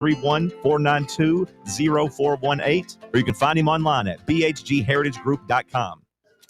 831-492-0418, or you can find him online at bhgheritagegroup.com.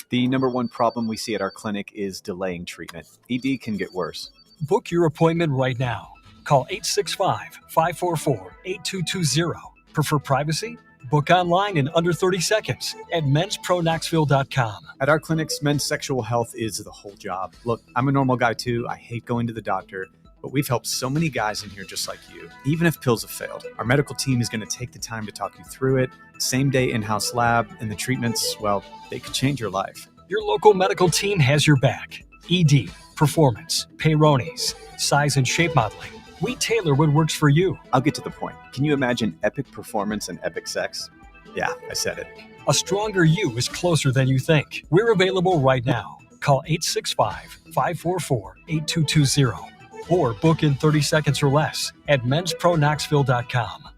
The number one problem we see at our clinic is delaying treatment. ED can get worse. Book your appointment right now. Call 865-544-8220. Prefer privacy? Book online in under 30 seconds at menspronknoxville.com. At our clinics, men's sexual health is the whole job. Look, I'm a normal guy too. I hate going to the doctor, but we've helped so many guys in here just like you. Even if pills have failed, our medical team is going to take the time to talk you through it. Same day in-house lab, and the treatments, well, they could change your life. Your local medical team has your back. ED, performance, Peyronie's, size and shape modeling. We tailor what works for you. I'll get to the point. Can you imagine epic performance and epic sex? Yeah, I said it. A stronger you is closer than you think. We're available right now. Call 865-544-8220 or book in 30 seconds or less at menspronknoxville.com.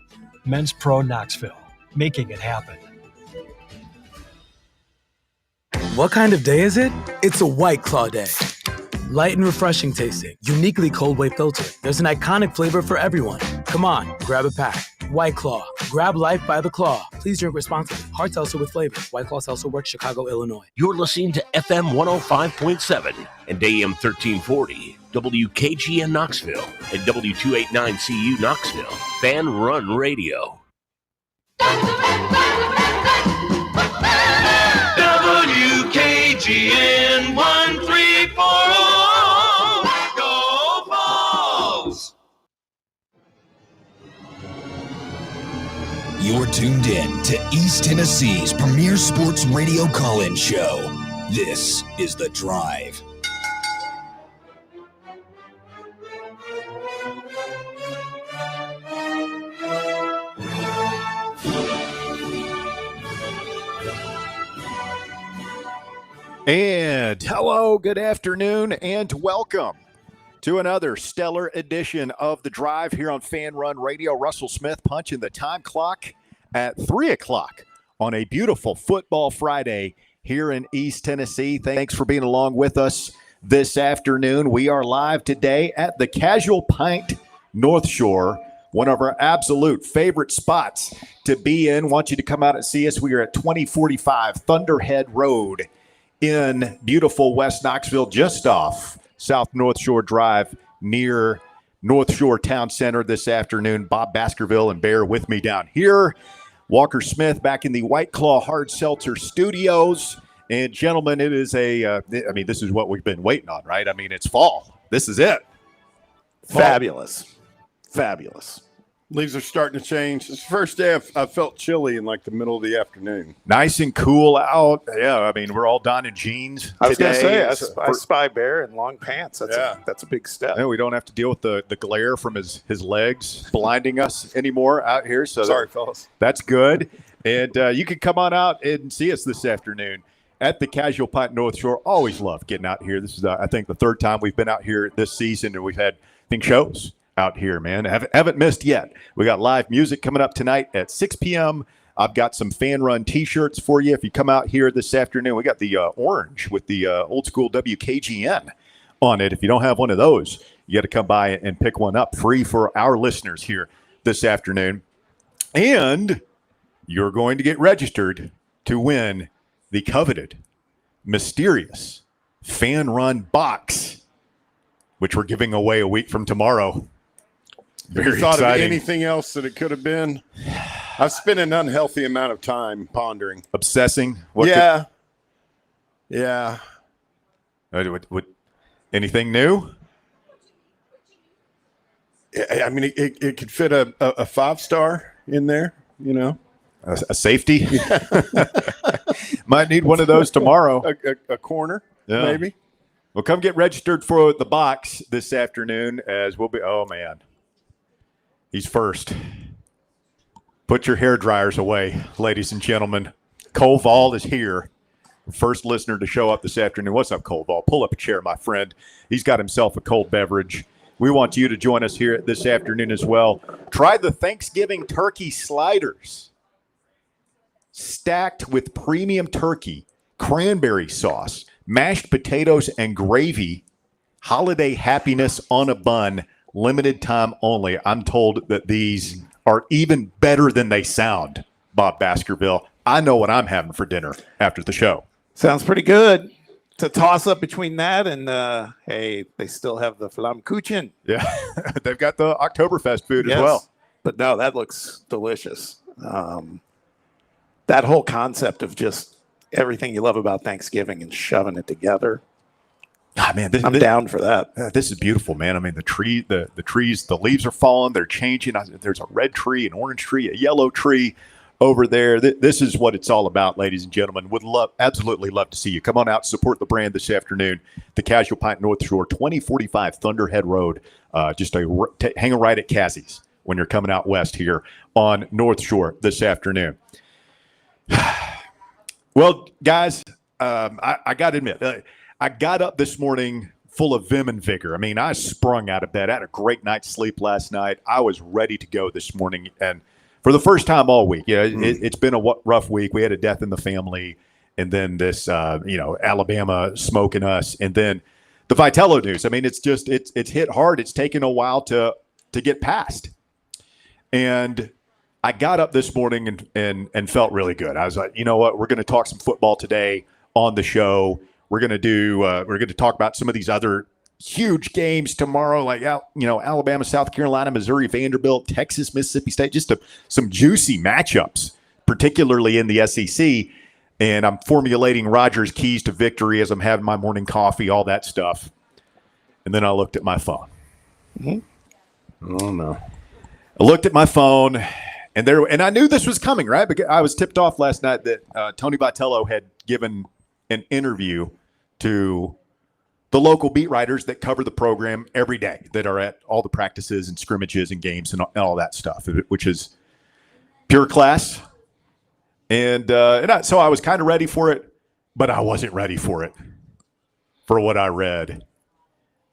Men's Pro Knoxville, making it happen. What kind of day is it? It's a White Claw day. Light and refreshing tasting, uniquely cold wave filtered. There's an iconic flavor for everyone. Come on, grab a pack. White Claw. Grab life by the claw. Please drink responsibly. Hard seltzer with flavor. White Claw Seltzer Works, Chicago, Illinois. You're listening to FM 105.7 and AM 1340, WKGN Knoxville and W289CU Knoxville. FanRun Radio. WKGN 1340. Go Balls! You're tuned in to East Tennessee's premier sports radio call-in show. This is The Drive. And hello, good afternoon, and welcome to another stellar edition of The Drive here on FanRun Radio. Russell Smith punching the time clock at 3 o'clock on a beautiful football Friday here in East Tennessee. Thanks for being along with us this afternoon. We are live today at the Casual Pint North Shore, one of our absolute favorite spots to be in. Want you to come out and see us. We are at 2045 Thunderhead Road in beautiful West Knoxville, just off South North Shore Drive near North Shore Town Center this afternoon. Bob Baskerville and Bear with me down here. Walker Smith back in the White Claw Hard Seltzer Studios. And gentlemen, it is this is what we've been waiting on, right? I mean, it's fall. This is it. Fabulous. Leaves are starting to change. It's the first day I felt chilly in like the middle of the afternoon. Nice and cool out. Yeah, I mean, we're all donning jeans I was going to today. say, I spy Bear in long pants. That's a big step. Yeah, we don't have to deal with the glare from his legs blinding us anymore out here. So sorry, fellas. That's good. And you can come on out and see us this afternoon at the Casual Pint North Shore. Always love getting out here. This is, I think, the third time we've been out here this season, and we've had, shows out here, man. Haven't missed yet. We got live music coming up tonight at 6 p.m. I've got some FanRun T-shirts for you if you come out here this afternoon. We got the orange with the old school WKGN on it. If you don't have one of those, you got to come by and pick one up free for our listeners here this afternoon. And you're going to get registered to win the coveted, mysterious FanRun box, which we're giving away a week from tomorrow. Very thought exciting. Of anything else that it could have been? I've spent an unhealthy amount of time pondering, obsessing. Yeah. What, anything new? I mean, it could fit a 5-star in there. A safety. Might need one of those tomorrow. A corner, maybe. Well, come get registered for the box this afternoon as we'll be. Oh, man. He's first. Put your hair dryers away, ladies and gentlemen. Cole Vall is here. First listener to show up this afternoon. What's up, Cole Vall? Pull up a chair, my friend. He's got himself a cold beverage. We want you to join us here this afternoon as well. Try the Thanksgiving turkey sliders. Stacked with premium turkey, cranberry sauce, mashed potatoes, and gravy. Holiday happiness on a bun. Limited time only. I'm told that these are even better than they sound, Bob Baskerville. I know what I'm having for dinner after the show. Sounds pretty good. It's a toss-up between that and, hey, they still have the Flammkuchen. Yeah, they've got the Oktoberfest food as well. But no, that looks delicious. That whole concept of just everything you love about Thanksgiving and shoving it together. Man, I'm down for that. This is beautiful, man. I mean, the trees, the leaves are falling. They're changing. There's a red tree, an orange tree, a yellow tree over there. This is what it's all about, ladies and gentlemen. Would absolutely love to see you. Come on out, support the brand this afternoon. The Casual Pint North Shore, 2045 Thunderhead Road. Just hang a right at Cassie's when you're coming out west here on North Shore this afternoon. Well, guys, I got to admit, I got up this morning full of vim and vigor. I mean, I sprung out of bed. I had a great night's sleep last night. I was ready to go this morning. And for the first time all week, it's been a rough week. We had a death in the family. And then this, Alabama smoking us. And then the Vitello news. I mean, it's hit hard. It's taken a while to get past. And I got up this morning and felt really good. I was like, you know what? We're going to talk some football today on the show. We're going to talk about some of these other huge games tomorrow, like, Alabama, South Carolina, Missouri, Vanderbilt, Texas, Mississippi State, just some juicy matchups, particularly in the SEC. And I'm formulating Roger's keys to victory as I'm having my morning coffee, all that stuff. And then I looked at my phone. Mm-hmm. Oh, no. I looked at my phone, and I knew this was coming, right? Because I was tipped off last night that Tony Vitello had given an interview to the local beat writers that cover the program every day, that are at all the practices and scrimmages and games and all that stuff, which is pure class. And so I was kind of ready for it, but I wasn't ready for it, for what I read.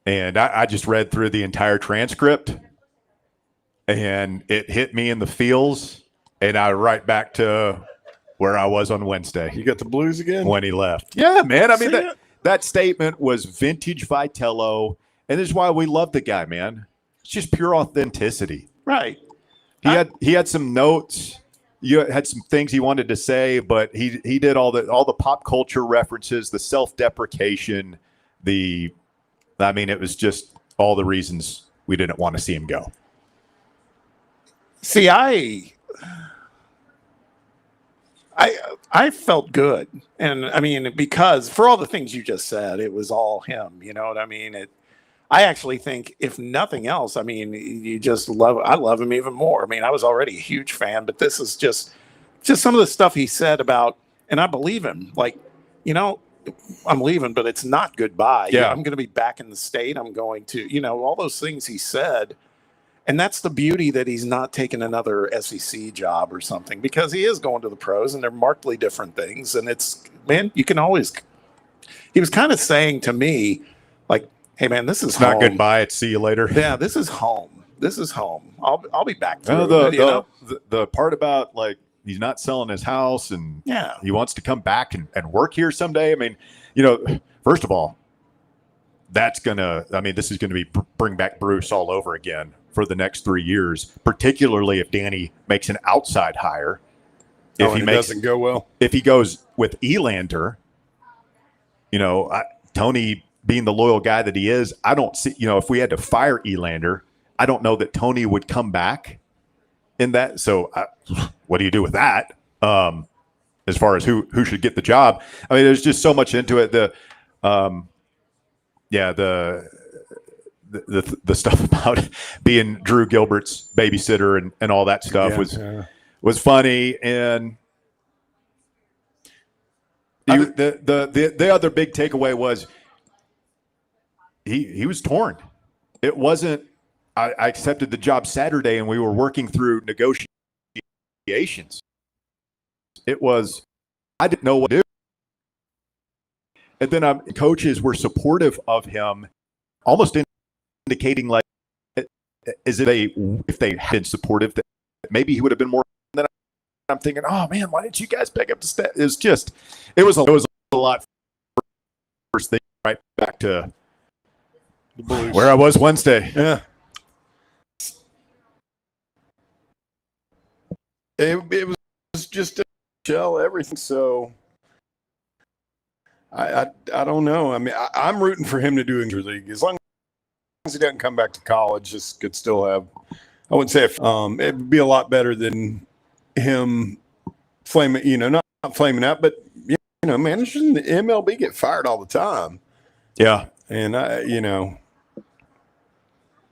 And I just read through the entire transcript, and it hit me in the feels, and I right back to where I was on Wednesday. You got the blues again? When he left. Yeah, man. I mean, that statement was vintage Vitello, and this is why we love the guy, man. It's just pure authenticity. Right. He had some notes. You had some things he wanted to say, but he did all the pop culture references, the self-deprecation, it was just all the reasons we didn't want to see him go. See, I felt good. And I mean, because for all the things you just said, it was all him, you know what I mean? I actually think, if nothing else, I mean, I love him even more. I mean, I was already a huge fan, but this is just some of the stuff he said about, and I believe him, like, I'm leaving, but it's not goodbye. Yeah. I'm going to be back in the state. I'm going to, all those things he said. And that's the beauty that he's not taking another SEC job or something, because he is going to the pros and they're markedly different things. And you can always, he was kind of saying to me, like, hey man, this is home. Not goodbye. It's see you later. Yeah. This is home. This is home. I'll be back. The part about, like, he's not selling his house and he wants to come back and work here someday. I mean, first of all, this is going to be bring back Bruce all over again for the next 3 years, particularly if Danny makes an outside hire. Doesn't go well. If he goes with Elander, Tony being the loyal guy that he is, I don't see, if we had to fire Elander, I don't know that Tony would come back in that. So what do you do with that? As far as who should get the job? I mean, there's just so much into it. The stuff about being Drew Gilbert's babysitter and all that stuff was funny. And the other big takeaway was he was torn. It wasn't, I accepted the job Saturday and we were working through negotiations. It was, I didn't know what to do. And then coaches were supportive of him, almost indicating, like, if they had been supportive, that maybe he would have been more. Then I'm thinking, oh man, why didn't you guys pick up the stat? It was a lot. First thing, right back to where I was Wednesday. Yeah. It was just a shell, everything. So I don't know. I mean, I'm rooting for him to do in the league as long as he doesn't come back to college. This could still have. I wouldn't say it would be a lot better than him flaming. Not flaming out, but managers in the MLB get fired all the time. Yeah, and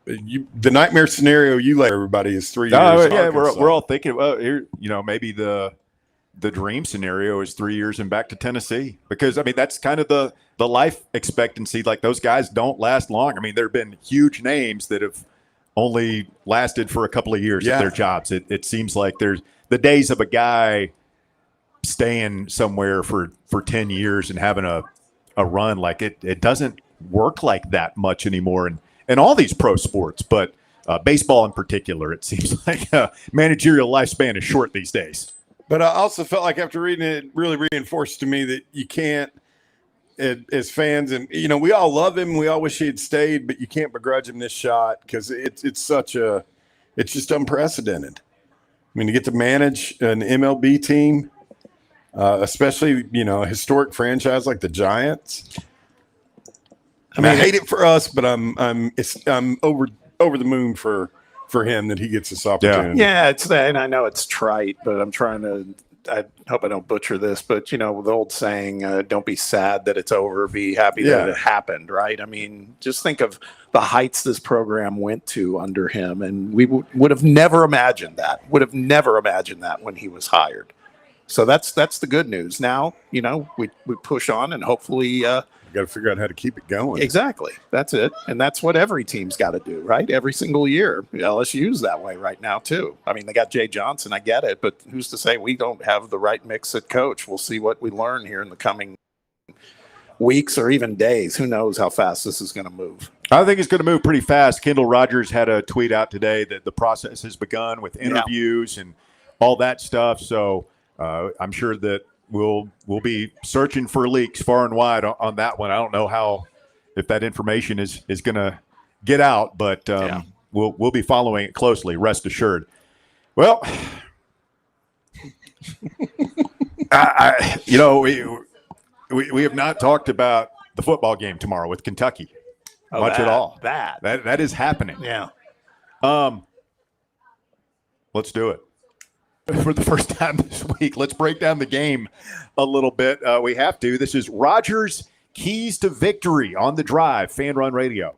the nightmare scenario you let everybody is 3 years. Yeah, we're all thinking, well, here, maybe the dream scenario is 3 years and back to Tennessee, because I mean that's kind of the life expectancy. Like, those guys don't last long. I mean, there have been huge names that have only lasted for a couple of years at their jobs. It seems like there's the days of a guy staying somewhere for 10 years and having a run, like it doesn't work like that much anymore. And all these pro sports, but baseball in particular, it seems like managerial lifespan is short these days. But I also felt like after reading it, it really reinforced to me that you can't, as fans, and we all love him, we all wish he had stayed, but you can't begrudge him this shot because it's just unprecedented. I mean, to get to manage an MLB team, especially a historic franchise like the Giants. I mean, I hate it for us, but I'm over the moon for him that he gets this opportunity. Yeah, it's that, and I know it's trite, but I hope I don't butcher this, but the old saying, don't be sad that it's over, be happy that it happened, right? I mean, just think of the heights this program went to under him, and we would have never imagined that, when he was hired. So that's the good news. Now, we push on, and hopefully got to figure out how to keep it going. Exactly. That's it. And that's what every team's got to do, right? Every single year. LSU's that way right now, too. I mean, they got Jay Johnson. I get it. But who's to say we don't have the right mix at coach? We'll see what we learn here in the coming weeks or even days. Who knows how fast this is going to move? I think it's going to move pretty fast. Kendall Rogers had a tweet out today that the process has begun with interviews and all that stuff. So I'm sure that we'll be searching for leaks far and wide on that one. I don't know if that information is going to get out, but we'll be following it closely. Rest assured. Well, we have not talked about the football game tomorrow with Kentucky much at all. That is happening. Yeah. Let's do it. For the first time this week, let's break down the game a little bit. We have to. This is Rogers' Keys to Victory on the Drive, FanRun Radio.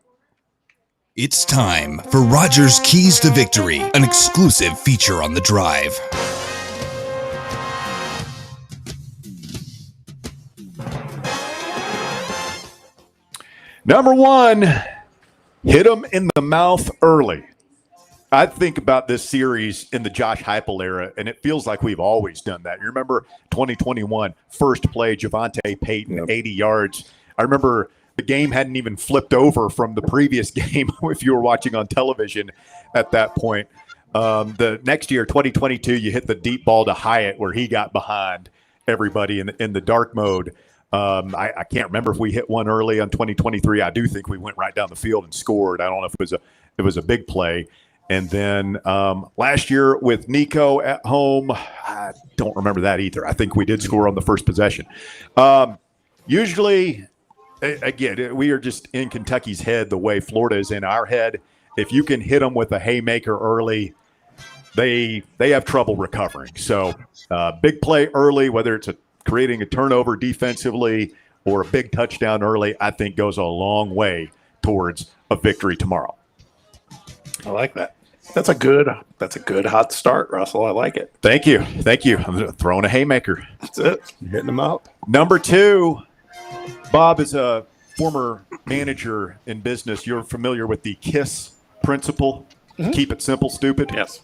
It's time for Rogers' Keys to Victory, an exclusive feature on the Drive. Number one, hit them in the mouth early. I think about this series in the Josh Heupel era, and it feels like we've always done that. You remember 2021, first play, Javonte Payton, 80 yards. I remember the game hadn't even flipped over from the previous game if you were watching on television at that point. The next year, 2022, you hit the deep ball to Hyatt where he got behind everybody in the dark mode. I can't remember if we hit one early on 2023. I do think we went right down the field and scored. I don't know if it was a big play. And then last year with Nico at home, I don't remember that either. I think we did score on the first possession. Usually, again, we are just in Kentucky's head the way Florida is in our head. If you can hit them with a haymaker early, they have trouble recovering. So big play early, whether it's creating a turnover defensively or a big touchdown early, I think goes a long way towards a victory tomorrow. I like that. That's a good hot start, Russell. I like it. Thank you. I'm throwing a haymaker. That's it. You're hitting them up. Number two, Bob is a former manager in business. You're familiar with the KISS principle. Mm-hmm. Keep it simple, stupid. Yes.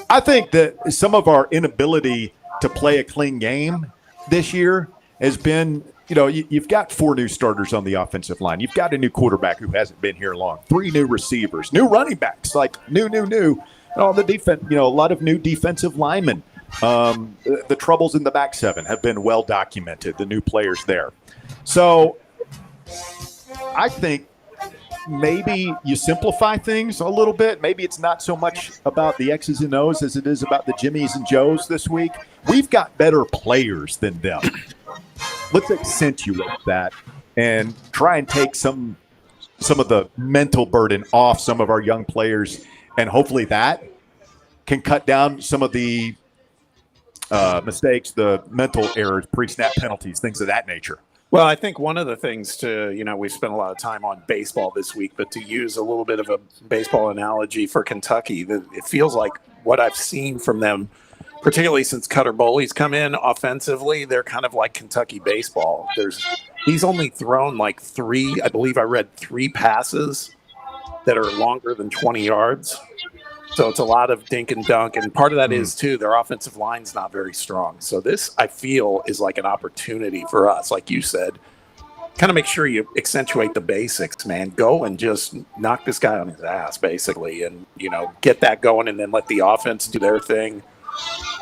I think that some of our inability to play a clean game this year has been, you've got 4 new starters on the offensive line. You've got a new quarterback who hasn't been here long, 3 new receivers, new running backs, like new. On the defense, a lot of new defensive linemen. The troubles in the back seven have been well documented, the new players there. So I think maybe you simplify things a little bit. Maybe it's not so much about the X's and O's as it is about the Jimmies and Joes this week. We've got better players than them. Let's accentuate that and try and take some of the mental burden off some of our young players, and hopefully that can cut down some of the mistakes, the mental errors, pre-snap penalties, things of that nature. Well, I think one of the things we spent a lot of time on baseball this week, but to use a little bit of a baseball analogy for Kentucky, it feels like what I've seen from them, particularly since Cutter Boley's come in offensively, they're kind of like Kentucky baseball. He's only thrown like three, I believe I read 3 passes that are longer than 20 yards. So it's a lot of dink and dunk. And part of that is, too, their offensive line's not very strong. So this, I feel, is like an opportunity for us, like you said. Kind of make sure you accentuate the basics, man. Go and just knock this guy on his ass, basically, and, get that going and then let the offense do their thing.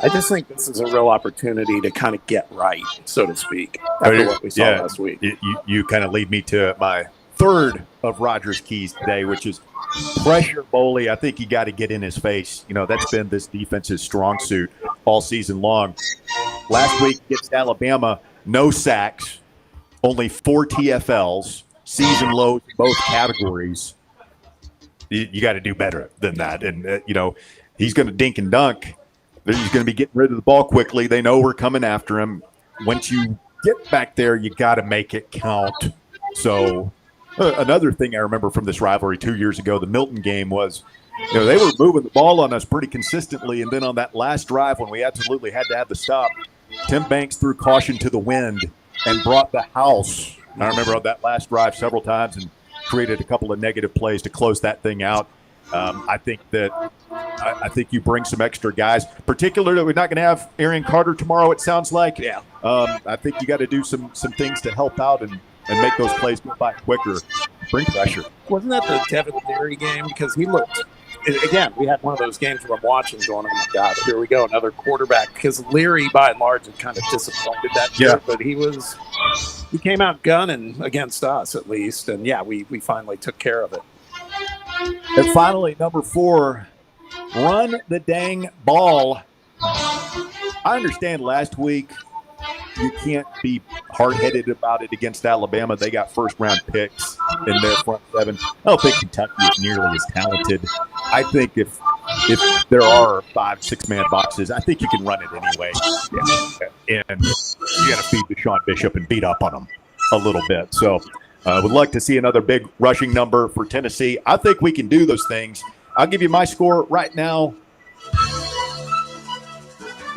I just think this is a real opportunity to kind of get right, so to speak, after what we saw last week. You kind of lead me to my third of Rogers' keys today, which is pressure Boley. I think you got to get in his face. That's been this defense's strong suit all season long. Last week against Alabama, no sacks, only 4 TFLs, season lows in both categories. You got to do better than that. And, he's going to dink and dunk. He's going to be getting rid of the ball quickly. They know we're coming after him. Once you get back there, you got to make it count. So another thing I remember from this rivalry 2 years ago, the Milton game, was they were moving the ball on us pretty consistently. And then on that last drive when we absolutely had to have the stop, Tim Banks threw caution to the wind and brought the house. And I remember on that last drive several times and created a couple of negative plays to close that thing out. I think you bring some extra guys, particularly we're not going to have Aaron Carter tomorrow, it sounds like. Yeah. I think you got to do some things to help out and make those plays go by quicker. Bring pressure. Wasn't that the Devin Leary game? Because he looked, again, we had one of those games where I'm watching going, oh my God, here we go, another quarterback. Because Leary, by and large, had kind of disappointed that year, but he came out gunning against us at least. And we finally took care of it. And finally, number 4, run the dang ball. I understand last week you can't be hard-headed about it against Alabama. They got first-round picks in their front 7. I don't think Kentucky is nearly as talented. I think if there are 5-6-man boxes, I think you can run it anyway. Yeah. And you got to feed Deshaun Bishop and beat up on him a little bit. So would like to see another big rushing number for Tennessee. I think we can do those things. I'll give you my score right now.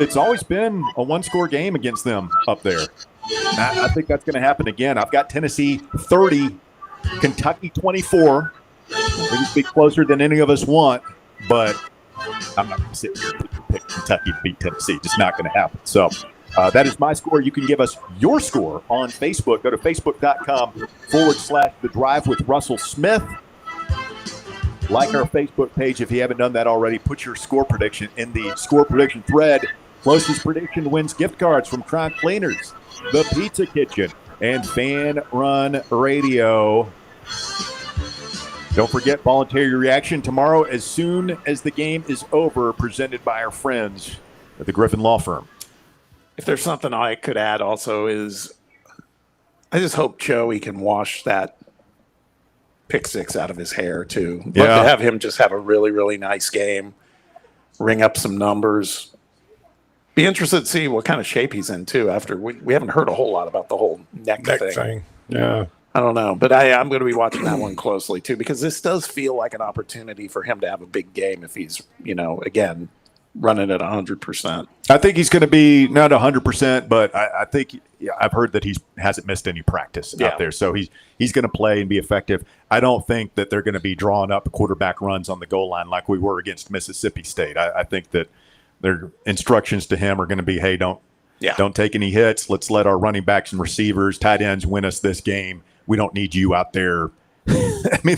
It's always been a one-score game against them up there. I think that's going to happen again. I've got Tennessee 30, Kentucky 24. Maybe be closer than any of us want, but I'm not going to sit here and pick Kentucky to beat Tennessee. It's not going to happen. So that is my score. You can give us your score on Facebook. Go to facebook.com/The Drive with Russell Smith. Like our Facebook page if you haven't done that already. Put your score prediction in the score prediction thread. Closest prediction wins gift cards from Triumph Cleaners, The Pizza Kitchen, and FanRun Radio. Don't forget, volunteer your reaction tomorrow as soon as the game is over, presented by our friends at the Griffin Law Firm. If there's something I could add also is I just hope Joey can wash that pick 6 out of his hair too. Love to have him just have a really, really nice game, ring up some numbers. Be interested to see what kind of shape he's in too. After we haven't heard a whole lot about the whole neck thing. Yeah, I don't know, but I'm going to be watching that one closely too, because this does feel like an opportunity for him to have a big game if he's, again, running at 100%. I think he's going to be not 100%, but I think I've heard that he hasn't missed any practice out there, so he's going to play and be effective. I don't think that they're going to be drawing up quarterback runs on the goal line like we were against Mississippi State. I think that their instructions to him are going to be, hey, don't take any hits. Let's let our running backs and receivers, tight ends win us this game. We don't need you out there. I mean,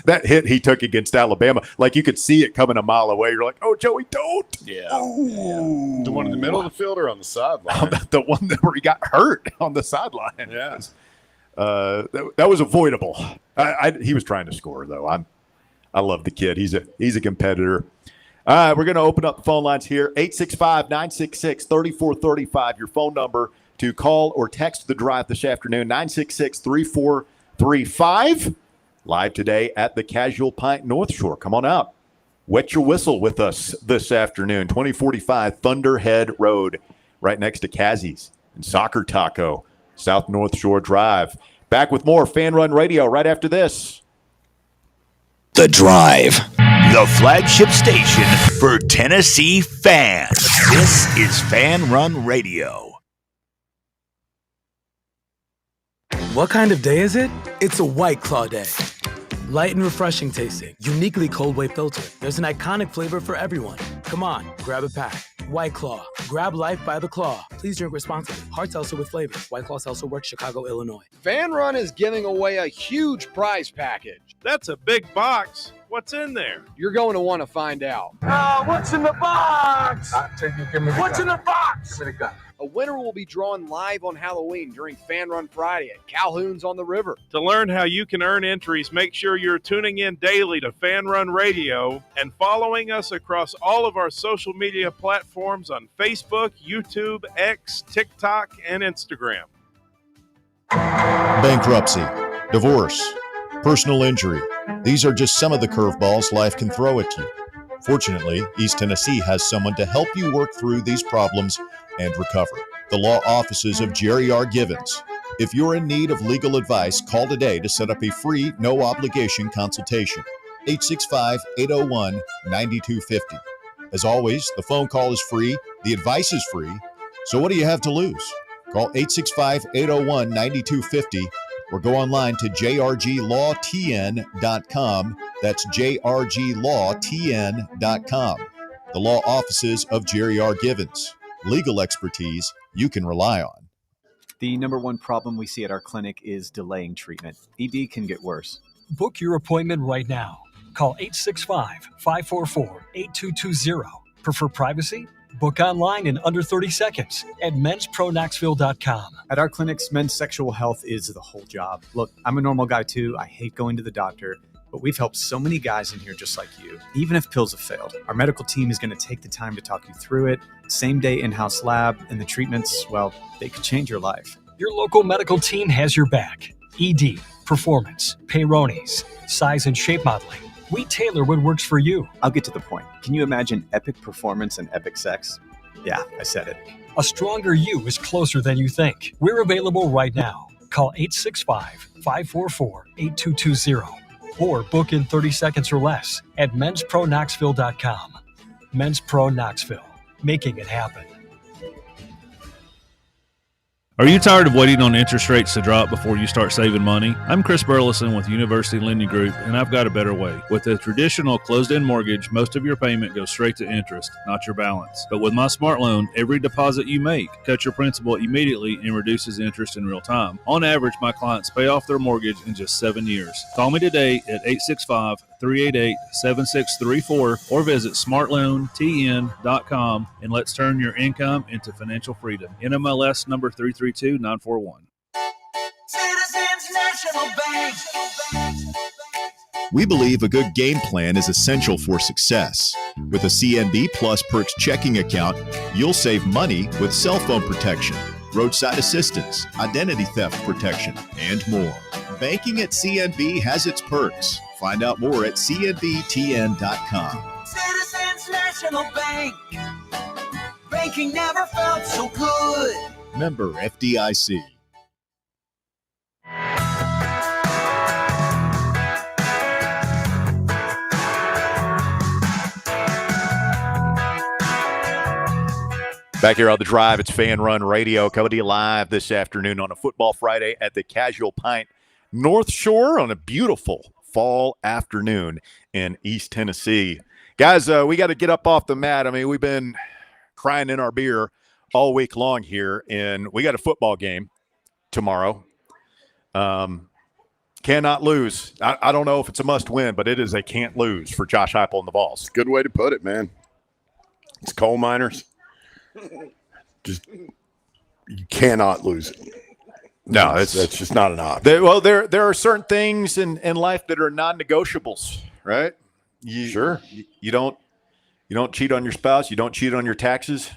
that hit he took against Alabama. Like, you could see it coming a mile away. You're like, oh, Joey, don't. Yeah. The one in the middle of the field or on the sideline? The one where he got hurt on the sideline. Yeah. that was avoidable. He was trying to score, though. I love the kid. He's a competitor. All right, we're going to open up the phone lines here. 865-966-3435, your phone number to call or text the drive this afternoon, 966-3435. Live today at the Casual Pint North Shore. Come on out. Wet your whistle with us this afternoon, 2045 Thunderhead Road, right next to Kazzy's and Soccer Taco, South North Shore Drive. Back with more FanRun Radio right after this. The Drive. The flagship station for Tennessee fans. This is FanRun Radio. What kind of day is it? It's a White Claw day. Light and refreshing tasting, uniquely cold wave filtered. There's an iconic flavor for everyone. Come on, grab a pack. White Claw. Grab life by the claw. Please drink responsibly. Hard seltzer with flavor. White Claw Seltzer Works, Chicago, Illinois. FanRun is giving away a huge prize package. That's a big box. What's in there? You're going to want to find out. What's in the box? What's in the box? Give me the gun. A winner will be drawn live on Halloween during FanRun Friday at Calhoun's on the River. To learn how you can earn entries, make sure you're tuning in daily to FanRun Radio and following us across all of our social media platforms on Facebook, YouTube, X, TikTok, and Instagram. Bankruptcy, divorce, personal injury. These are just some of the curveballs life can throw at you. Fortunately, East Tennessee has someone to help you work through these problems and recover. The law offices of Jerry R. Givens. If you're in need of legal advice, call today to set up a free, no-obligation consultation. 865-801-9250. As always, the phone call is free, the advice is free, so what do you have to lose? Call 865-801-9250 or go online to jrglawtn.com. That's jrglawtn.com. The law offices of Jerry R. Givens. Legal expertise you can rely on. The number one problem we see at our clinic is delaying treatment. ED can get worse. Book your appointment right now. Call 865-544-8220. Prefer privacy? Book online in under 30 seconds at menspronaknoxville.com. At our clinics, men's sexual health is the whole job. Look, I'm a normal guy too. I hate going to the doctor. But we've helped so many guys in here just like you. Even if pills have failed, our medical team is going to take the time to talk you through it. Same day in-house lab, and the treatments, well, they could change your life. Your local medical team has your back. ED, performance, Peyronie's, size and shape modeling. We tailor what works for you. I'll get to the point. Can you imagine epic performance and epic sex? Yeah, I said it. A stronger you is closer than you think. We're available right now. Call 865-544-8220. Or book in 30 seconds or less at menspronaknoxville.com. Men's Pro Knoxville, making it happen. Are you tired of waiting on interest rates to drop before you start saving money? I'm Chris Burleson with University Lending Group, and I've got a better way. With a traditional closed-end mortgage, most of your payment goes straight to interest, not your balance. But with my Smart Loan, every deposit you make cuts your principal immediately and reduces interest in real time. On average, my clients pay off their mortgage in just 7 years. Call me today at 865-388-7634 or visit smartloantn.com and let's turn your income into financial freedom. NMLS number 332941. Citizens National Bank. We believe a good game plan is essential for success. With a CNB Plus Perks checking account, you'll save money with cell phone protection, roadside assistance, identity theft protection, and more. Banking at CNB has its perks. Find out more at cnbtn.com. Citizens National Bank. Banking never felt so good. Member FDIC. Back here on the drive, it's FanRun Radio coming to you live this afternoon on a football Friday at the Casual Pint North Shore on a beautiful fall afternoon in East Tennessee. Guys, we got to get up off the mat. I mean, we've been crying in our beer all week long here, and we got a football game tomorrow. Cannot lose. I don't know if it's a must win, but it is a can't lose for Josh Heupel and the Vols. Good way to put it, man. It's coal miners. Just you cannot lose it. No, that's just not an option. There are certain things in life that are non-negotiables, right? Sure. You don't cheat on your spouse. You don't cheat on your taxes.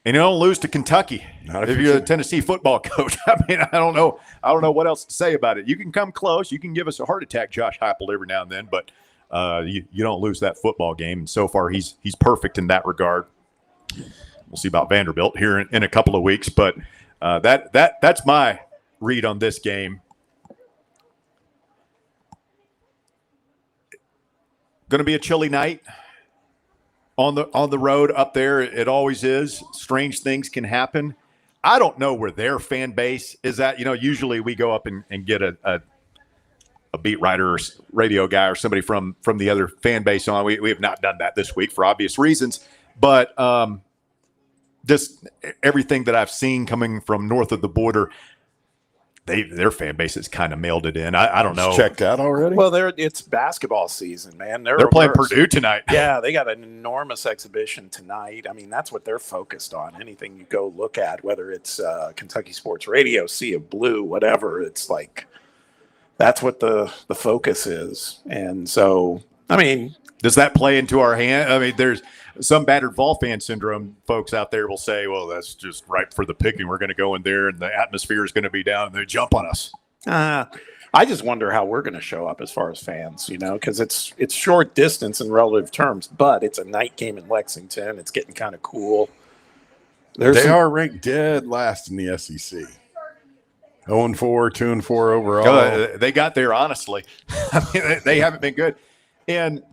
And you don't lose to Kentucky if you're a Tennessee football coach. I mean, I don't know what else to say about it. You can come close. You can give us a heart attack, Josh Heupel, every now and then, but you don't lose that football game. And so far, he's perfect in that regard. We'll see about Vanderbilt here in a couple of weeks, but that's my read on this game. Going to be a chilly night. On the road up there, it always is. Strange things can happen. I don't know where their fan base is at. Usually we go up and get a beat writer or radio guy or somebody from the other fan base on. We have not done that this week for obvious reasons. But just everything that I've seen coming from north of the border, their fan base has kind of mailed it in. I don't know. It's checked out already? Well, it's basketball season, man. They're playing Purdue tonight. Yeah, they got an enormous exhibition tonight. I mean, that's what they're focused on. Anything you go look at, whether it's Kentucky Sports Radio, Sea of Blue, whatever, it's like that's what the focus is. And so, I mean, does that play into our hand? I mean, there's some battered Vol fan syndrome folks out there will say, well, that's just ripe for the picking. We're going to go in there and the atmosphere is going to be down and they jump on us. I just wonder how we're going to show up as far as fans, because it's short distance in relative terms, but it's a night game in Lexington. It's getting kind of cool. They are ranked dead last in the SEC. 0-4, 2-4 overall. They got there, honestly. I mean, they haven't been good. And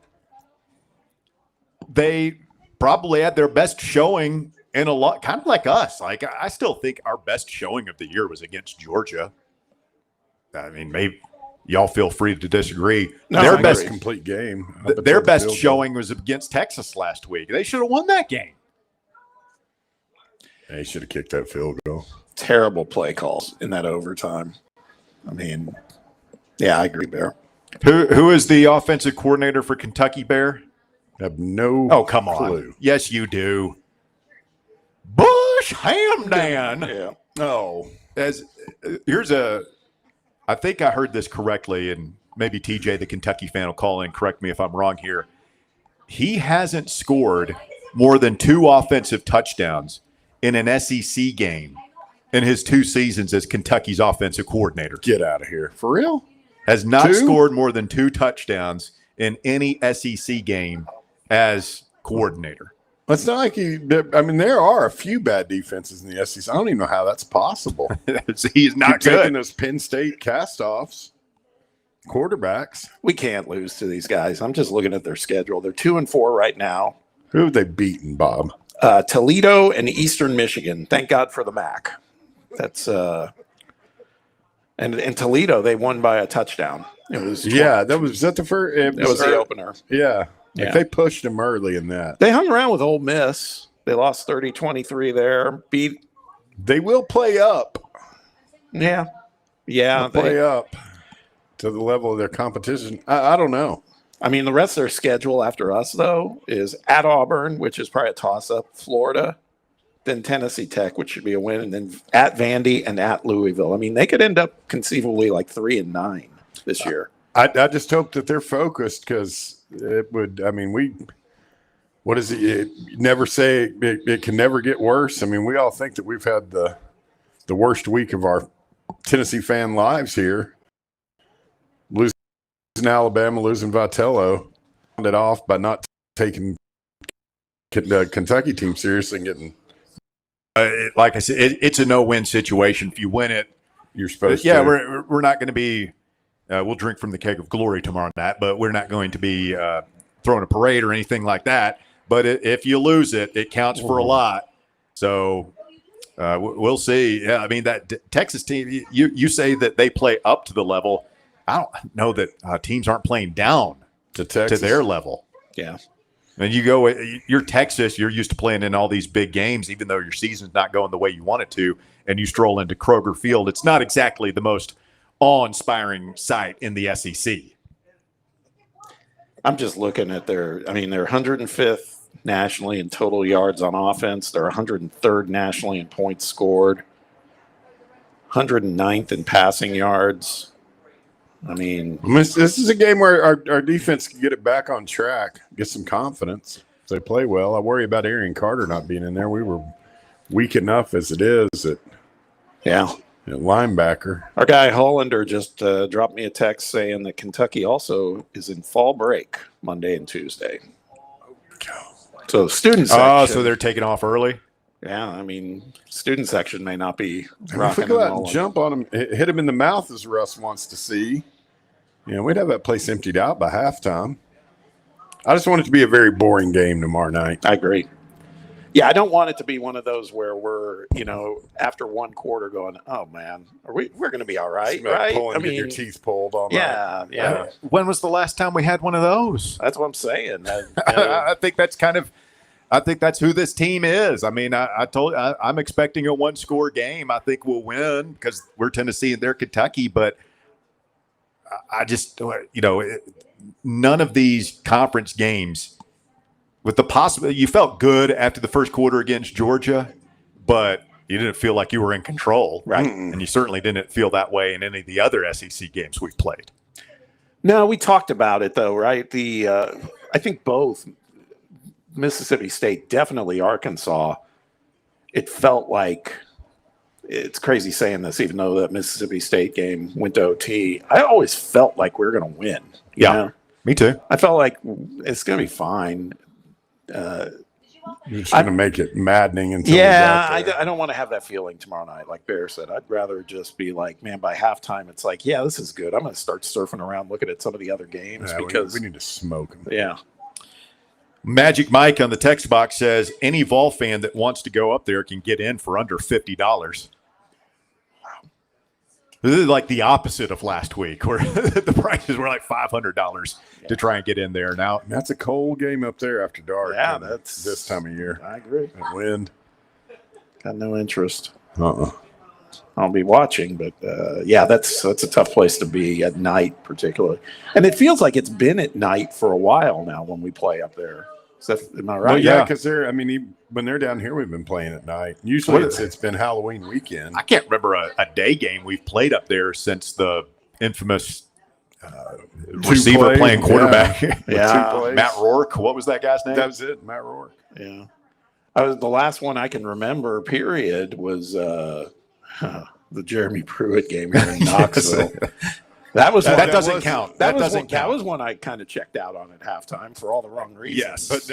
they probably had their best showing in a lot, kind of like us. Like, I still think our best showing of the year was against Georgia. I mean, maybe y'all feel free to disagree. No, their best complete game. Their best showing was against Texas last week. They should have won that game. They should have kicked that field goal. Terrible play calls in that overtime. I mean, yeah, I agree, Bear. Who is the offensive coordinator for Kentucky, Bear? I have no come clue. On. Yes, you do. Bush Hamdan. Yeah. Oh. I think I heard this correctly, and maybe TJ, the Kentucky fan, will call in, correct me if I'm wrong here. He hasn't scored more than 2 offensive touchdowns in an SEC game in his 2 seasons as Kentucky's offensive coordinator. Get out of here. For real? Has not scored more than 2 touchdowns in any SEC game as coordinator. It's not like there are a few bad defenses in the SEC. I don't even know how that's possible. He's not good. Taking those Penn State cast-offs, quarterbacks. We can't lose to these guys. I'm just looking at their schedule. They're 2-4 right now. Who have they beaten, Bob? Toledo and Eastern Michigan. Thank God for the MAC. That's and in Toledo they won by a touchdown. It was that was the first. It was the opener. Yeah. Like they pushed them early in that. They hung around with Ole Miss. They lost 30-23 there. They will play up. Yeah. Yeah. They'll play up to the level of their competition. I don't know. I mean, the rest of their schedule after us, though, is at Auburn, which is probably a toss-up, Florida, then Tennessee Tech, which should be a win, and then at Vandy and at Louisville. I mean, they could end up conceivably like 3-9 this year. I just hope that they're focused because it would. I mean, what is it? Never say it can never get worse. I mean, we all think that we've had the worst week of our Tennessee fan lives here. Losing Alabama, losing Vitello, it off by not taking the Kentucky team seriously and getting. Like I said, it's a no-win situation. If you win it, you're supposed to. Yeah, we're not going to be. We'll drink from the keg of glory tomorrow night, but we're not going to be throwing a parade or anything like that. But if you lose it, it counts for a lot. So we'll see. Yeah, I mean, that Texas team, you say that they play up to the level. I don't know that teams aren't playing down to Texas. To their level. Yeah. And you're Texas, you're used to playing in all these big games, even though your season's not going the way you want it to, and you stroll into Kroger Field. It's not exactly the most awe-inspiring sight in the SEC. I'm just looking at they're 105th nationally in total yards on offense. They're 103rd nationally in points scored, 109th in passing yards. I mean, this is a game where our defense can get it back on track, get some confidence. If they play well, I worry about Arian Carter not being in there. We were weak enough as it is at linebacker. Our guy Hollander just dropped me a text saying that Kentucky also is in fall break Monday and Tuesday. So student section. Oh, so they're taking off early? Yeah, I mean, student section may not be If we go out and jump on them, hit him in the mouth as Russ wants to see, we'd have that place emptied out by halftime. I just want it to be a very boring game tomorrow night. I agree. Yeah, I don't want it to be one of those where we're, after one quarter going, oh, man, we're going to be all right, right? Getting your teeth pulled all night. Yeah. When was the last time we had one of those? That's what I'm saying. I think that's I think that's who this team is. I mean, I'm expecting a one-score game. I think we'll win because we're Tennessee and they're Kentucky. But I just, none of these conference games, with the possibility, you felt good after the first quarter against Georgia, but you didn't feel like you were in control, right? And you certainly didn't feel that way in any of the other SEC games we've played. No, we talked about it though, right? I think both. Mississippi State, definitely Arkansas. It felt like, it's crazy saying this, even though that Mississippi State game went to OT. I always felt like we were going to win. You know? Me too. I felt like it's going to be fine. You're just going to make it maddening until I don't want to have that feeling tomorrow night. Like Bear said, I'd rather just be like, man, by halftime, it's like, yeah, this is good. I'm going to start surfing around, looking at some of the other games because we need to smoke them. Yeah. Magic Mike on the text box says any Vol fan that wants to go up there can get in for under $50. Wow. This is like the opposite of last week where the prices were like $500 to try and get in there. Now that's a cold game up there after dark. Yeah, that's this time of year. I agree. That wind. Got no interest. I'll be watching, but that's a tough place to be at night, particularly. And it feels like it's been at night for a while now when we play up there. Am I right? Well, because when they're down here, we've been playing at night. Usually it's been Halloween weekend. I can't remember a day game we've played up there since the infamous receiver playing quarterback. Yeah. Matt Rourke. What was that guy's name? That was it, Matt Rourke. Yeah. The last one I can remember, period, was the Jeremy Pruitt game here in Knoxville. That doesn't count. That was one I kind of checked out on at halftime for all the wrong reasons. Yes, but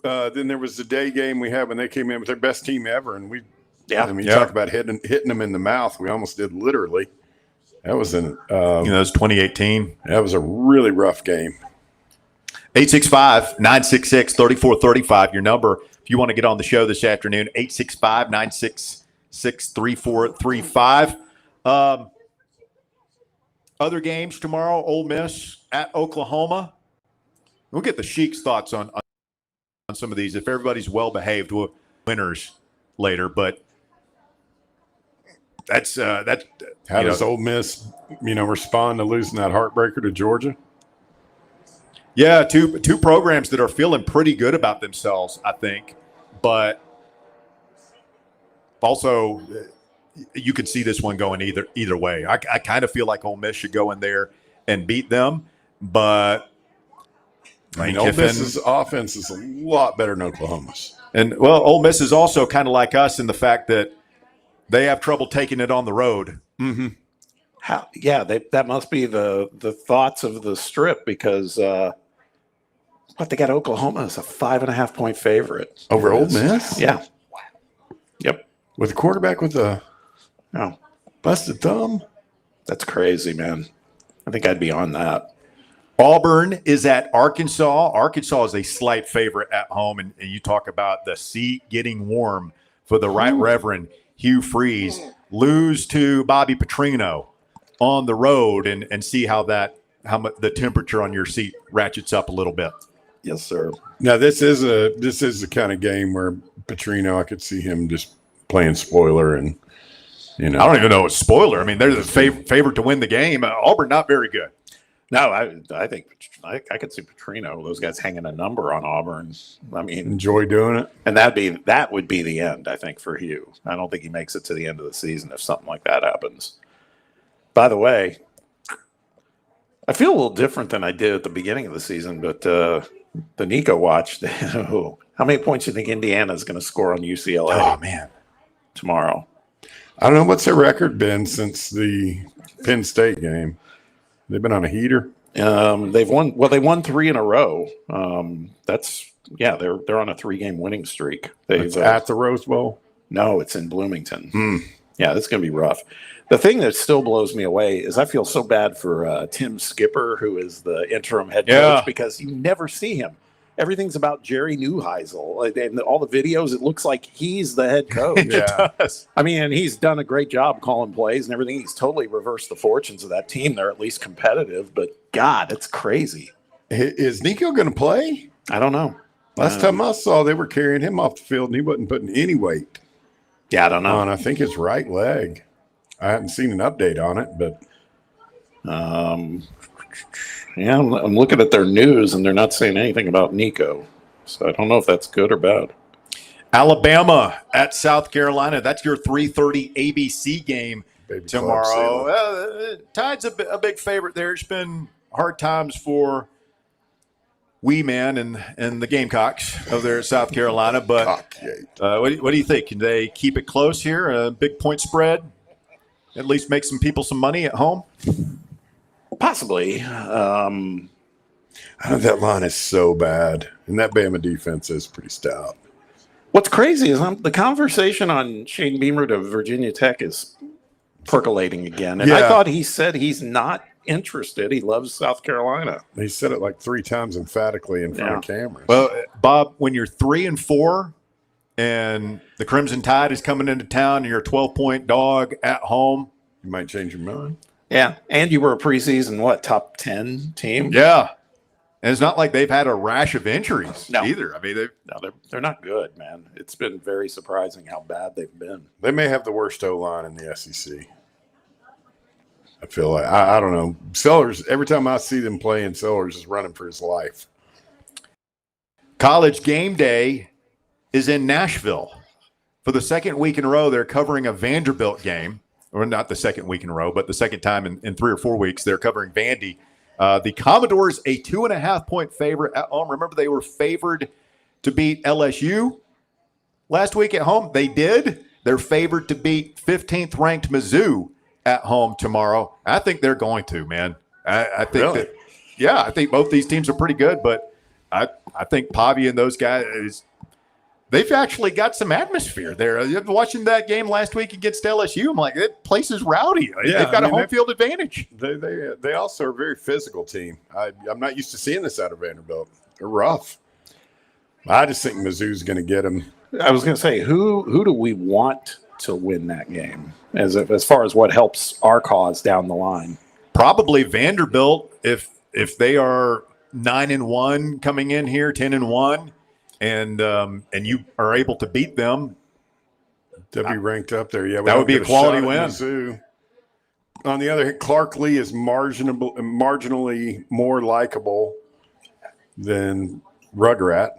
now then there was the day game we had when they came in with their best team ever, and talk about hitting them in the mouth. We almost did literally. That was that was 2018. That was a really rough game. 865-966-3435. Your number if you want to get on the show this afternoon. 865-966-3435. Other games tomorrow, Ole Miss at Oklahoma. We'll get the Sheik's thoughts on some of these. If everybody's well-behaved, we'll winners later. But that's that. How does Ole Miss, respond to losing that heartbreaker to Georgia? Yeah, two programs that are feeling pretty good about themselves, I think. But also you could see this one going either way. I kind of feel like Ole Miss should go in there and beat them, but Ole Miss's offense is a lot better than Oklahoma's. And Ole Miss is also kind of like us in the fact that they have trouble taking it on the road. Mm-hmm. That must be the thoughts of the Strip because they got Oklahoma as a 5.5-point favorite over Ole Miss. Yeah. Wow. Yep. With a quarterback with a busted thumb. That's crazy, man. I think I'd be on that. Auburn is at Arkansas. Arkansas is a slight favorite at home, and you talk about the seat getting warm for the Right Reverend Hugh Freeze. Lose to Bobby Petrino on the road and see how much the temperature on your seat ratchets up a little bit. Yes, sir. Now this is the kind of game where Petrino, I could see him just playing spoiler and I don't even know it's spoiler. I mean, they're the favorite to win the game. Auburn not very good. No, I think I could see Petrino. Those guys hanging a number on Auburn. I mean, enjoy doing it, and that would be the end. I think for Hugh. I don't think he makes it to the end of the season if something like that happens. By the way, I feel a little different than I did at the beginning of the season, but the Nico watch. How many points do you think Indiana is going to score on UCLA? Oh man, tomorrow. I don't know what's their record been since the Penn State game. They've been on a heater. They've won. Well, they won 3 in a row. They're on a 3-game winning streak. It's at the Rose Bowl. No, it's in Bloomington. Yeah, that's going to be rough. The thing that still blows me away is I feel so bad for Tim Skipper, who is the interim head coach, because you never see him. Everything's about Jerry Neuheisel. And all the videos, it looks like he's the head coach. It does. I mean, and he's done a great job calling plays and everything. He's totally reversed the fortunes of that team. They're at least competitive, but God, it's crazy. Is Nico going to play? I don't know. Last time I saw, they were carrying him off the field, and he wasn't putting any weight. Yeah, I don't know. And I think his right leg. I haven't seen an update on it, but yeah, I'm looking at their news, and they're not saying anything about Nico. So I don't know if that's good or bad. Alabama at South Carolina. That's your 3:30 ABC game tomorrow. Tide's a big favorite there. It's been hard times for Wee Man and the Gamecocks over there at South Carolina. But what do you think? Can they keep it close here? A big point spread? At least make some people some money at home? Possibly. That line is so bad. And that Bama defense is pretty stout. What's crazy is the conversation on Shane Beamer to Virginia Tech is percolating again. And I thought he said he's not interested. He loves South Carolina. He said it like 3 times emphatically in front of cameras. Well, Bob, when you're 3-4 and the Crimson Tide is coming into town and you're a 12-point dog at home, you might change your mind. Yeah, and you were a preseason, top 10 team? Yeah. And it's not like they've had a rash of injuries either. I mean, they're not good, man. It's been very surprising how bad they've been. They may have the worst O-line in the SEC. I feel like, I don't know. Sellers, every time I see them playing, Sellers is running for his life. College game day is in Nashville. For the second week in a row, they're covering a Vanderbilt game. Or not the second week in a row, but the second time in 3 or 4 weeks, they're covering Vandy. The Commodores, a 2.5-point favorite at home. Remember, they were favored to beat LSU last week at home. They did. They're favored to beat 15th ranked Mizzou at home tomorrow. I think they're going to, man. I think I think both these teams are pretty good, but I think Pavia and those guys, they've actually got some atmosphere there. Watching that game last week against LSU, I'm like, that place is rowdy. They've got a home field advantage. They also are a very physical team. I'm not used to seeing this out of Vanderbilt. They're rough. I just think Mizzou's going to get them. I was going to say, who do we want to win that game as far as what helps our cause down the line? Probably Vanderbilt if they are 9-1 coming in here, 10-1. And you are able to beat them. They'll be ranked up there. Yeah, that would be a quality win. Mizzou. On the other hand, Clark Lee is marginally more likable than Rugrat.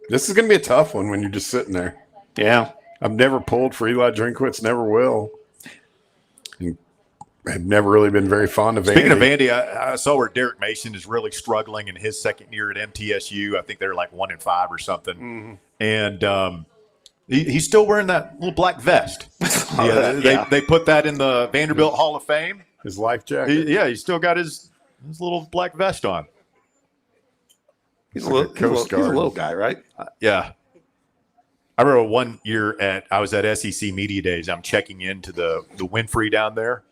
This is going to be a tough one when you're just sitting there. Yeah. I've never pulled for Eli Drinkwitz, never will. And I've never really been very fond of Vandy. Speaking of Vandy, I saw where Derek Mason is really struggling in his second year at MTSU. I think they're like 1-5 or something. Mm-hmm. And he's still wearing that little black vest. They put that in the Vanderbilt Hall of Fame. His life jacket. He's still got his little black vest on. He's a little guy, right? Yeah. I remember one year I was at SEC Media Days. I'm checking into the Winfrey down there.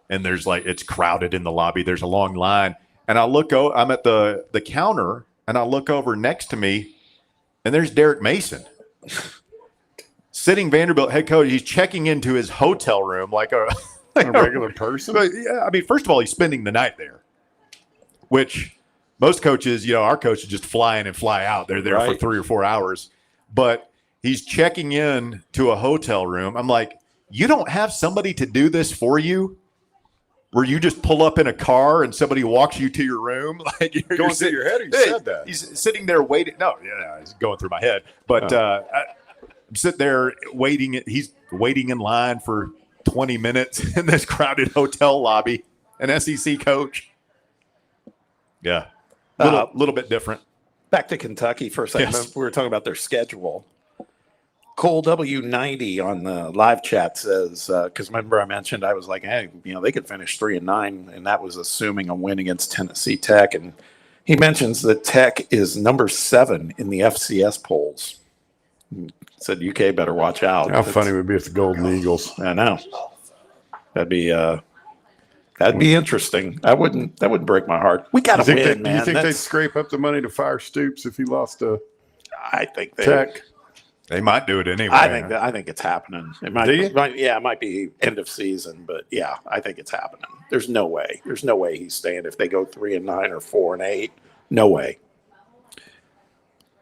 And there's it's crowded in the lobby. There's a long line. And I look over, I'm at the counter, and I look over next to me, and there's Derek Mason. Sitting Vanderbilt head coach. He's checking into his hotel room like a regular person. Yeah, I mean, first of all, he's spending the night there, which most coaches, our coaches just fly in and fly out. They're there for 3 or 4 hours. But he's checking in to a hotel room. I'm like, you don't have somebody to do this for you? where you just pull up in a car and somebody walks you to your room? Like you're Going through your head, or you said that? He's sitting there waiting. No, yeah, it's going through my head. But I'm sitting there waiting. He's waiting in line for 20 minutes in this crowded hotel lobby. An SEC coach. Yeah, little bit different. Back to Kentucky for a second. Yes. We were talking about their schedule. Cole W90 on the live chat says, because remember I mentioned I was like, hey, they could finish 3-9, and that was assuming a win against Tennessee Tech. And he mentions that Tech is number 7 in the FCS polls. He said UK better watch out. How funny would it be if the Golden Eagles? I know. That'd be interesting. That wouldn't break my heart. We got to win, man. You think they'd scrape up the money to fire Stoops if he lost to I think Tech? They might do it anyway. I think it's happening. It might be end of season, but yeah, I think it's happening. There's no way. There's no way he's staying if they go 3-9 or 4-8. No way.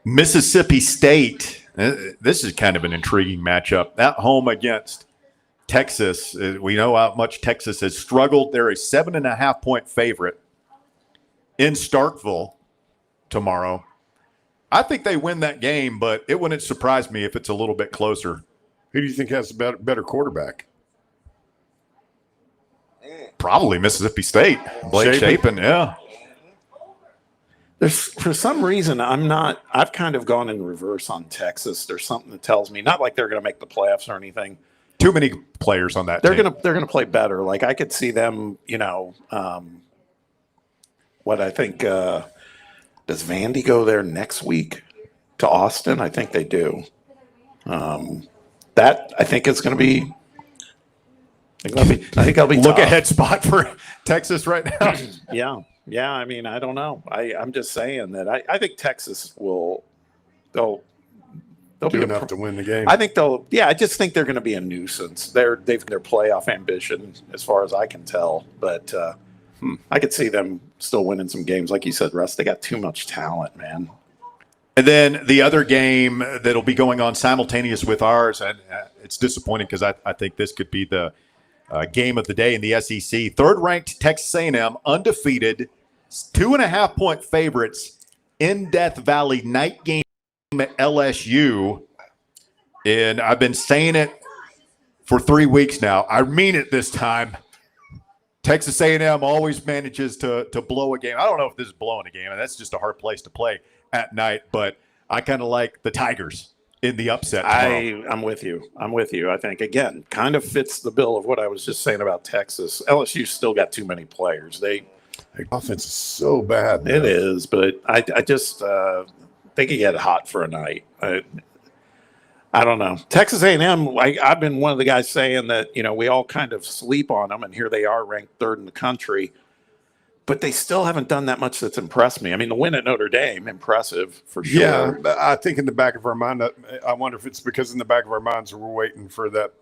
Mississippi State. This is kind of an intriguing matchup. At home against Texas. We know how much Texas has struggled. They're a 7.5-point favorite in Starkville tomorrow. I think they win that game, but it wouldn't surprise me if it's a little bit closer. Who do you think has a better quarterback? Probably Mississippi State. Blake Shapen, yeah. There's for some reason I've kind of gone in reverse on Texas. There's something that tells me not like they're going to make the playoffs or anything. Too many players on that team. They're gonna play better. Like I could see them, what I think does Vandy go there next week to Austin? I think they do. That I think is going to be. I think I'll be look tough. ahead spot for Texas right now. Yeah. I mean, I don't know. I'm just saying that I think Texas they'll do be enough to win the game. I think I just think they're going to be a nuisance. They've their playoff ambition as far as I can tell, but I could see them still winning some games. Like you said, Russ, they got too much talent, man. And then the other game that'll be going on simultaneous with ours, and it's disappointing because I think this could be the game of the day in the SEC. Third-ranked Texas A&M, undefeated, 2.5-point favorites in Death Valley, night game at LSU. And I've been saying it for 3 weeks now. I mean it this time. Texas A&M always manages to blow a game. I don't know if this is blowing a game, and that's just a hard place to play at night, but I kind of like the Tigers in the upset tomorrow. I'm with you. I think, again, kind of fits the bill of what I was just saying about Texas. LSU's still got too many players. Their offense is so bad. It is, but I just think he get hot for a night. I don't know. Texas A&M, I've been one of the guys saying that, we all kind of sleep on them, and here they are ranked 3rd in the country. But they still haven't done that much that's impressed me. I mean, the win at Notre Dame, impressive for sure. Yeah, I think in the back of our mind, I wonder if it's because in the back of our minds we're waiting for that.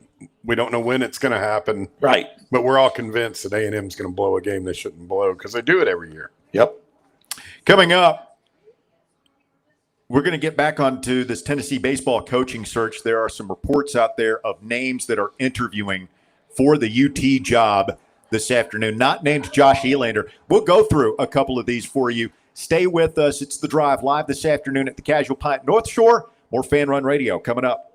We don't know when it's going to happen. Right. But we're all convinced that A&M is going to blow a game they shouldn't blow because they do it every year. Yep. Coming up, we're going to get back onto this Tennessee baseball coaching search. There are some reports out there of names that are interviewing for the UT job this afternoon, not named Josh Elander. We'll go through a couple of these for you. Stay with us. It's The Drive live this afternoon at the Casual Pint North Shore. More FanRun Radio coming up.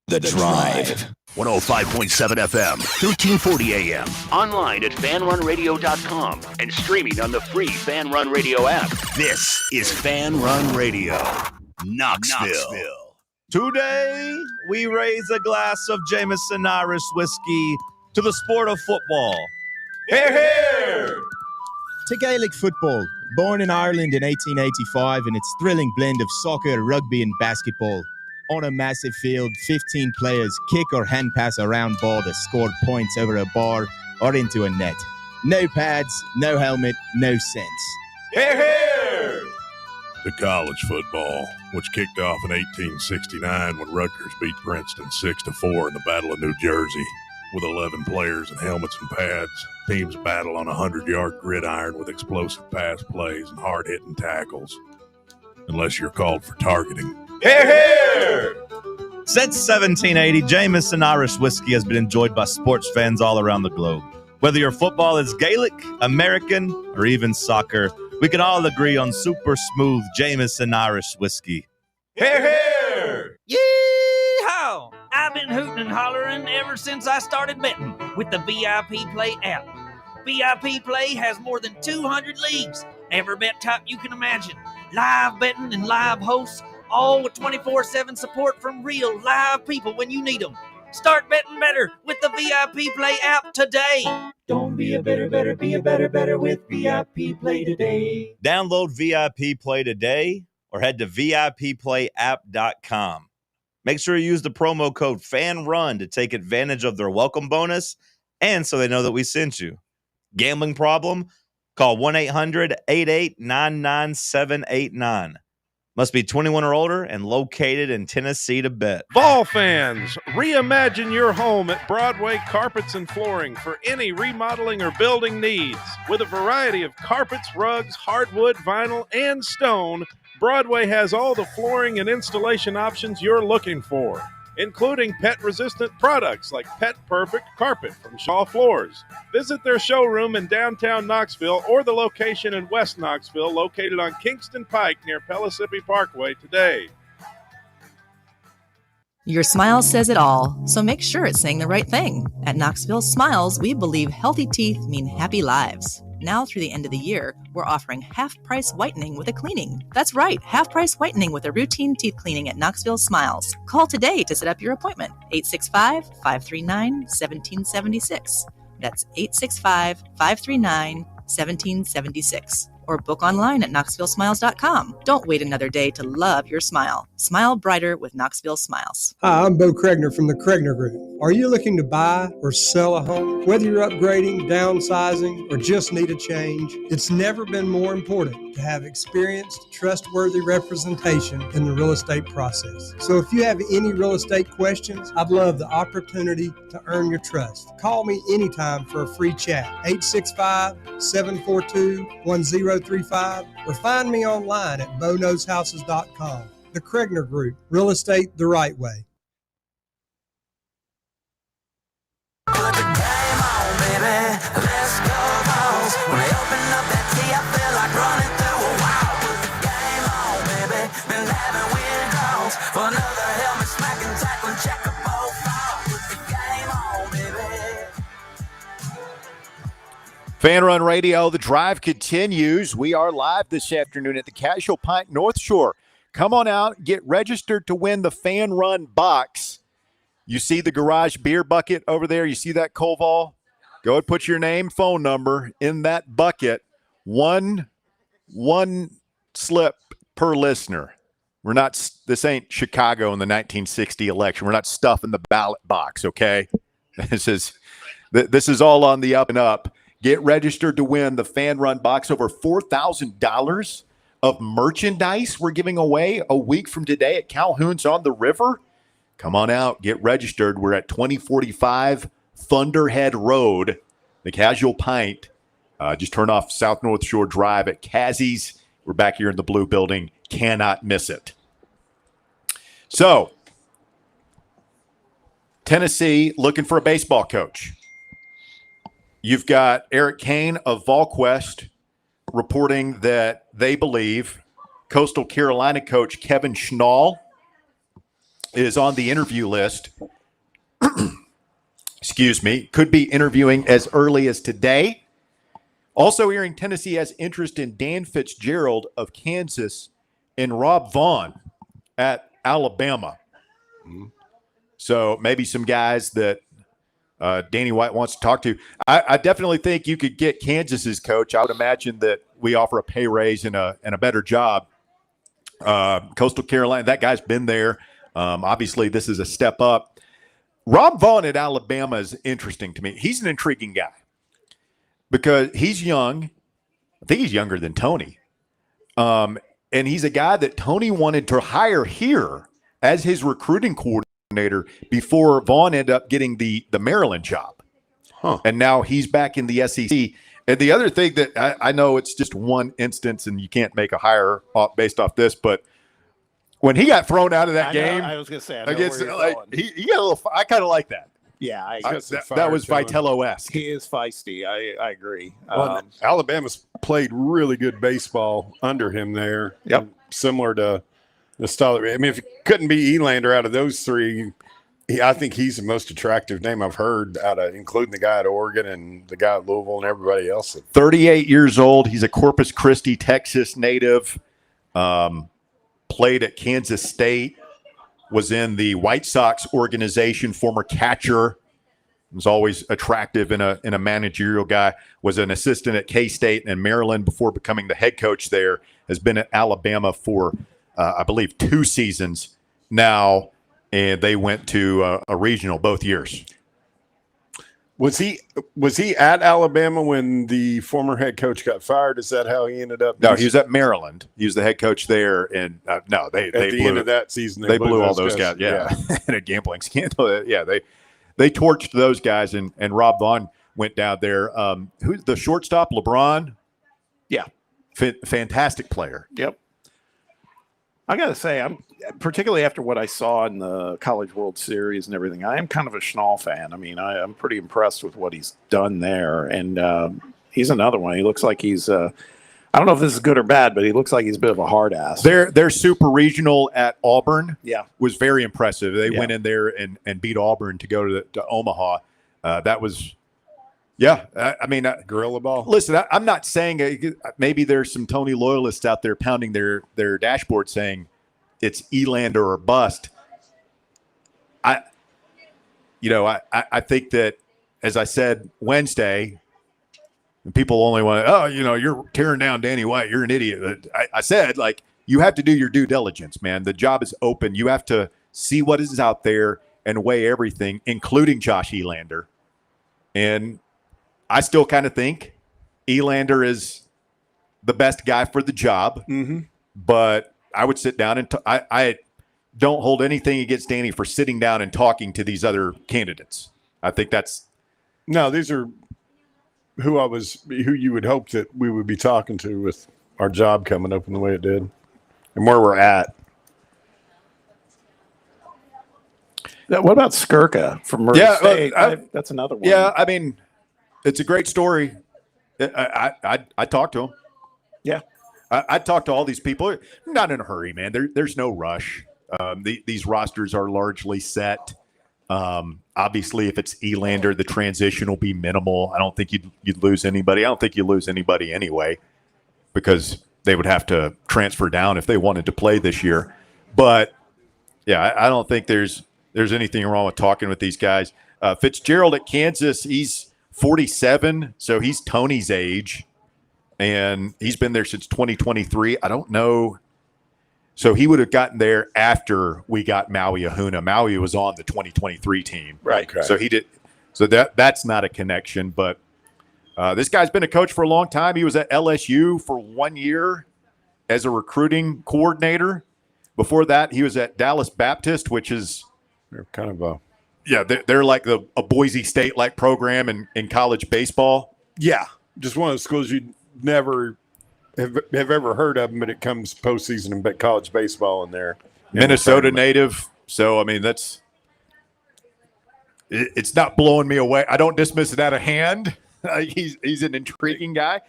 The Drive. 105.7 FM, 1340 AM. Online at FanRunRadio.com and streaming on the free FanRun Radio app. This is FanRun Radio, Knoxville. Today, we raise a glass of Jameson Irish whiskey to the sport of football. Hear, hear! To Gaelic football, born in Ireland in 1885 in its thrilling blend of soccer, rugby and basketball. On a massive field, 15 players kick or hand pass a round ball to score points over a bar or into a net. No pads, no helmet, no sense. Hear, hear! To college football, which kicked off in 1869 when Rutgers beat Princeton 6-4 in the Battle of New Jersey. With 11 players and helmets and pads, teams battle on a 100-yard gridiron with explosive pass plays and hard-hitting tackles. Unless you're called for targeting. Hear, hear! Since 1780, Jameson Irish whiskey has been enjoyed by sports fans all around the globe. Whether your football is Gaelic, American, or even soccer, we can all agree on super smooth Jameson Irish whiskey. Hear, hear! Yee-haw! I've been hooting and hollering ever since I started betting with the VIP Play app. VIP Play has more than 200 leagues, every bet type you can imagine, live betting and live hosts, all with 24/7 support from real live people when you need them. Start betting better with the VIP Play app today. Don't be a better, be a better with VIP Play today. Download VIP Play today or head to VIPPlayApp.com. Make sure you use the promo code FANRUN to take advantage of their welcome bonus and so they know that we sent you. Gambling problem? Call 1-800-88-99789. Must be 21 or older and located in Tennessee to bet. Vol fans, reimagine your home at Broadway Carpets and Flooring for any remodeling or building needs. With a variety of carpets, rugs, hardwood, vinyl, and stone, Broadway has all the flooring and installation options you're looking for, including pet-resistant products like Pet Perfect Carpet from Shaw Floors. Visit their showroom in downtown Knoxville or the location in West Knoxville located on Kingston Pike near Pellissippi Parkway today. Your smile says it all, so make sure it's saying the right thing. At Knoxville Smiles, we believe healthy teeth mean happy lives. Now through the end of the year, we're offering half-price whitening with a cleaning. That's right, half-price whitening with a routine teeth cleaning at Knoxville Smiles. Call today to set up your appointment. 865-539-1776. That's 865-539-1776. Or book online at KnoxvilleSmiles.com. Don't wait another day to love your smile. Smile brighter with Knoxville Smiles. Hi, I'm Bo Kregner from the Kregner Group. Are you looking to buy or sell a home? Whether you're upgrading, downsizing, or just need a change, it's never been more important to have experienced, trustworthy representation in the real estate process. So if you have any real estate questions, I'd love the opportunity to earn your trust. Call me anytime for a free chat, 865-742-1035, or find me online at BoKnowsHouses.com. The Kregner Group, real estate the right way. FanRun Radio, the drive continues. We are live this afternoon at the Casual Pint North Shore. Come on out, get registered to win the FanRun box. You see the garage beer bucket over there? You see that, Koval? Go and put your name, phone number in that bucket. One slip per listener. This ain't Chicago in the 1960 election. We're not stuffing the ballot box, okay? This is all on the up and up. Get registered to win the FanRun box. Over $4,000 of merchandise we're giving away a week from today at Calhoun's on the River. Come on out. Get registered. We're at 2045 Thunderhead Road, the Casual Pint. Just turn off South North Shore Drive at Kazzy's. We're back here in the blue building. Cannot miss it. So, Tennessee looking for a baseball coach. You've got Eric Kane of VolQuest reporting that they believe Coastal Carolina coach Kevin Schnall is on the interview list. Excuse me. Could be interviewing as early as today. Also hearing Tennessee has interest in Dan Fitzgerald of Kansas and Rob Vaughn at Alabama. So maybe some guys that Danny White wants to talk to. I definitely think you could get Kansas's coach. I would imagine that we offer a pay raise and a better job. Coastal Carolina, that guy's been there. Obviously, this is a step up. Rob Vaughn at Alabama is interesting to me. He's an intriguing guy because he's young. I think he's younger than Tony. And he's a guy that Tony wanted to hire here as his recruiting coordinator before Vaughn ended up getting the Maryland job. And now he's back in the SEC. And the other thing that I know it's just one instance and you can't make a hire based off this, but when he got thrown out of that game, I was going to say, against, he got a little. I kind of like that. Yeah, that was Vitello-esque. He is feisty. I agree. Well, Alabama's played really good baseball under him there. Yep. Similar to the style. I mean, if it couldn't be Elander out of those three, I think he's the most attractive name I've heard including the guy at Oregon and the guy at Louisville and everybody else. 38 years old. He's a Corpus Christi, Texas native. Played at Kansas State. Was in the White Sox organization. Former catcher. Was always attractive in a managerial guy. Was an assistant at K-State and Maryland before becoming the head coach there. Has been at Alabama for, I believe, 2 seasons now. And they went to a regional both years. Was he at Alabama when the former head coach got fired? Is that how he ended up? No, he was at Maryland. He was the head coach there, and no, they at the blew, end of that season they blew all those guys. Yeah, in a gambling scandal. Yeah, they torched those guys, and Rob Vaughn went down there. Who's the shortstop? LeBron. Yeah, fantastic player. Yep. I got to say, I'm particularly after what I saw in the College World Series and everything, I am kind of a Schnall fan. I mean, I'm pretty impressed with what he's done there. And he's another one. He looks like he's I don't know if this is good or bad, but he looks like he's a bit of a hard ass. Their super regional at Auburn was very impressive. They went in there and beat Auburn to go to Omaha. That was I mean, gorilla ball. Listen, I'm not saying maybe there's some Tony loyalists out there pounding their dashboard saying it's Elander or bust. I think that, as I said Wednesday, and people only want you're tearing down Danny White. You're an idiot. I said, like, you have to do your due diligence, man. The job is open. You have to see what is out there and weigh everything, including Josh Elander. And I still kind of think Elander is the best guy for the job, but I would sit down and I don't hold anything against Danny for sitting down and talking to these other candidates. I think these are who you would hope that we would be talking to with our job coming up in the way it did and where we're at. What about Skirka from Murray State? That's another one. Yeah, I mean, it's a great story. I talked to him. Yeah. I talked to all these people. Not in a hurry, man. There's no rush. These rosters are largely set. Obviously, if it's Elander, the transition will be minimal. I don't think you'd lose anybody. I don't think you lose anybody anyway, because they would have to transfer down if they wanted to play this year. But, yeah, I don't think there's anything wrong with talking with these guys. Fitzgerald at Kansas, he's 47, so he's Tony's age, and he's been there since 2023. I don't know. So he would have gotten there after we got Maui Ahuna. Maui was on the 2023 team. Right. Okay. So he did. So that's not a connection, but this guy's been a coach for a long time. He was at LSU for 1 year as a recruiting coordinator. Before that, he was at Dallas Baptist, which is kind of a they're like a Boise State-like program in college baseball. Yeah, just one of those schools you'd never have ever heard of them, but it comes postseason in college baseball in there. Minnesota native. So, I mean, it's not blowing me away. I don't dismiss it out of hand. He's an intriguing guy.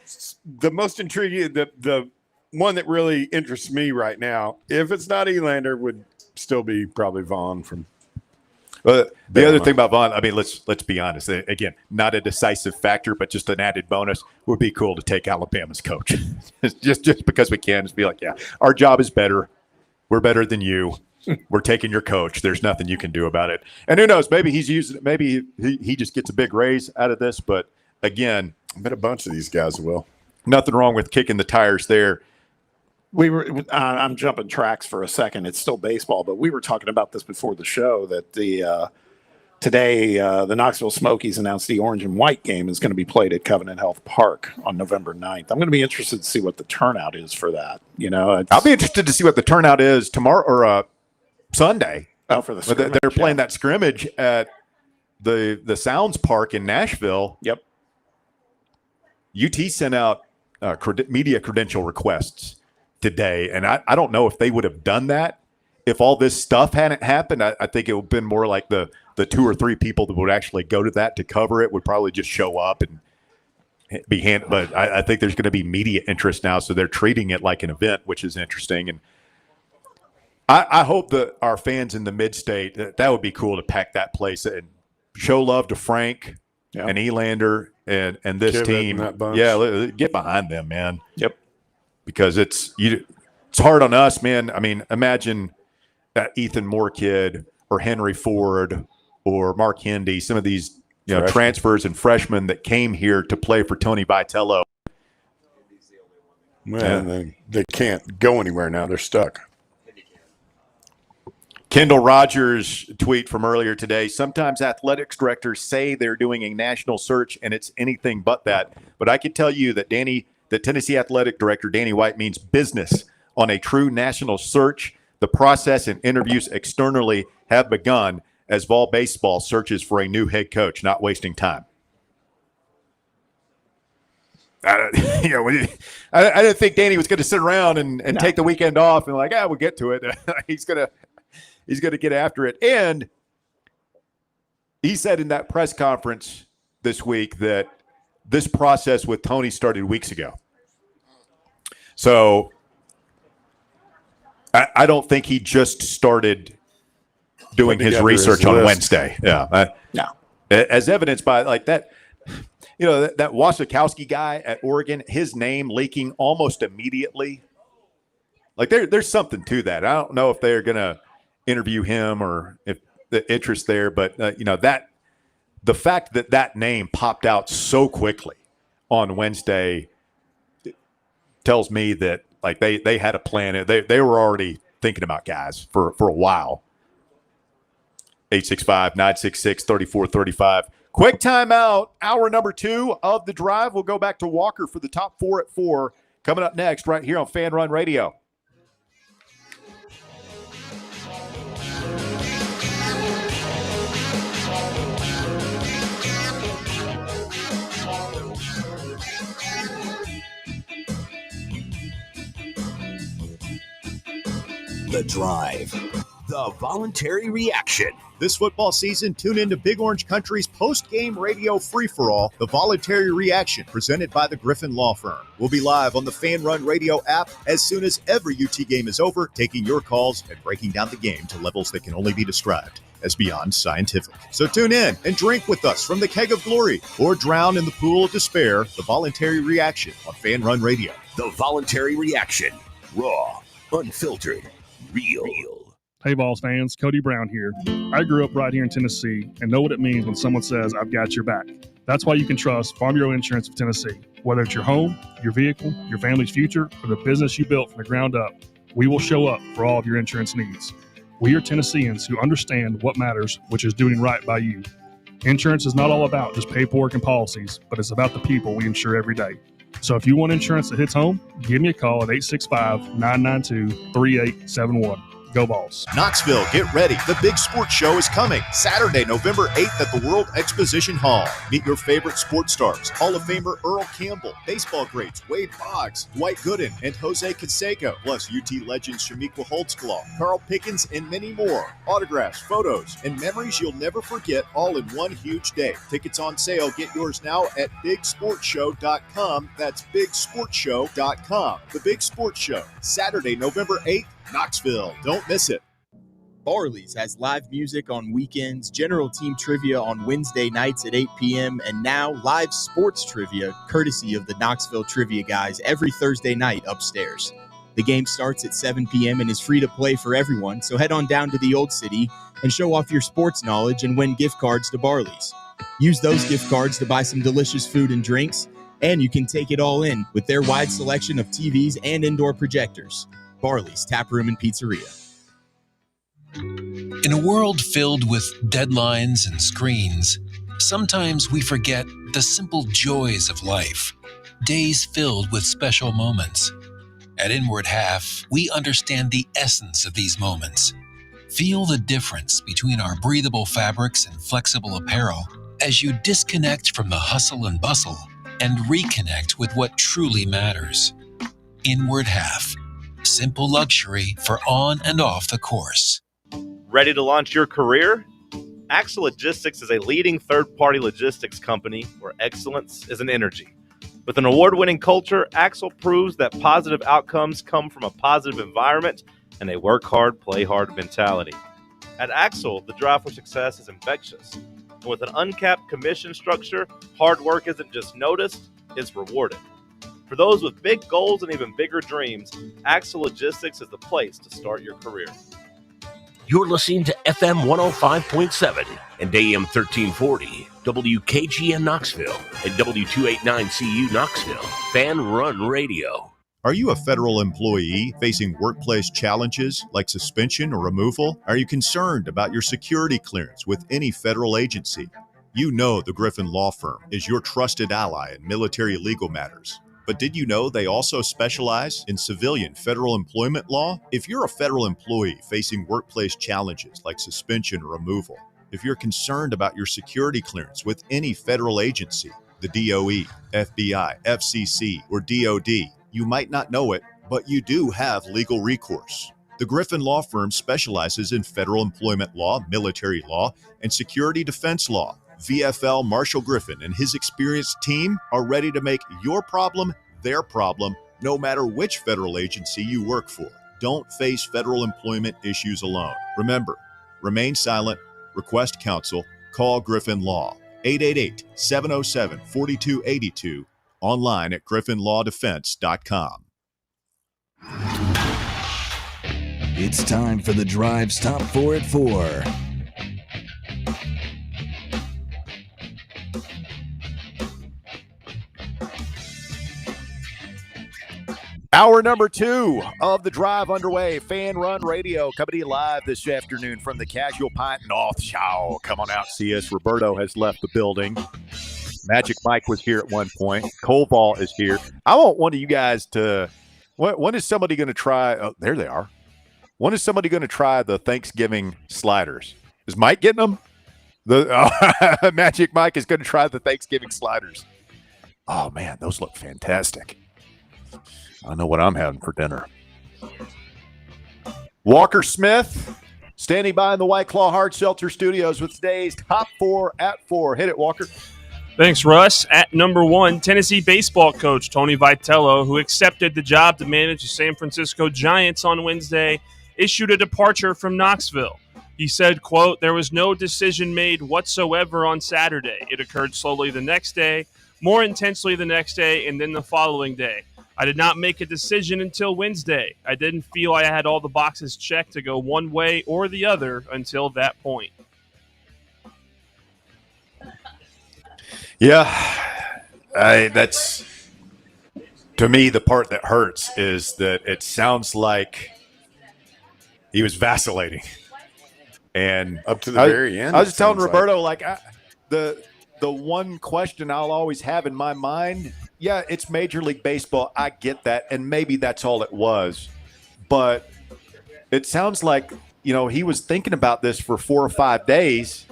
The most intriguing, the one that really interests me right now, if it's not Elander, would still be probably Vaughn from. The other thing about Vaughn, I mean, let's be honest. Again, not a decisive factor, but just an added bonus. Would be cool to take Alabama's coach, just because we can. Just be like, yeah, our job is better. We're better than you. We're taking your coach. There's nothing you can do about it. And who knows? Maybe he's using it. Maybe he just gets a big raise out of this. But again, I bet a bunch of these guys will. Nothing wrong with kicking the tires there. We were. I'm jumping tracks for a second. It's still baseball, but we were talking about this before the show. That today the Knoxville Smokies announced the Orange and White game is going to be played at Covenant Health Park on November 9th. I'm going to be interested to see what the turnout is for that. You know, I'll be interested to see what the turnout is tomorrow or Sunday. Oh, for the scrimmage, they're playing that scrimmage at the Sounds Park in Nashville. Yep. UT sent out media credential requests today, and I don't know if they would have done that if all this stuff hadn't happened, I think it would have been more like the 2 or 3 people that would actually go to that to cover it would probably just show up and be but I think there's going to be media interest now, so they're treating it like an event, which is interesting. And I hope that our fans in the mid-state, that would be cool to pack that place and show love to Frank and Elander and this Give team. that bunch. Yeah, get behind them, man. Yep. Because it's hard on us, man. I mean, imagine that Ethan Moore kid or Henry Ford or Mark Hendy, some of these transfers and freshmen that came here to play for Tony Vitello. Man, they can't go anywhere now. They're stuck. Kendall Rogers' tweet from earlier today. Sometimes athletics directors say they're doing a national search and it's anything but that. But I can tell you that Tennessee Athletic Director Danny White means business on a true national search. The process and interviews externally have begun as Vol Baseball searches for a new head coach, not wasting time. I didn't think Danny was going to sit around and take the weekend off and we'll get to it. He's gonna get after it. And he said in that press conference this week that this process with Tony started weeks ago. So I don't think he just started doing his research on Wednesday. Yeah. No. As evidenced by that, that Wasikowski guy at Oregon, his name leaking almost immediately. There's something to that. I don't know if they're going to interview him or if the interest there, but that the fact that name popped out so quickly on Wednesday tells me that they had a plan. They were already thinking about guys for a while. 865-966-3435. Quick timeout. Hour number 2 of the drive. We'll go back to Walker for the top 4 at 4. Coming up next right here on FanRun Radio. The Drive. The voluntary reaction. This football season, tune into Big Orange Country's post-game radio free-for-all, The Voluntary Reaction, presented by the Griffin Law Firm. We'll be live on the FanRun Radio app as soon as every UT game is over, taking your calls and breaking down the game to levels that can only be described as beyond scientific. So tune in and drink with us from the keg of glory or drown in the pool of despair. The Voluntary Reaction on FanRun Radio. The Voluntary Reaction. Raw, unfiltered, real. Hey, Vols fans, Cody Brown here. I grew up right here in Tennessee and know what it means when someone says, I've got your back. That's why you can trust Farm Bureau Insurance of Tennessee. Whether it's your home, your vehicle, your family's future, or the business you built from the ground up, we will show up for all of your insurance needs. We are Tennesseans who understand what matters, which is doing right by you. Insurance is not all about just paperwork and policies, but it's about the people we insure every day. So if you want insurance that hits home, give me a call at 865-992-3871. Go Vols. Knoxville, get ready. The big sports show is coming Saturday, November 8th at the World Exposition Hall. Meet your favorite sports stars, Hall of Famer Earl Campbell, baseball greats Wade Boggs, Dwight Gooden, and Jose Canseco, plus UT legends Shamiqua Holtzclaw, Carl Pickens, and many more. Autographs, photos, and memories you'll never forget all in one huge day. Tickets on sale. Get yours now at bigsportshow.com. That's bigsportshow.com. The Big Sports Show, Saturday, November 8th, Knoxville. Don't miss it. Barley's has live music on weekends, general team trivia on Wednesday nights at 8 p.m., and now live sports trivia courtesy of the Knoxville Trivia Guys every Thursday night upstairs. The game starts at 7 p.m. and is free to play for everyone, so head on down to the Old City and show off your sports knowledge and win gift cards to Barley's. Use those gift cards to buy some delicious food and drinks, and you can take it all in with their wide selection of TVs and indoor projectors. Barley's Tap Room and Pizzeria. In a world filled with deadlines and screens, sometimes we forget the simple joys of life, days filled with special moments. At Inward Half, we understand the essence of these moments. Feel the difference between our breathable fabrics and flexible apparel as you disconnect from the hustle and bustle and reconnect with what truly matters. Inward Half. Simple luxury for on and off the course. Ready to launch your career? Axle Logistics is a leading third-party logistics company where excellence is an energy. With an award-winning culture, Axle proves that positive outcomes come from a positive environment and a work hard, play hard mentality. At Axle, the drive for success is infectious. And with an uncapped commission structure, hard work isn't just noticed, it's rewarded. For those with big goals and even bigger dreams, Axle Logistics is the place to start your career. You're listening to FM 105.7 and AM 1340, WKGN Knoxville, and W289CU Knoxville, FanRun Radio. Are you a federal employee facing workplace challenges like suspension or removal? Are you concerned about your security clearance with any federal agency? You know the Griffin Law Firm is your trusted ally in military legal matters. But did you know they also specialize in civilian federal employment law? If you're a federal employee facing workplace challenges like suspension or removal, if you're concerned about your security clearance with any federal agency, the DOE, FBI, FCC, or DOD, you might not know it, but you do have legal recourse. The Griffin Law Firm specializes in federal employment law, military law, and security defense law. VFL Marshall Griffin and his experienced team are ready to make your problem their problem, no matter which federal agency you work for. Don't face federal employment issues alone. Remember, remain silent, request counsel, call Griffin Law, 888-707-4282, online at griffinlawdefense.com. It's time for the Drive's Top 4 at 4. Hour number 2 of the drive underway. FanRun Radio coming to you live this afternoon from the Casual Pint North Show. Come on out, see us. Roberto has left the building. Magic Mike was here at one point. Koval is here. I want one of you guys to – when is somebody going to try – oh, there they are. When is somebody going to try the Thanksgiving sliders? Is Mike getting them? Magic Mike is going to try the Thanksgiving sliders. Oh, man, those look fantastic. I know what I'm having for dinner. Walker Smith standing by in the White Claw Hard Seltzer Studios with today's Top 4 at 4. Hit it, Walker. Thanks, Russ. At number 1, Tennessee baseball coach Tony Vitello, who accepted the job to manage the San Francisco Giants on Wednesday, issued a departure from Knoxville. He said, quote, "There was no decision made whatsoever on Saturday. It occurred slowly the next day, more intensely the next day, and then the following day. I did not make a decision until Wednesday. I didn't feel I had all the boxes checked to go one way or the other until that point." Yeah, that's, to me, the part that hurts is that it sounds like he was vacillating. And up to the very end. I was just telling Roberto, the one question I'll always have in my mind, yeah, it's Major League Baseball. I get that, and maybe that's all it was. But it sounds like, he was thinking about this for 4 or 5 days,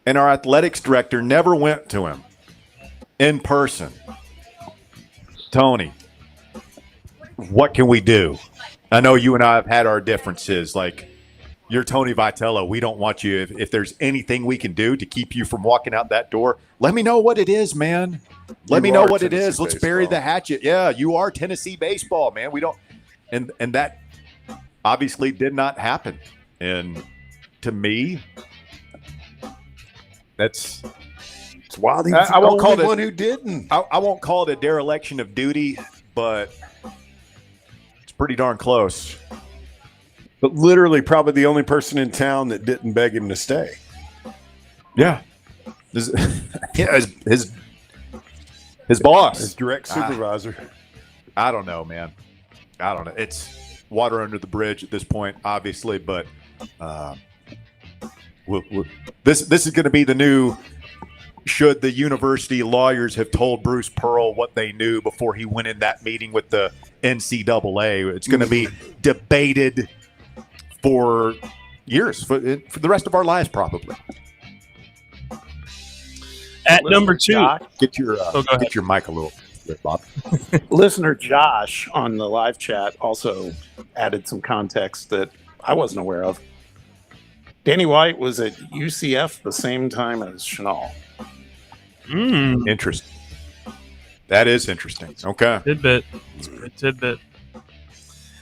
and our athletics director never went to him in person. Tony, what can we do? I know you and I have had our differences. Like, you're Tony Vitello. We don't want you. If there's anything we can do to keep you from walking out that door, let me know what it is, man. Let me know what it is. Let's bury the hatchet. Yeah, you are Tennessee baseball, man. We don't, and that obviously did not happen. And to me, it's wild. I won't call it one who didn't. I won't call it a dereliction of duty, but it's pretty darn close. But literally, probably the only person in town that didn't beg him to stay. Yeah, his boss, his direct supervisor. I don't know, man. I don't know. It's water under the bridge at this point, obviously, but this is going to be the new. Should the university lawyers have told Bruce Pearl what they knew before he went in that meeting with the NCAA? It's going to be debated for years, for the rest of our lives, probably. At number 2, get your mic a little. Bob. Listener Josh on the live chat also added some context that I wasn't aware of. Danny White was at UCF the same time as Chenal. Interesting. That is interesting. Okay. Tidbit. It's a good tidbit.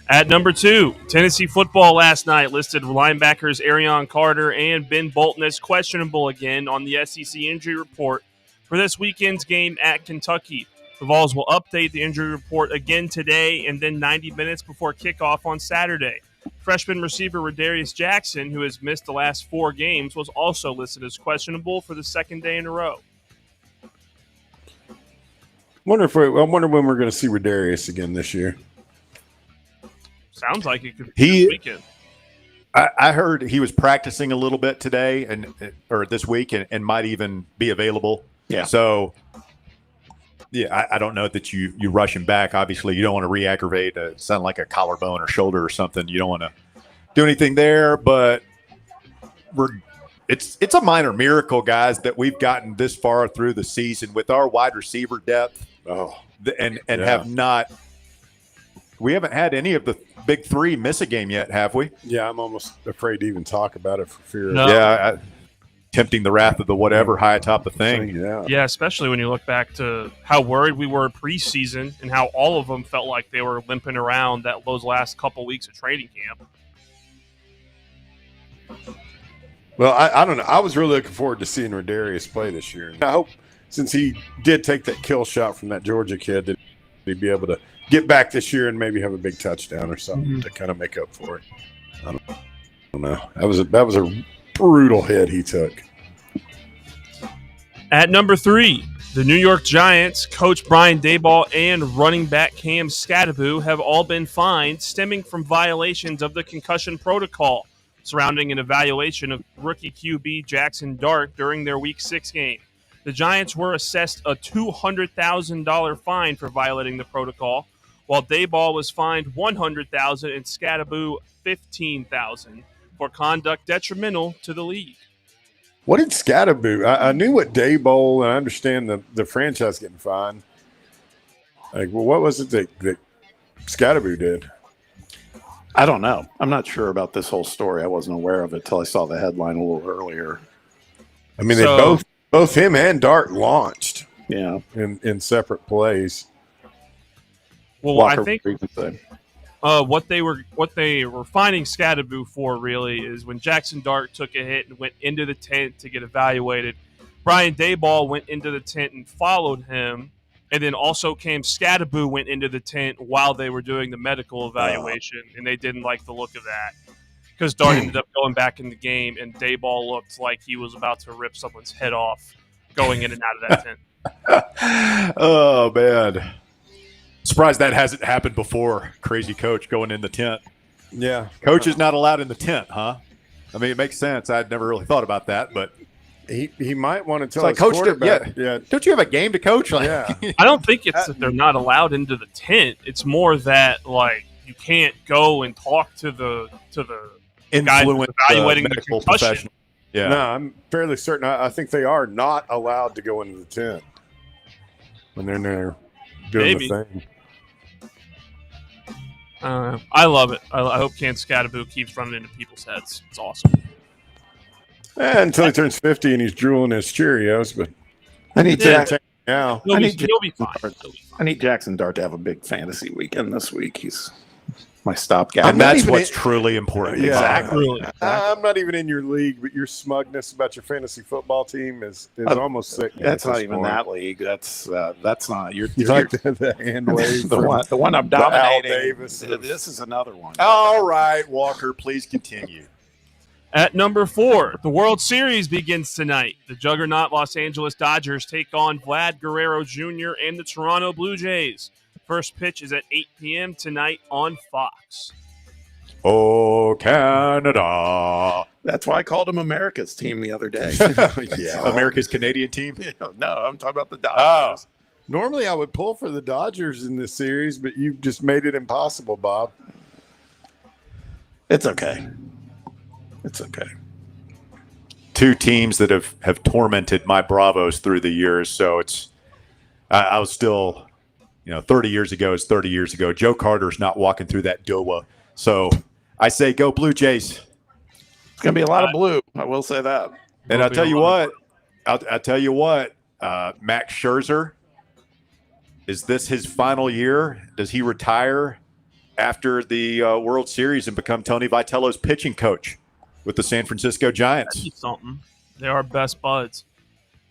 At number 2, Tennessee football last night listed linebackers Arion Carter and Ben Bolton as questionable again on the SEC injury report for this weekend's game at Kentucky. The Vols will update the injury report again today and then 90 minutes before kickoff on Saturday. Freshman receiver Rodarius Jackson, who has missed the last 4 games, was also listed as questionable for the second day in a row. I wonder when we're going to see Rodarius again this year. Sounds like it could be this weekend. I heard he was practicing a little bit today or this week and might even be available. Yeah. So, yeah, I don't know that you rush him back. Obviously, you don't want to re-aggravate something like a collarbone or shoulder or something. You don't want to do anything there, but it's a minor miracle, guys, that we've gotten this far through the season with our wide receiver depth. Have not. We haven't had any of the big 3 miss a game yet, have we? Yeah, I'm almost afraid to even talk about it for fear. No. Yeah, tempting the wrath of the whatever high atop the thing. Yeah, especially when you look back to how worried we were preseason and how all of them felt like they were limping around those last couple weeks of training camp. Well, I don't know. I was really looking forward to seeing Rodarius play this year. I hope, since he did take that kill shot from that Georgia kid, that he'd be able to get back this year and maybe have a big touchdown or something to kind of make up for it. I don't know. That was a brutal hit he took. At number 3, the New York Giants, coach Brian Daboll and running back Cam Scatteraboo have all been fined stemming from violations of the concussion protocol surrounding an evaluation of rookie QB Jackson Dart during their Week 6 game. The Giants were assessed a $200,000 fine for violating the protocol, while Daboll was fined $100,000 and Scatteraboo $15,000 for conduct detrimental to the league. What did Scatteraboo? I knew what Daboll, and I understand the franchise getting fined. Like, well, what was it that Scatteraboo did? I don't know. I'm not sure about this whole story. I wasn't aware of it till I saw the headline a little earlier. I mean, they both him and Dart launched. Yeah, in separate plays. Well, Walker, I think what they were finding Scatteraboo for really is when Jackson Dart took a hit and went into the tent to get evaluated. Brian Daboll went into the tent and followed him, and then also Cam Scatteraboo went into the tent while they were doing the medical evaluation, and they didn't like the look of that because Dart ended up going back in the game, and Daboll looked like he was about to rip someone's head off going in and out of that tent. Oh, man. Surprised that hasn't happened before. Crazy coach going in the tent. Yeah. Coach is not allowed in the tent, huh? I mean, it makes sense. I'd never really thought about that, but he might want to tell like, his coach, quarterback. yeah. Don't you have a game to coach? Like, Yeah. I don't think it's that they're not allowed into the tent. It's more that like you can't go and talk to the guy who's evaluating the medical concussion. professional. Yeah. No, I'm fairly certain. I think they are not allowed to go into the tent when they're in there doing Maybe. the thing. I love it. I hope Cam Scatteraboo keeps running into people's heads. It's awesome. Until he turns 50 and he's drooling his Cheerios, but I need Jackson now. He'll be fine. I need Jackson Dart to have a big fantasy weekend this week. He's my stopgap. And that's what's truly important. Yeah. Exactly. I'm not even in your league, but your smugness about your fantasy football team is almost sick. That's not even that league. That's not. You're like the hand wave. the one I'm Al dominating. Davis. This is another one. All right, Walker, please continue. At number 4, the World Series begins tonight. The juggernaut Los Angeles Dodgers take on Vlad Guerrero Jr. and the Toronto Blue Jays. First pitch is at 8 p.m. tonight on Fox. Oh, Canada. That's why I called him America's team the other day. Yeah, America's Canadian team. No, I'm talking about the Dodgers. Normally I would pull for the Dodgers in this series, but you've just made it impossible, Bob. It's okay. It's okay. Two teams that have tormented my Bravos through the years, so it's I'll still 30 years ago is 30 years ago. Joe Carter's not walking through that DOA. So I say go Blue Jays. It's going to be a lot of blue. I will say that. And I'll tell you what, Max Scherzer, is this his final year? Does he retire after the World Series and become Tony Vitello's pitching coach with the San Francisco Giants? That'd be something. They are best buds.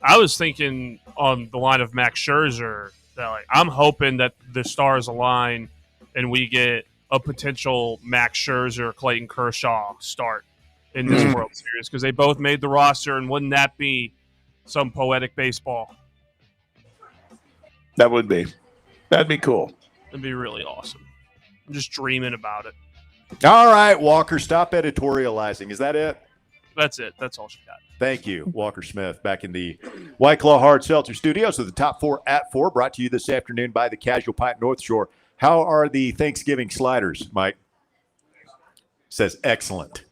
I was thinking on the line of Max Scherzer that I'm hoping that the stars align and we get a potential Max Scherzer, Clayton Kershaw start in this World Series because they both made the roster, and wouldn't that be some poetic baseball? That would be. That'd be cool. It'd be really awesome. I'm just dreaming about it. All right, Walker, stop editorializing. Is that it? That's it. That's all she got. Thank you, Walker Smith, back in the White Claw Hard Seltzer Studios with the top 4 at 4, brought to you this afternoon by the Casual Pint North Shore. How are the Thanksgiving sliders, Mike? Says excellent.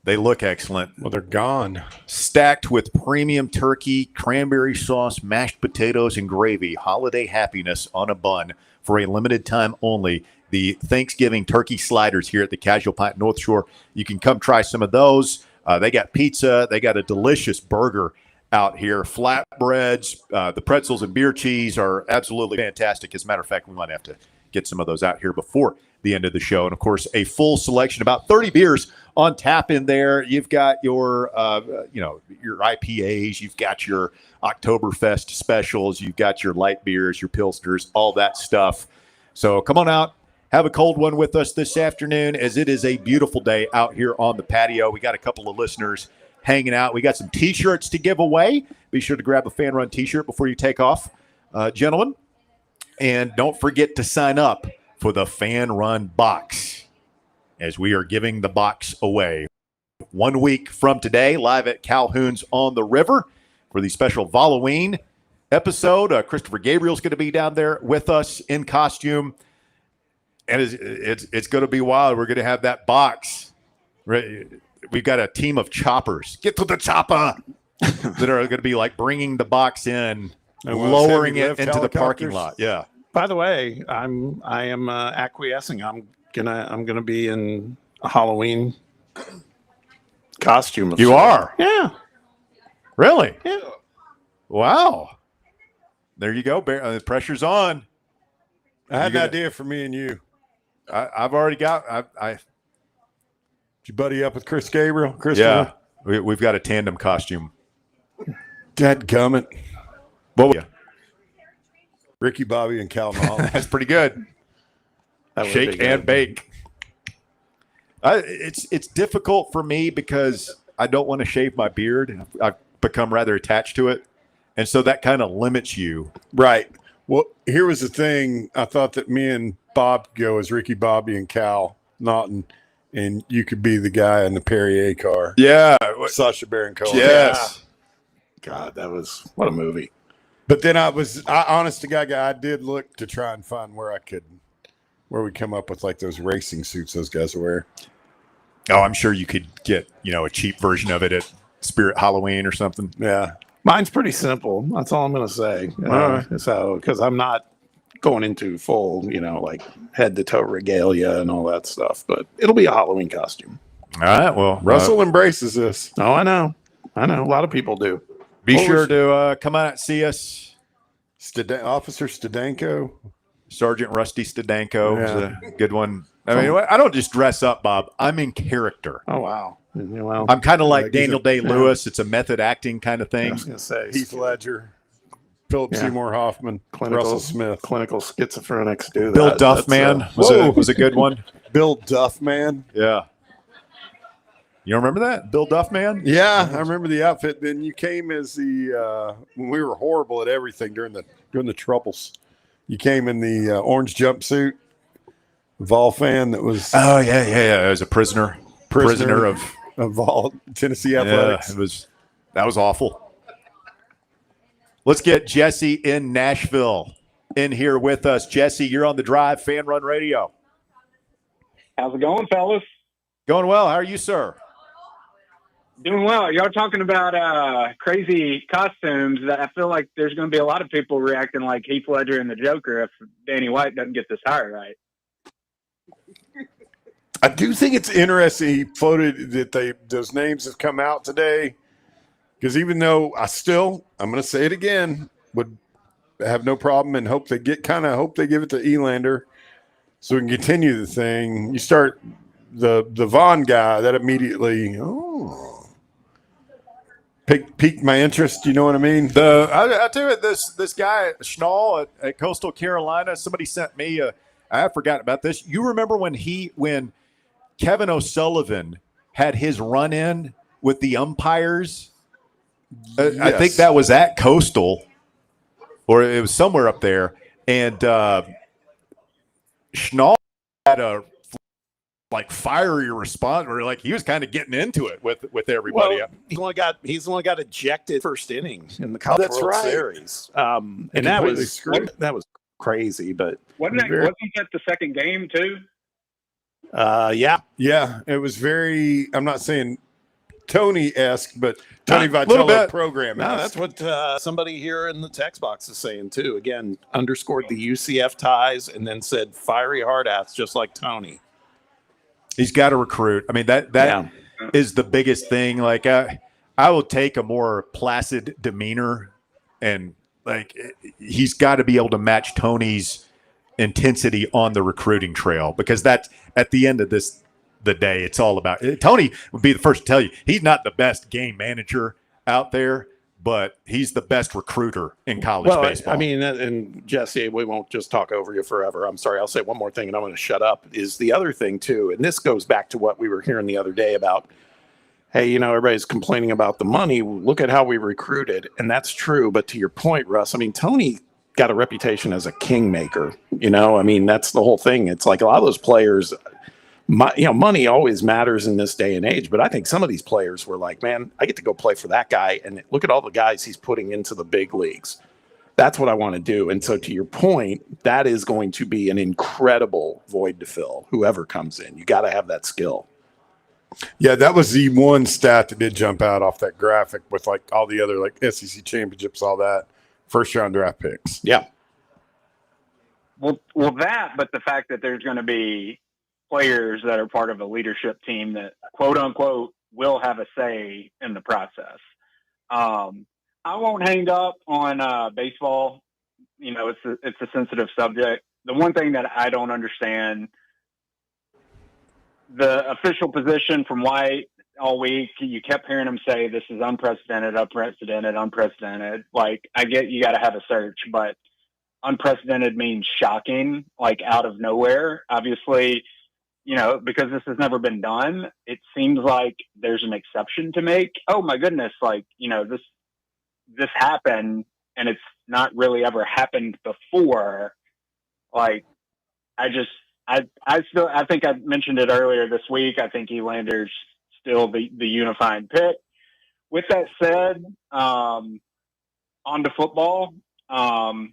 They look excellent. Well, they're gone. Stacked with premium turkey, cranberry sauce, mashed potatoes, and gravy. Holiday happiness on a bun for a limited time only. The Thanksgiving turkey sliders here at the Casual Pint North Shore. You can come try some of those. They got pizza. They got a delicious burger out here. Flatbreads, the pretzels and beer cheese are absolutely fantastic. As a matter of fact, we might have to get some of those out here before the end of the show. And, of course, a full selection, about 30 beers on tap in there. You've got your, your IPAs. You've got your Oktoberfest specials. You've got your light beers, your Pilsners, all that stuff. So come on out. Have a cold one with us this afternoon, as it is a beautiful day out here on the patio. We got a couple of listeners hanging out. We got some T-shirts to give away. Be sure to grab a FanRun T-shirt before you take off, gentlemen. And don't forget to sign up for the FanRun box, as we are giving the box away 1 week from today, live at Calhoun's on the River for the special Halloween episode. Christopher Gabriel's going to be down there with us in costume. And it's going to be wild. We're going to have that box. We've got a team of choppers. Get to the chopper that are going to be like bringing the box in and lowering it into the parking lot. Yeah. By the way, I am acquiescing. I'm gonna be in a Halloween costume. You are? Yeah. Really? Yeah. Wow. There you go. The pressure's on. I had an idea for me and you. I've already got. Did you buddy up with Chris Gabriel? Yeah, we've got a tandem costume. Dadgummit. What? Ricky Bobby and Cal Knowles. That's pretty good. Shake and bake. It's difficult for me because I don't want to shave my beard. I've become rather attached to it, and so that kind of limits you. Right. Well, here was the thing. I thought that me and Bob could go as Ricky Bobby and Cal Naughton, and you could be the guy in the Perrier car. Yeah. Sacha Baron Cohen. Yes. Yeah. God, that was what a movie. But then honest to God, I did look to try and find where we come up with like those racing suits those guys wear. Oh, I'm sure you could get, a cheap version of it at Spirit Halloween or something. Yeah. Mine's pretty simple. That's all I'm going to say. So, because I'm not going into full, like head to toe regalia and all that stuff, but it'll be a Halloween costume. All right. Well, Russell embraces this. Oh, I know. A lot of people do. Be sure to come out and see us. Officer Stadenko. Sergeant Rusty Stadenko is a good one. I mean, I don't just dress up, Bob. I'm in character. Oh, wow. Well, I'm kind of like Daniel Day-Lewis. It's a method acting kind of thing. I was going to say Heath Ledger, Philip Seymour Hoffman, Russell Smith. Clinical schizophrenics do that. Bill Duffman was a good one. Bill Duffman. Yeah. You remember that? Bill Duffman? Yeah, I remember the outfit. Then you came as the when we were horrible at everything during the troubles. You came in the orange jumpsuit. Vol fan that was. Oh yeah. It was a prisoner of Vol Tennessee athletics. Yeah, that was awful. Let's get Jesse in Nashville in here with us. Jesse, you're on the drive, FanRun Radio. How's it going, fellas? Going well. How are you, sir? Doing well. Y'all talking about crazy costumes. That I feel like there's going to be a lot of people reacting like Heath Ledger and the Joker if Danny White doesn't get this hire right. I do think it's interesting he floated that those names have come out today, because even though I'm going to say it again, would have no problem and hope they give it to Elander so we can continue the thing. You start the Vaughn guy, that immediately piqued my interest. You know what I mean? I tell you, this guy Schnall at Coastal Carolina. Somebody sent me I forgot about this. You remember when Kevin O'Sullivan had his run-in with the umpires? Yes. I think that was at Coastal, or it was somewhere up there. And Schnall had a fiery response, or he was kind of getting into it with everybody. Well, he's the one got ejected first inning in the College That's World right. Series, and that was crazy. But Wasn't that the second game too? Yeah. It was very. I'm not saying Tony-esque, but Tony A little Vitello bit. program. No, that's what somebody here in the text box is saying too. Again, underscored the UCF ties and then said fiery hard ass, just like Tony. He's got to recruit. I mean, that is the biggest thing. I will take a more placid demeanor, and he's got to be able to match Tony's intensity on the recruiting trail, because that's at the end of the day, it's all about Tony would be the first to tell you he's not the best game manager out there, but he's the best recruiter in college baseball. I mean, and Jesse, we won't just talk over you forever. I'm sorry. I'll say one more thing and I'm going to shut up. Is the other thing too, and this goes back to what we were hearing the other day about, hey, everybody's complaining about the money. Look at how we recruited. And that's true. But to your point, Russ, I mean, Tony got a reputation as a kingmaker. I mean, that's the whole thing. It's like a lot of those players, money always matters in this day and age. But I think some of these players were like, man, I get to go play for that guy. And look at all the guys he's putting into the big leagues. That's what I want to do. And so to your point, that is going to be an incredible void to fill, whoever comes in. You got to have that skill. Yeah, that was the one stat that did jump out off that graphic with all the other SEC championships, all that first round draft picks. Yeah. Well, that, but the fact that there's going to be players that are part of a leadership team that, quote unquote, will have a say in the process. I won't hang up on baseball. It's a sensitive subject. The one thing that I don't understand, the official position from White all week, you kept hearing him say this is unprecedented. I get you got to have a search, but unprecedented means shocking, out of nowhere. Obviously, because this has never been done, it seems like there's an exception to make. Oh my goodness, this happened and it's not really ever happened before. I think I mentioned it earlier this week. I think Elander's still the unifying pick. With that said, on to football. I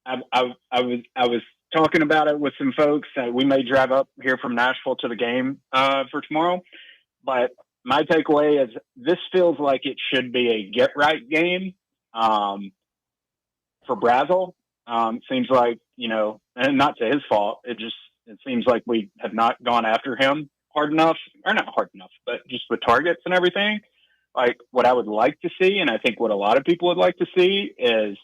was talking about it with some folks. We may drive up here from Nashville to the game for tomorrow. But my takeaway is this feels like it should be a get-right game for Brazel. Seems like, and not to his fault, it seems like we have not gone after him hard enough, or not hard enough, but just with targets and everything. What I would like to see, and I think what a lot of people would like to see, is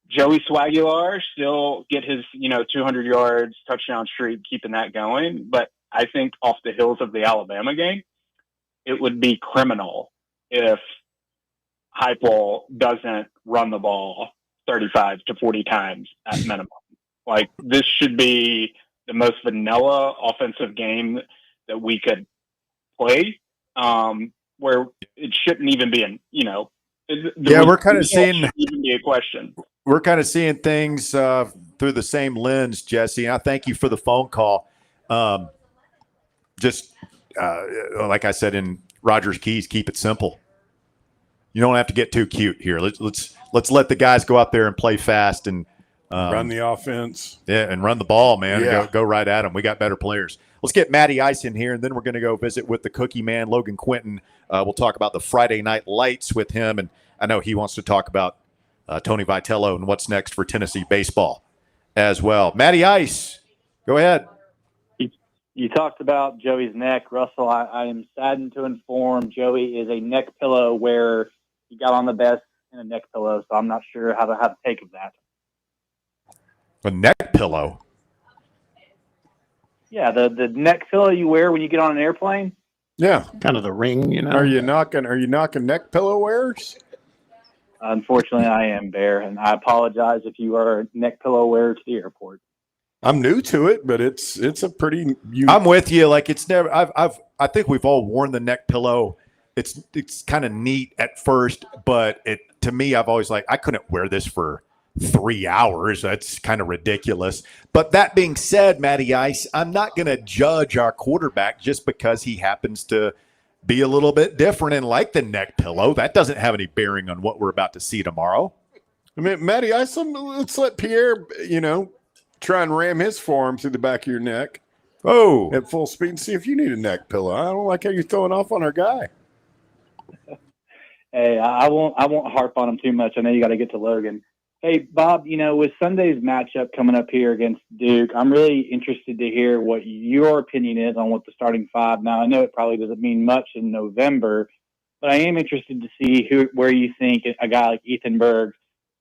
Joey Swagular still get his, 200 yards touchdown streak, keeping that going. But I think off the heels of the Alabama game, it would be criminal if Heupel doesn't run the ball 35 to 40 times at minimum. This should be the most vanilla offensive game that we could play, where it shouldn't even be we're kind of seeing even be a question. We're kind of seeing things through the same lens, Jesse. And I thank you for the phone call. Like I said in Rogers Keys, keep it simple. You don't have to get too cute here. Let's let the guys go out there and play fast and run the offense. Yeah, and run the ball, man. Yeah. And go right at them. We got better players. Let's get Matty Ice in here, and then we're going to go visit with the Cookie Man, Logan Quinton. We'll talk about the Friday Night Lights with him, and I know he wants to talk about Tony Vitello and what's next for Tennessee baseball as well. Matty Ice, go ahead. You talked about Joey's neck. Russell, I am saddened to inform Joey is a neck pillow wearer. He got on the best in a neck pillow, so I'm not sure how to take of that. A neck pillow? Yeah, the neck pillow you wear when you get on an airplane. Yeah, kind of the ring, you know. Are you knocking neck pillow wearers? Unfortunately, I am, Bear, and I apologize if you are a neck pillow wearer to the airport. I'm new to it, but it's a pretty. I'm with you. Like it's never. I think we've all worn the neck pillow. It's kind of neat at first, but to me, I've always I couldn't wear this for 3 hours. That's kind of ridiculous. But that being said, Matty Ice, I'm not going to judge our quarterback just because he happens to be a little bit different and like the neck pillow. That doesn't have any bearing on what we're about to see tomorrow. I mean, Matty Ice, let's let Pierre, try and ram his forearm through the back of your neck. Oh, at full speed and see if you need a neck pillow. I don't like how you're throwing off on our guy. Hey, I won't harp on him too much. I know you got to get to Logan. Hey, Bob, with Sunday's matchup coming up here against Duke, I'm really interested to hear what your opinion is on what the starting five. Now, I know it probably doesn't mean much in November, but I am interested to see where you think a guy like Ethan Berg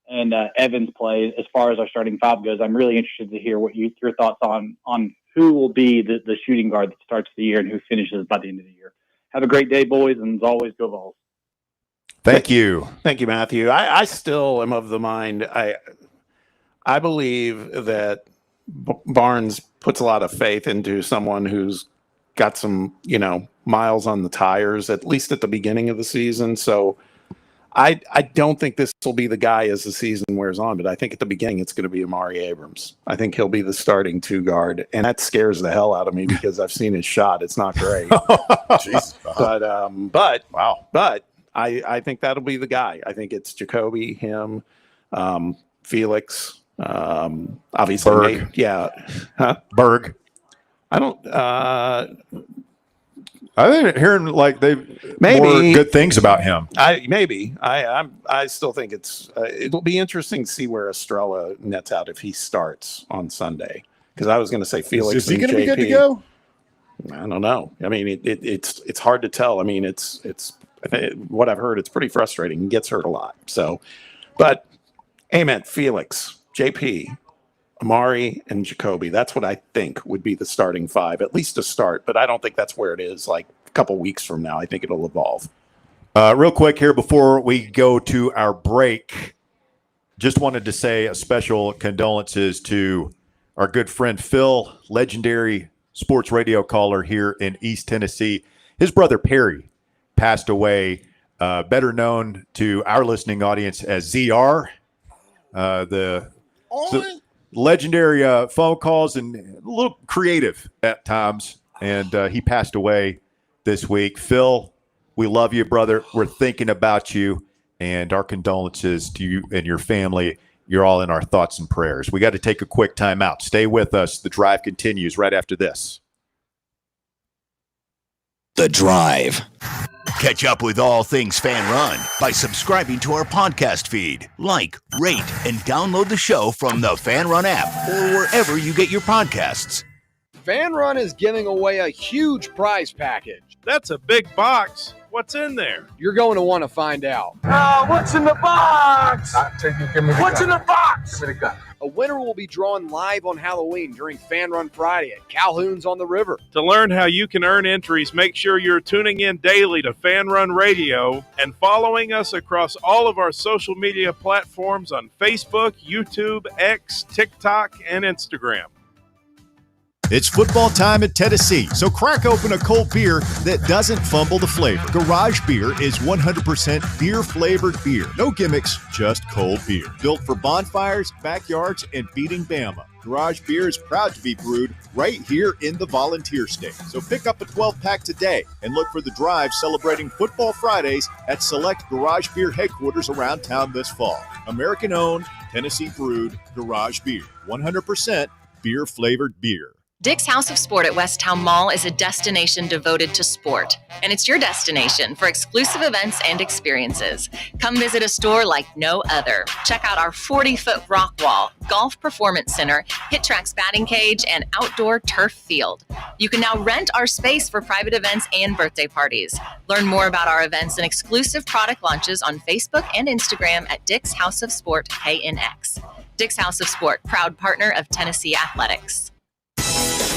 and Evans play as far as our starting five goes. I'm really interested to hear what your thoughts on who will be the shooting guard that starts the year and who finishes by the end of the year. Have a great day, boys, and as always, go Vols. Thank you. Thank you, Matthew. I still am of the mind. I believe that Barnes puts a lot of faith into someone who's got some, miles on the tires, at least at the beginning of the season. So I don't think this will be the guy as the season wears on, but I think at the beginning it's going to be Amari Abrams. I think he'll be the starting two guard, and that scares the hell out of me because I've seen his shot. It's not great. Jeez. But wow. But I think that'll be the guy. I think it's Jacoby, him, Felix, obviously Berg. Nate. Yeah. Huh? Berg. I don't I've been hearing they've maybe more good things about him. I still think it'll be interesting to see where Estrella nets out if he starts on Sunday. Because I was going to say Felix. Is he and going to be JP. good to go? I don't know. I mean, it's hard to tell. I mean, it's what I've heard. It's pretty frustrating. He gets hurt a lot. So, but Amen, Felix, JP, Amari, and Jacoby. That's what I think would be the starting five, at least to start. But I don't think that's where it is a couple weeks from now. I think it'll evolve. Real quick here before we go to our break, just wanted to say a special condolences to our good friend Phil, legendary sports radio caller here in East Tennessee. His brother Perry passed away, better known to our listening audience as ZR. The legendary phone calls and a little creative at times, and he passed away this week. Phil, we love you, brother. We're thinking about you, and our condolences to you and your family. You're all in our thoughts and prayers. We got to take a quick time out. Stay with us. The drive continues right after this. The Drive. Catch up with all things FanRun by subscribing to our podcast feed. Like, rate, and download the show from the FanRun app or wherever you get your podcasts. FanRun is giving away a huge prize package. That's a big box. What's in there? You're going to want to find out. What's in the box? What's in the box? Give me the gun. A winner will be drawn live on Halloween during FanRun Friday at Calhoun's on the River. To learn how you can earn entries, make sure you're tuning in daily to FanRun Radio and following us across all of our social media platforms on Facebook, YouTube, X, TikTok, and Instagram. It's football time at Tennessee, so crack open a cold beer that doesn't fumble the flavor. Garage Beer is 100% beer-flavored beer. No gimmicks, just cold beer. Built for bonfires, backyards, and beating Bama. Garage Beer is proud to be brewed right here in the Volunteer State. So pick up a 12-pack today and look for the drive celebrating Football Fridays at select Garage Beer headquarters around town this fall. American-owned, Tennessee-brewed Garage Beer. 100% beer-flavored beer. Dick's House of Sport at West Town Mall is a destination devoted to sport, and it's your destination for exclusive events and experiences. Come visit a store like no other. Check out our 40-foot rock wall, golf performance center, Hit Tracks batting cage, and outdoor turf field. You can now rent our space for private events and birthday parties. Learn more about our events and exclusive product launches on Facebook and Instagram at Dick's House of Sport KNX. Dick's House of Sport, proud partner of Tennessee Athletics.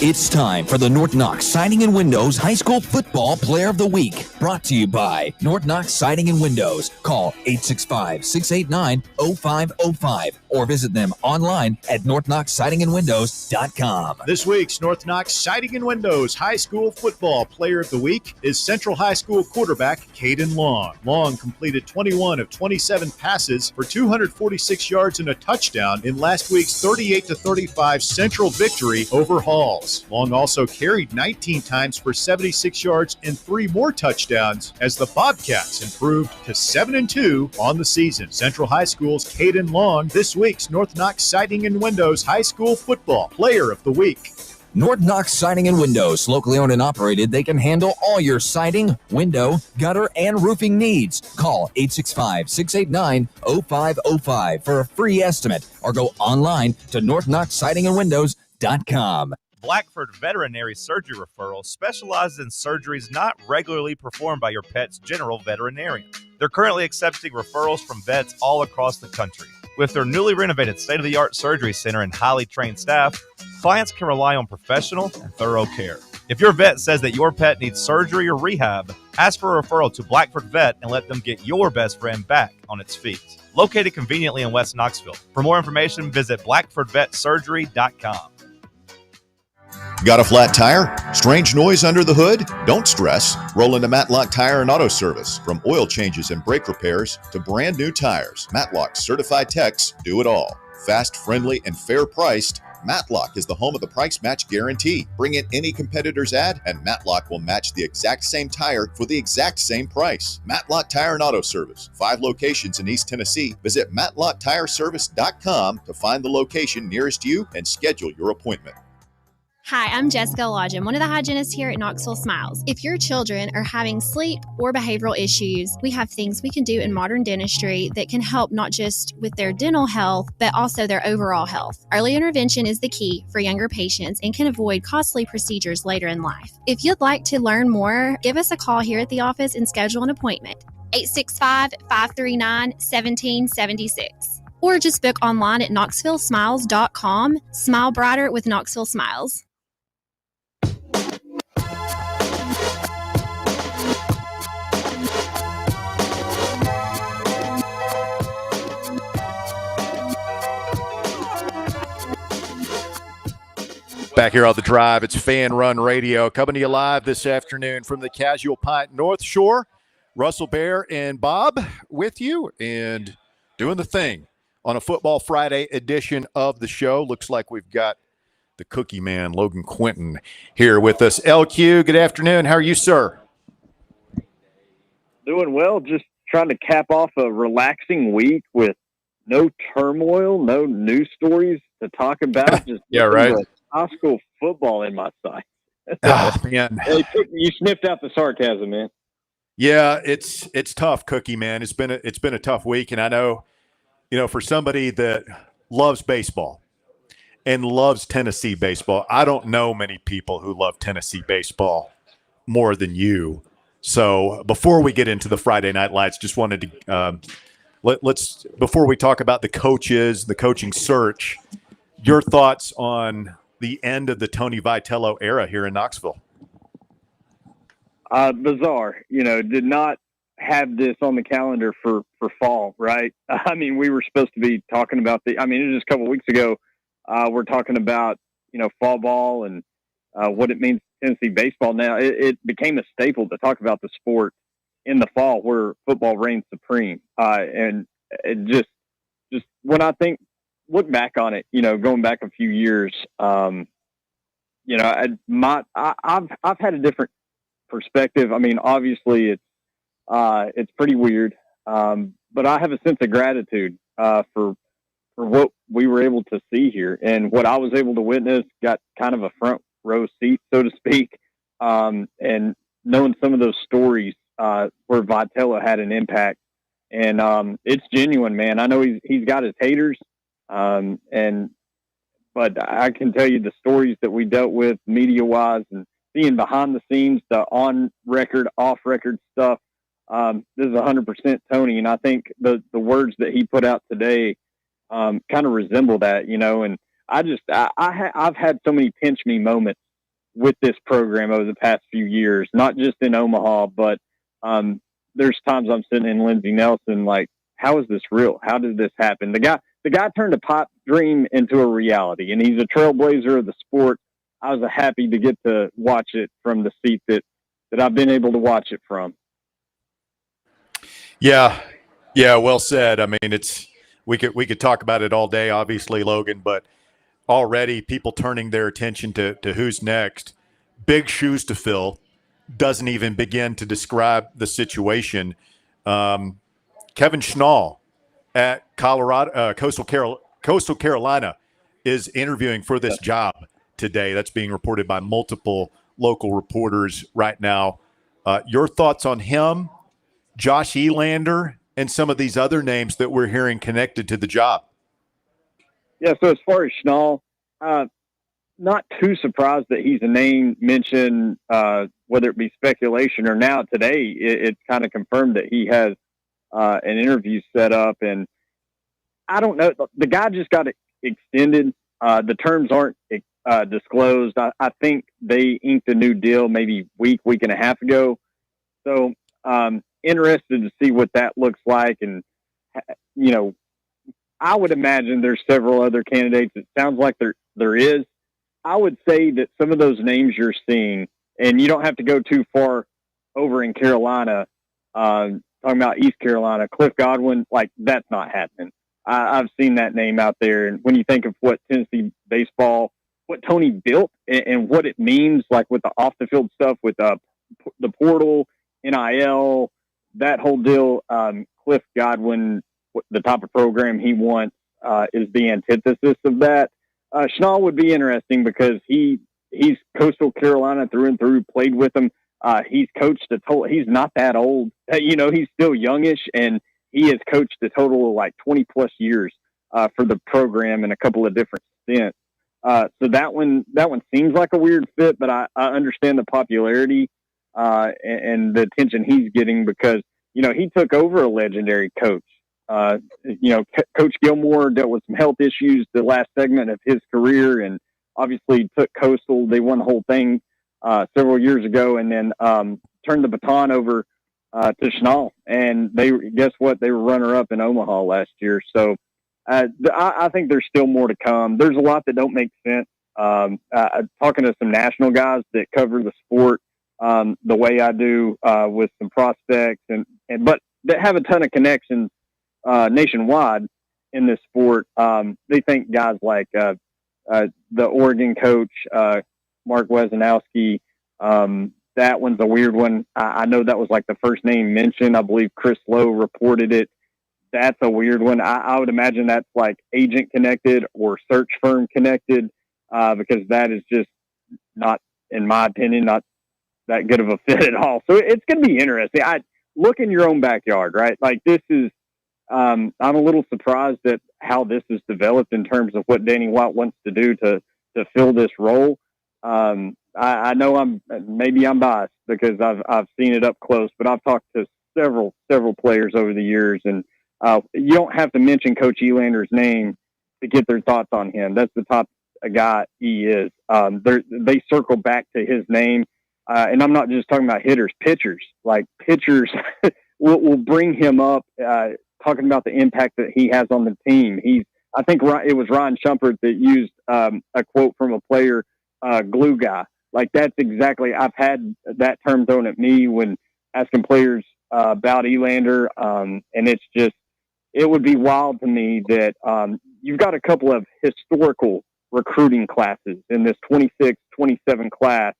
It's time for the North Knox Siding and Windows High School Football Player of the Week. Brought to you by North Knox Siding and Windows. Call 865-689-0505 or visit them online at northknoxsidingandwindows.com. This week's North Knox Siding and Windows High School Football Player of the Week is Central High School quarterback Caden Long. Long completed 21 of 27 passes for 246 yards and a touchdown in last week's 38-35 Central victory over Halls. Long also carried 19 times for 76 yards and 3 more touchdowns as the Bobcats improved to 7-2 on the season. Central High School's Caden Long, this week's North Knox Siding and Windows High School Football Player of the Week. North Knox Siding and Windows, locally owned and operated. They can handle all your siding, window, gutter, and roofing needs. Call 865-689-0505 for a free estimate or go online to northknoxsidingandwindows.com. Blackford Veterinary Surgery Referral specializes in surgeries not regularly performed by your pet's general veterinarian. They're currently accepting referrals from vets all across the country. With their newly renovated state-of-the-art surgery center and highly trained staff, clients can rely on professional and thorough care. If your vet says that your pet needs surgery or rehab, ask for a referral to Blackford Vet and let them get your best friend back on its feet. Located conveniently in West Knoxville. For more information, visit blackfordvetsurgery.com. Got a flat tire? Strange noise under the hood? Don't stress. Roll into Matlock Tire and Auto Service. From oil changes and brake repairs to brand new tires, Matlock's certified techs do it all. Fast, friendly, and fair priced, Matlock is the home of the price match guarantee. Bring in any competitor's ad and Matlock will match the exact same tire for the exact same price. Matlock Tire and Auto Service. 5 locations in East Tennessee. Visit matlocktireservice.com to find the location nearest you and schedule your appointment. Hi, I'm Jessica Lodgen, one of the hygienists here at Knoxville Smiles. If your children are having sleep or behavioral issues, we have things we can do in modern dentistry that can help not just with their dental health, but also their overall health. Early intervention is the key for younger patients and can avoid costly procedures later in life. If you'd like to learn more, give us a call here at the office and schedule an appointment. 865-539-1776. Or just book online at knoxvillesmiles.com. Smile brighter with Knoxville Smiles. Back here on the drive, it's FanRun Radio coming to you live this afternoon from the Casual Pint North Shore. Russell Bear and Bob with you and doing the thing on a Football Friday edition of the show. Looks like we've got the Cookie Man, Logan Quinton, here with us. LQ, good afternoon. How are you, sir? Doing well. Just trying to cap off a relaxing week with no turmoil, no news stories to talk about. Just yeah, right. High school football in my sight. Oh, man. You sniffed out the sarcasm, man. Yeah, it's tough, Cookie Man. It's been a tough week, and I know, for somebody that loves baseball and loves Tennessee baseball, I don't know many people who love Tennessee baseball more than you. So before we get into the Friday Night Lights, just wanted to let's before we talk about the coaches, the coaching search, your thoughts on the end of the Tony Vitello era here in Knoxville. Bizarre, did not have this on the calendar for fall, right? I mean, we were supposed to be talking about it was just a couple of weeks ago. We're talking about, fall ball and what it means to Tennessee baseball. Now it became a staple to talk about the sport in the fall where football reigns supreme. And it just when I look back on it, going back a few years, I've had a different perspective. I mean, obviously it's pretty weird. But I have a sense of gratitude, for what we were able to see here and what I was able to witness. Got kind of a row seat, so to speak, and knowing some of those stories where Vitello had an impact. And it's genuine, man. I know he's got his haters, but I can tell you the stories that we dealt with media-wise and seeing behind the scenes, the on-record, off-record stuff. This is 100% Tony, and I think the words that he put out today kind of resemble that, And I've had so many pinch me moments with this program over the past few years, not just in Omaha, but there's times I'm sitting in Lindsey Nelson like, how is this real? How did this happen? The guy turned a pipe dream into a reality, and he's a trailblazer of the sport. I was happy to get to watch it from the seat that I've been able to watch it from. Yeah, well said. I mean, we could talk about it all day, obviously, Logan, but already people turning their attention to who's next. Big shoes to fill. Doesn't even begin to describe the situation. Kevin Schnall at Coastal Carolina is interviewing for this job today. That's being reported by multiple local reporters right now. Your thoughts on him, Josh Elander, and some of these other names that we're hearing connected to the job? Yeah, so as far as Schnall, not too surprised that he's a name mentioned, whether it be speculation or now today, it's kind of confirmed that he has an interview set up. And I don't know, the guy just got extended. The terms aren't disclosed. I think they inked a new deal maybe week and a half ago. So interested to see what that looks like. And, I would imagine there's several other candidates. It sounds like there is. I would say that some of those names you're seeing, and you don't have to go too far over in Carolina, talking about East Carolina, Cliff Godwin, like that's not happening. I've seen that name out there. And when you think of what Tennessee baseball, what Tony built and what it means, like with the off the field stuff, with the portal, NIL, that whole deal, Cliff Godwin, the type of program he wants is the antithesis of that. Schnall would be interesting because he's Coastal Carolina through and through, played with them. He's coached he's not that old. He's still youngish, and he has coached a total of like 20 plus years for the program in a couple of different stints. So that one seems like a weird fit, but I understand the popularity and the attention he's getting because, he took over a legendary coach. Coach Gilmore dealt with some health issues the last segment of his career and obviously took Coastal. They won the whole thing several years ago and then turned the baton over to Schnall. And guess what? They were runner-up in Omaha last year. So I think there's still more to come. There's a lot that don't make sense. Talking to some national guys that cover the sport the way I do with some prospects, but that have a ton of connections nationwide in this sport. They think guys like the Oregon coach, Mark Wesanowski, that one's a weird one. I know that was like the first name mentioned. I believe Chris Lowe reported it. That's a weird one. I would imagine that's like agent connected or search firm connected because that is just not, in my opinion, not that good of a fit at all. So it's going to be interesting. Look in your own backyard, right? Like this is, I'm a little surprised at how this is developed in terms of what Danny White wants to do to fill this role. I know I'm biased because I've seen it up close, but I've talked to several players over the years, and you don't have to mention Coach Elander's name to get their thoughts on him. That's the top guy he is. They circle back to his name, and I'm not just talking about hitters, pitchers. Like pitchers will bring him up. Talking about the impact that he has on the team. I think it was Ryan Shumpert that used a quote from a player, glue guy. Like that's exactly, I've had that term thrown at me when asking players about Elander. And it's just, it would be wild to me that you've got a couple of historical recruiting classes in this 26, 27 class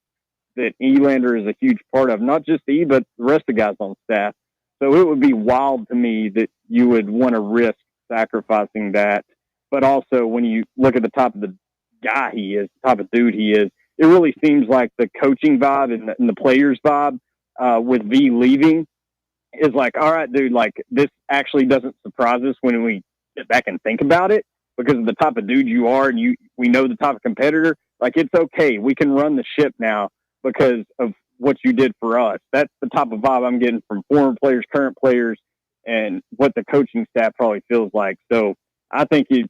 that Elander is a huge part of, not just but the rest of the guys on staff. So it would be wild to me that you would want to risk sacrificing that. But also when you look at the type of the guy he is, the type of dude he is, it really seems like the coaching vibe and the players vibe with V leaving is like, all right, dude, like this actually doesn't surprise us when we sit back and think about it because of the type of dude you are and we know the type of competitor. Like, it's okay. We can run the ship now because of what you did for us. That's the type of vibe I'm getting from former players, current players, and what the coaching staff probably feels like. So I think you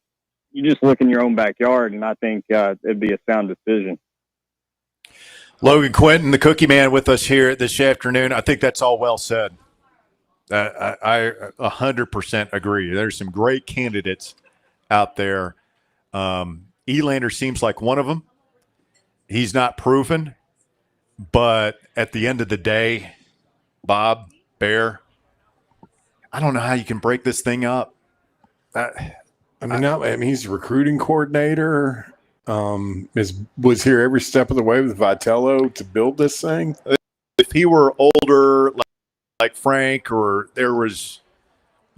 just look in your own backyard, and I think it'd be a sound decision. Logan Quinton, the Cookie Man, with us here this afternoon. I think that's all well said. I 100% agree. There's some great candidates out there. Elander seems like one of them. He's not proven, but at the end of the day, Bob, Bear, I don't know how you can break this thing up. He's a recruiting coordinator. Was here every step of the way with Vitello to build this thing. If he were older, like Frank, or there was,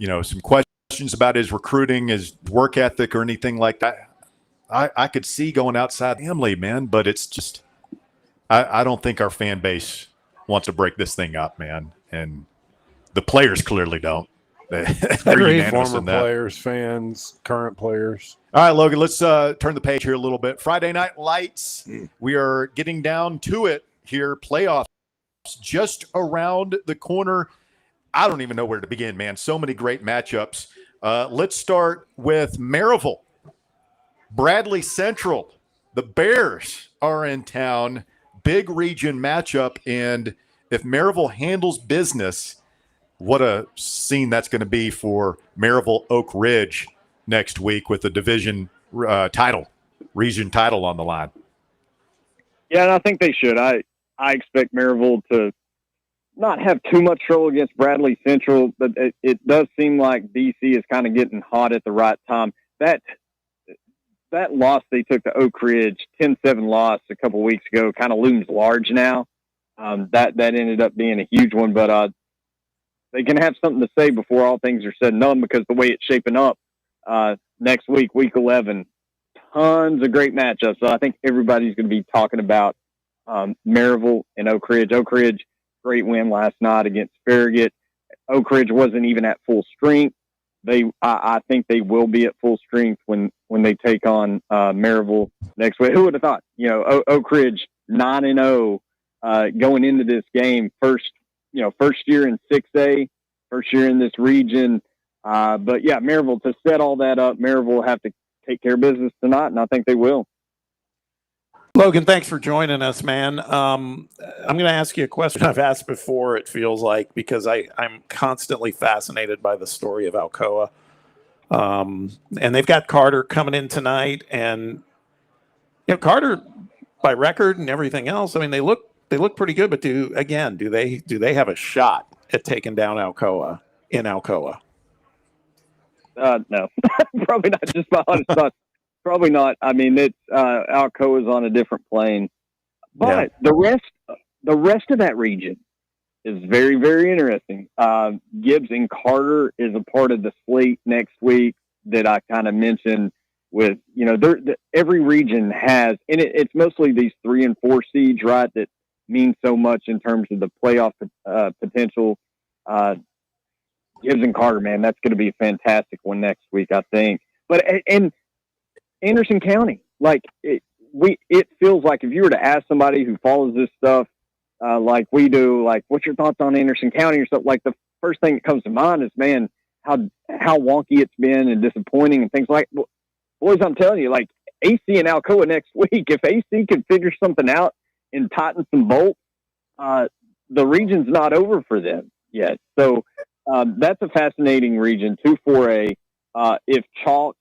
some questions about his recruiting, his work ethic, or anything like that, I could see going outside the family, man. But it's just, I don't think our fan base wants to break this thing up, man, and the players clearly don't. They're unanimous Former in that. players, fans, current players. All right, Logan, let's turn the page here a little bit. Friday Night Lights. We are getting down to it here. Playoffs just around the corner. I don't even know where to begin, man. So many great matchups. Let's start with Maryville. Bradley Central. The Bears are in town. Big region matchup. And if Maryville handles business, what a scene that's going to be for Maryville Oak Ridge next week with the division region title on the line. Yeah, and I think they should. I expect Maryville to not have too much trouble against Bradley Central, but it does seem like DC is kind of getting hot at the right time. That loss they took to Oak Ridge, 10-7 loss a couple weeks ago, kind of looms large now. That ended up being a huge one, but they can have something to say before all things are said and done because the way it's shaping up next week, week 11, tons of great matchups. So I think everybody's going to be talking about Maryville and Oak Ridge. Oak Ridge, great win last night against Farragut. Oak Ridge wasn't even at full strength. I think they will be at full strength when they take on Maryville next week. Who would have thought? Oak Ridge 9-0 going into this game, first year in 6A, first year in this region. But yeah, Maryville, to set all that up, Maryville will have to take care of business tonight, and I think they will. Logan, thanks for joining us, man. I'm going to ask you a question I've asked before, it feels like, because I'm constantly fascinated by the story of Alcoa. And they've got Carter coming in tonight. And Carter, by record and everything else, I mean, they look pretty good. But do they have a shot at taking down Alcoa in Alcoa? No, probably not. Just my honest thoughts. Probably not. I mean, it's Alcoa is on a different plane, but the rest of that region is very, very interesting. Gibbs and Carter is a part of the slate next week that I kind of mentioned. With every region has, and it's mostly these 3 and 4 seeds, right? That mean so much in terms of the playoff potential. Gibbs and Carter, man, that's going to be a fantastic one next week, I think. But and Anderson County, it feels like if you were to ask somebody who follows this stuff like we do, like, what's your thoughts on Anderson County or something, like the first thing that comes to mind is, man, how wonky it's been and disappointing and things like. Boys, I'm telling you, like AC and Alcoa next week, if AC can figure something out and tighten some bolts, the region's not over for them yet. So that's a fascinating region, 2-4A. If chalk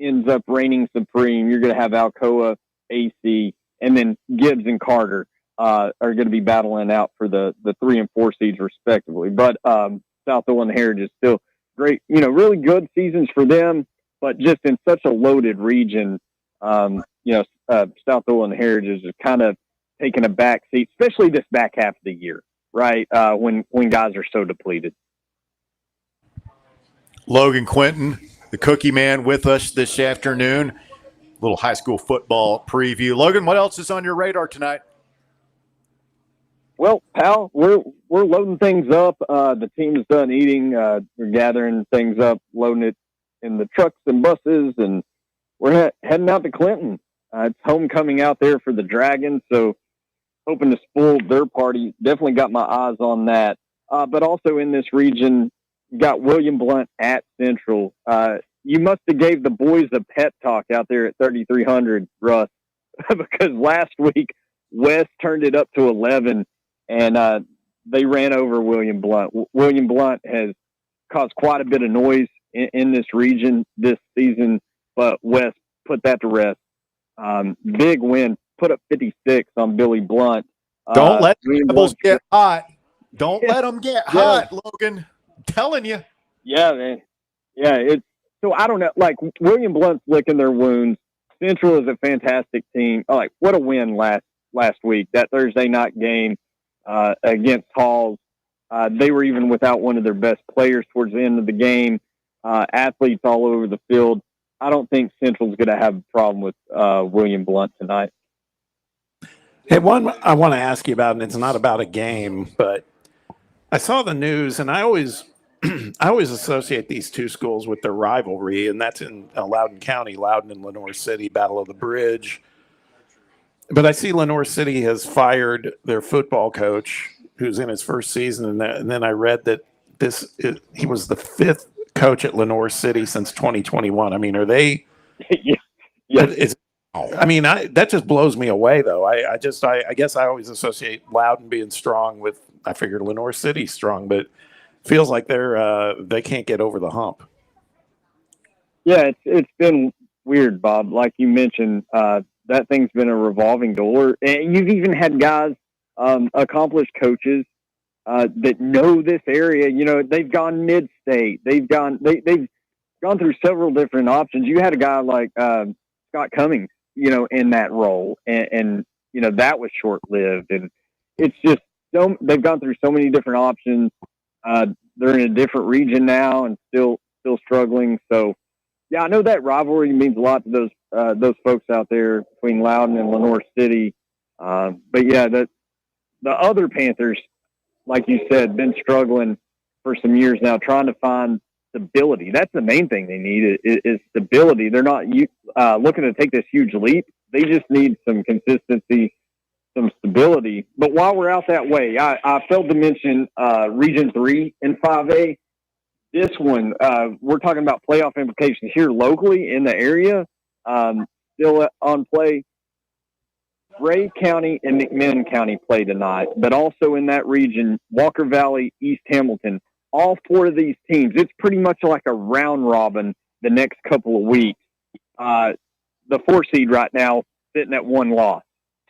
ends up reigning supreme, you're going to have Alcoa, AC, and then Gibbs and Carter are going to be battling out for the 3 and 4 seeds respectively. But South Owen Heritage is still great, really good seasons for them, but just in such a loaded region, South Owen Heritage is kind of taking a back seat, especially this back half of the year, right? When guys are so depleted. Logan Quinton, the Cookie Man, with us this afternoon. little high school football preview. Logan, what else is on your radar tonight? Well, pal, we're loading things up. The team's done eating. We're gathering things up, loading it in the trucks and buses, and we're heading out to Clinton. It's homecoming out there for the Dragons, so hoping to spoil their party. Definitely got my eyes on that. But also in this region, got William Blount at Central. You must have gave the boys a pep talk out there at 3,300, Russ, because last week West turned it up to 11, and they ran over William Blount. William Blount has caused quite a bit of noise in this region this season, but West put that to rest. Big win, put up 56 on Billy Blount. Don't let Rebels get hot. Don't let them get hot, Logan. I'm telling you. Yeah, man. Yeah, so I don't know. Like, William Blount's licking their wounds. Central is a fantastic team. Like, what a win last week. That Thursday night game against Halls. They were even without one of their best players towards the end of the game. Athletes all over the field. I don't think Central's going to have a problem with William Blount tonight. Hey, one I want to ask you about, and it's not about a game, but I saw the news, and I always associate these two schools with their rivalry, and that's in Loudoun County, Loudoun and Lenoir City, Battle of the Bridge. But I see Lenoir City has fired their football coach, who's in his first season, and then I read that he was the fifth coach at Lenoir City since 2021. I mean, are they? Yeah. That just blows me away, though. I guess I always associate Loudoun being strong with. I figured Lenoir City strong, but feels like they can't get over the hump. Yeah, it's been weird, Bob. Like you mentioned, that thing's been a revolving door, and you've even had guys, accomplished coaches, that know this area. You know, they've gone mid-state. They've gone through several different options. You had a guy like Scott Cummings, you know, in that role, and you know that was short-lived. And it's just they've gone through so many different options. They're in a different region now and still struggling. So, yeah, I know that rivalry means a lot to those folks out there between Loudoun and Lenoir City. But yeah, the other Panthers, like you said, been struggling for some years now, trying to find stability. That's the main thing they need is stability. They're not looking to take this huge leap. They just need some consistency, some stability. But while we're out that way, I failed to mention Region 3 and 5A. This one, we're talking about playoff implications here locally in the area. Still on play. Ray County and McMinn County play tonight, but also in that region, Walker Valley, East Hamilton. All four of these teams, it's pretty much like a round robin the next couple of weeks. The 4 seed right now sitting at 1 loss.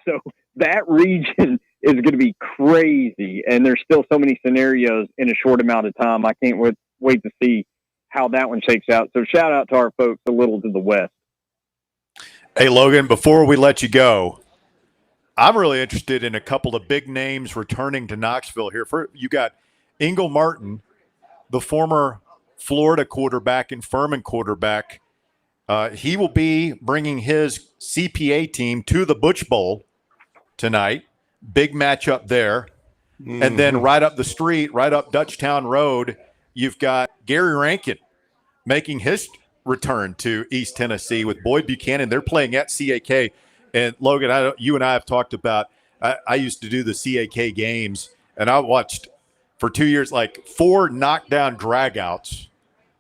So that region is going to be crazy, and there's still so many scenarios in a short amount of time. I can't wait to see how that one shakes out. So shout out to our folks a little to the west. Hey, Logan, before we let you go, I'm really interested in a couple of big names returning to Knoxville here. You got Ingle Martin, the former Florida quarterback and Furman quarterback. He will be bringing his CPA team to the Butch Bowl tonight. Big matchup there. Mm-hmm. And then right up the street, right up Dutchtown Road, you've got Gary Rankin making his return to East Tennessee with Boyd Buchanan. They're playing at CAK. And Logan, you and I have talked about, I used to do the CAK games, and I watched for 2 years, like 4 knockdown dragouts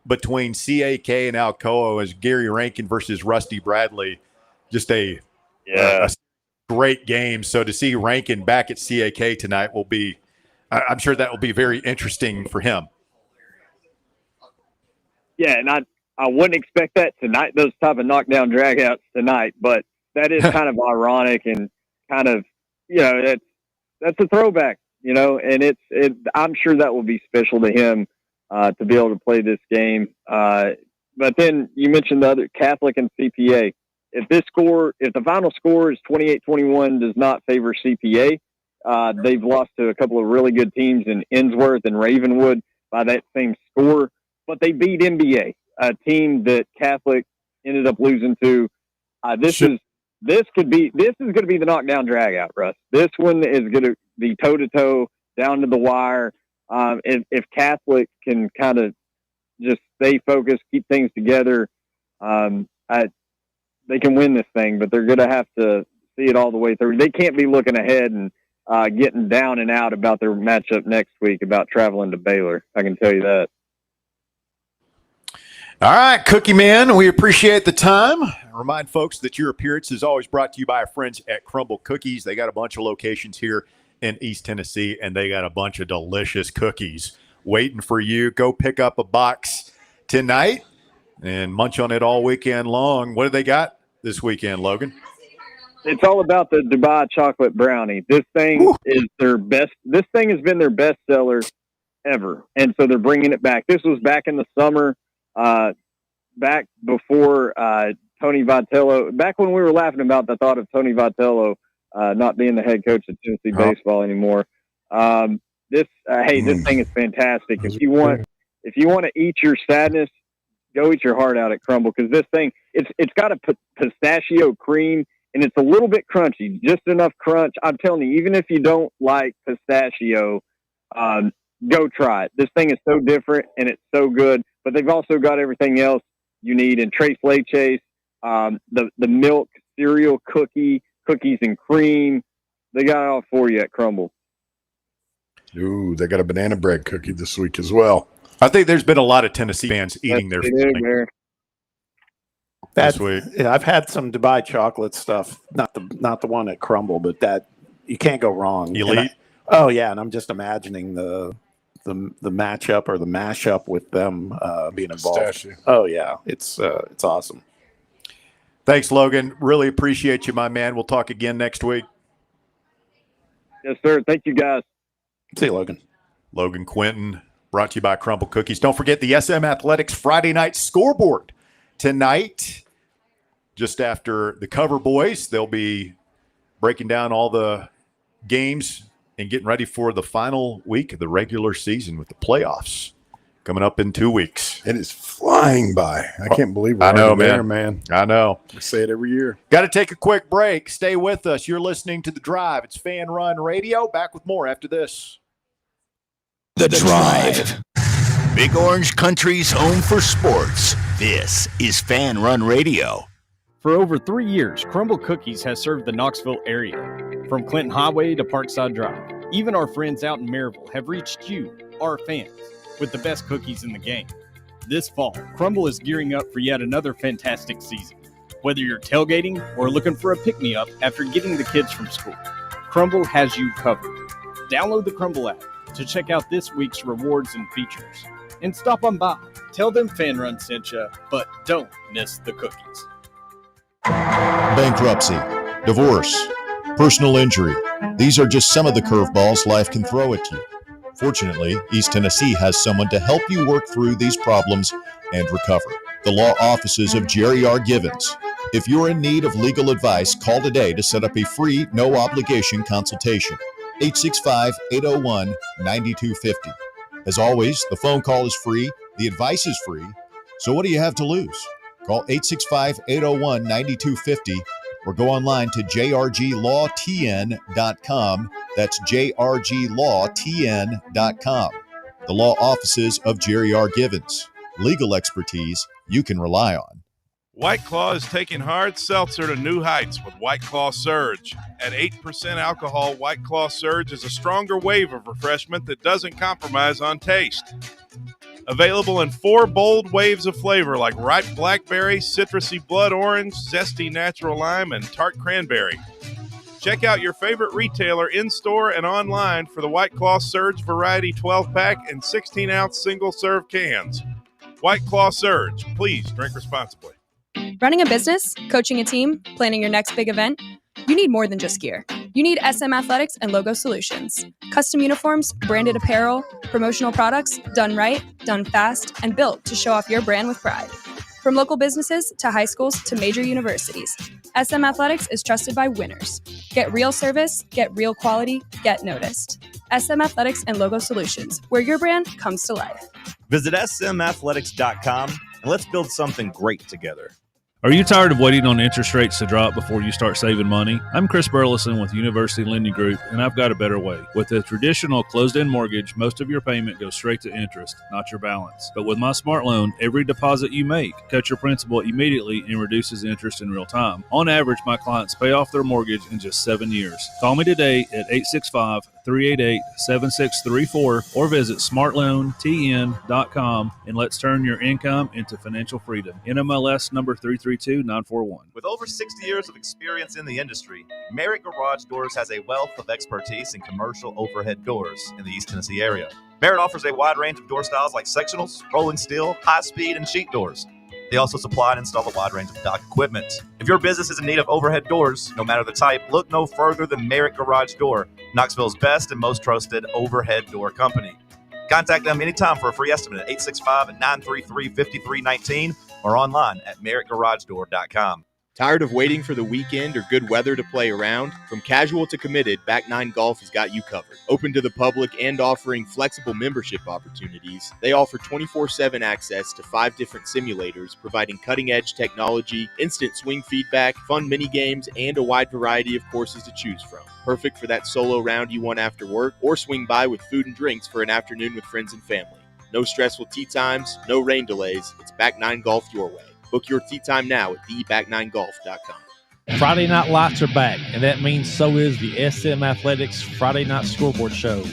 between CAK and Alcoa as Gary Rankin versus Rusty Bradley. Just a great game. So to see Rankin back at CAK tonight will be, I'm sure that will be very interesting for him. Yeah, and I wouldn't expect that tonight, those type of knockdown dragouts tonight, but that is kind of ironic and kind of, you know, that's a throwback, you know, and I'm sure that will be special to him to be able to play this game. But then you mentioned the other Catholic and CPA. If the final score is 28-21 does not favor CPA, they've lost to a couple of really good teams in Innsworth and Ravenwood by that same score, but they beat NBA, a team that Catholic ended up losing to This is going to be the knockdown drag out, Russ. This one is going to be toe to toe, down to the wire. If Catholic can kind of just stay focused, keep things together, they can win this thing. But they're going to have to see it all the way through. They can't be looking ahead and getting down and out about their matchup next week about traveling to Baylor. I can tell you that. All right, Cookie Man, we appreciate the time. Remind folks that your appearance is always brought to you by our friends at Crumble Cookies. They got a bunch of locations here in East Tennessee, and they got a bunch of delicious cookies waiting for you. Go pick up a box tonight and munch on it all weekend long. What do they got this weekend, Logan? It's all about the Dubai chocolate brownie. This thing is their best. This thing has been their best seller ever, and so they're bringing it back. This was back in the summer. Back before Tony Vitello, back when we were laughing about the thought of Tony Vitello not being the head coach of Tennessee baseball anymore. This thing is fantastic. If you want to eat your sadness, go eat your heart out at Crumble, because this thing it's got a pistachio cream and it's a little bit crunchy, just enough crunch. I'm telling you, even if you don't like pistachio, go try it. This thing is so different and it's so good. But they've also got everything else you need in Tres Leches, the milk cereal cookies and cream. They got it all for you at Crumble. Ooh, they got a banana bread cookie this week as well. I think there's been a lot of Tennessee fans eating their food this week. Yeah, I've had some Dubai chocolate stuff, not the one at Crumble, but that you can't go wrong. Elite. And I'm just imagining the matchup or the mashup with them being involved. Pistachio. Oh yeah, it's awesome. Thanks, Logan. Really appreciate you, my man. We'll talk again next week. Yes, sir. Thank you, guys. See you, Logan. Logan Quinton, brought to you by Crumble Cookies. Don't forget the SM Athletics Friday night scoreboard tonight. Just after the Cover Boys, they'll be breaking down all the games and getting ready for the final week of the regular season with the playoffs coming up in 2 weeks. It is flying by. I can't believe we're there, man. I know. We say it every year. Got to take a quick break. Stay with us. You're listening to The Drive. It's FanRun Radio. Back with more after this. The Drive. Big Orange Country's home for sports. This is FanRun Radio. For over 3 years, Crumble Cookies has served the Knoxville area. From Clinton Highway to Parkside Drive, even our friends out in Maryville have reached you, our fans, with the best cookies in the game. This fall, Crumble is gearing up for yet another fantastic season. Whether you're tailgating or looking for a pick-me-up after getting the kids from school, Crumble has you covered. Download the Crumble app to check out this week's rewards and features. And stop on by. Tell them FanRun sent you, but don't miss the cookies. Bankruptcy, divorce, personal injury. These are just some of the curveballs life can throw at you. Fortunately, East Tennessee has someone to help you work through these problems and recover. The law offices of Jerry R. Givens. If you're in need of legal advice, call today to set up a free, no-obligation consultation. 865-801-9250. As always, the phone call is free, the advice is free, so what do you have to lose? Call 865-801-9250 or go online to jrglawtn.com. That's jrglawtn.com. The law offices of Jerry R. Givens. Legal expertise you can rely on. White Claw is taking hard seltzer to new heights with White Claw Surge. At 8% alcohol, White Claw Surge is a stronger wave of refreshment that doesn't compromise on taste. Available in 4 bold waves of flavor like ripe blackberry, citrusy blood orange, zesty natural lime, and tart cranberry. Check out your favorite retailer in-store and online for the White Claw Surge Variety 12-pack and 16-ounce single-serve cans. White Claw Surge. Please drink responsibly. Running a business, coaching a team, planning your next big event, you need more than just gear. You need SM Athletics and Logo Solutions. Custom uniforms, branded apparel, promotional products, done right, done fast, and built to show off your brand with pride. From local businesses to high schools to major universities, SM Athletics is trusted by winners. Get real service, get real quality, get noticed. SM Athletics and Logo Solutions, where your brand comes to life. Visit smathletics.com and let's build something great together. Are you tired of waiting on interest rates to drop before you start saving money? I'm Chris Burleson with University Lending Group, and I've got a better way. With a traditional closed-end mortgage, most of your payment goes straight to interest, not your balance. But with my Smart Loan, every deposit you make cuts your principal immediately and reduces interest in real time. On average, my clients pay off their mortgage in just 7 years. Call me today at 865-388-7634 or visit smartloantn.com and let's turn your income into financial freedom. NMLS number 332941. With over 60 years of experience in the industry, Merritt Garage Doors has a wealth of expertise in commercial overhead doors in the East Tennessee area. Merritt offers a wide range of door styles like sectionals, rolling steel, high speed, and sheet doors. They also supply and install a wide range of dock equipment. If your business is in need of overhead doors, no matter the type, look no further than Merritt Garage Door, Knoxville's best and most trusted overhead door company. Contact them anytime for a free estimate at 865-933-5319 or online at merrittgaragedoor.com. Tired of waiting for the weekend or good weather to play around? From casual to committed, Back 9 Golf has got you covered. Open to the public and offering flexible membership opportunities, they offer 24/7 access to 5 different simulators, providing cutting-edge technology, instant swing feedback, fun mini games, and a wide variety of courses to choose from. Perfect for that solo round you want after work, or swing by with food and drinks for an afternoon with friends and family. No stressful tee times, no rain delays. It's Back 9 Golf your way. Book your tee time now at theback9golf.com. Friday Night Lights are back, and that means so is the SM Athletics Friday Night Scoreboard Show.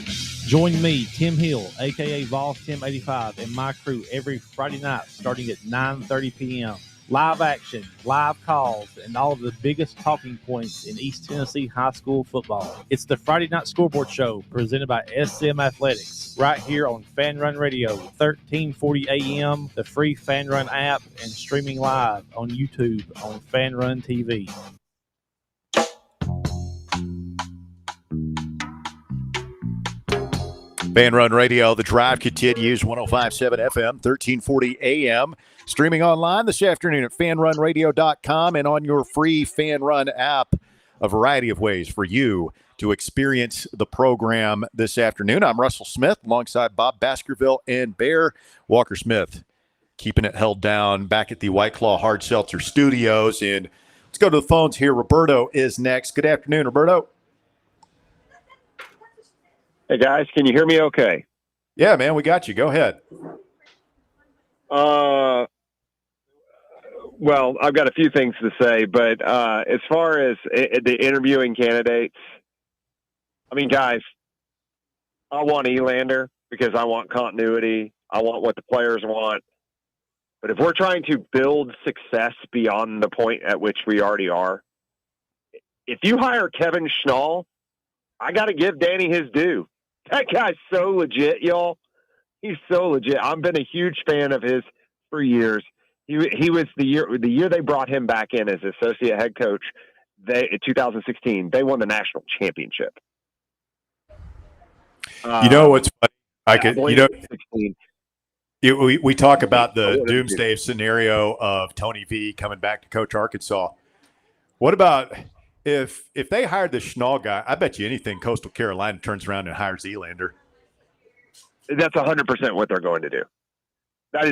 Join me, Tim Hill, a.k.a. Vols Tim 85, and my crew every Friday night starting at 9:30 p.m. Live action, live calls, and all of the biggest talking points in East Tennessee high school football. It's the Friday Night Scoreboard Show presented by SM Athletics right here on FanRun Radio, 1340 AM, the free FanRun app, and streaming live on YouTube on FanRun TV. FanRun Radio, The Drive continues, 105.7 FM, 1340 AM. Streaming online this afternoon at fanrunradio.com and on your free FanRun app. A variety of ways for you to experience the program this afternoon. I'm Russell Smith alongside Bob Baskerville and Bear Walker Smith, keeping it held down back at the White Claw Hard Seltzer Studios. And let's go to the phones here. Roberto is next. Good afternoon, Roberto. Hey, guys, can you hear me okay? Yeah, man, we got you. Go ahead. Well, I've got a few things to say, but as far as the interviewing candidates, I mean, guys, I want Elander because I want continuity. I want what the players want. But if we're trying to build success beyond the point at which we already are, if you hire Kevin Schnall, I got to give Danny his due. That guy's so legit, y'all. He's so legit. I've been a huge fan of his for years. He was the year they brought him back in as associate head coach. In 2016, they won the national championship. You know what's funny? We talk about the doomsday scenario of Tony V coming back to coach Arkansas. What about if they hired the Schnall guy? I bet you anything Coastal Carolina turns around and hires Elander. That's 100% what they're going to do. That's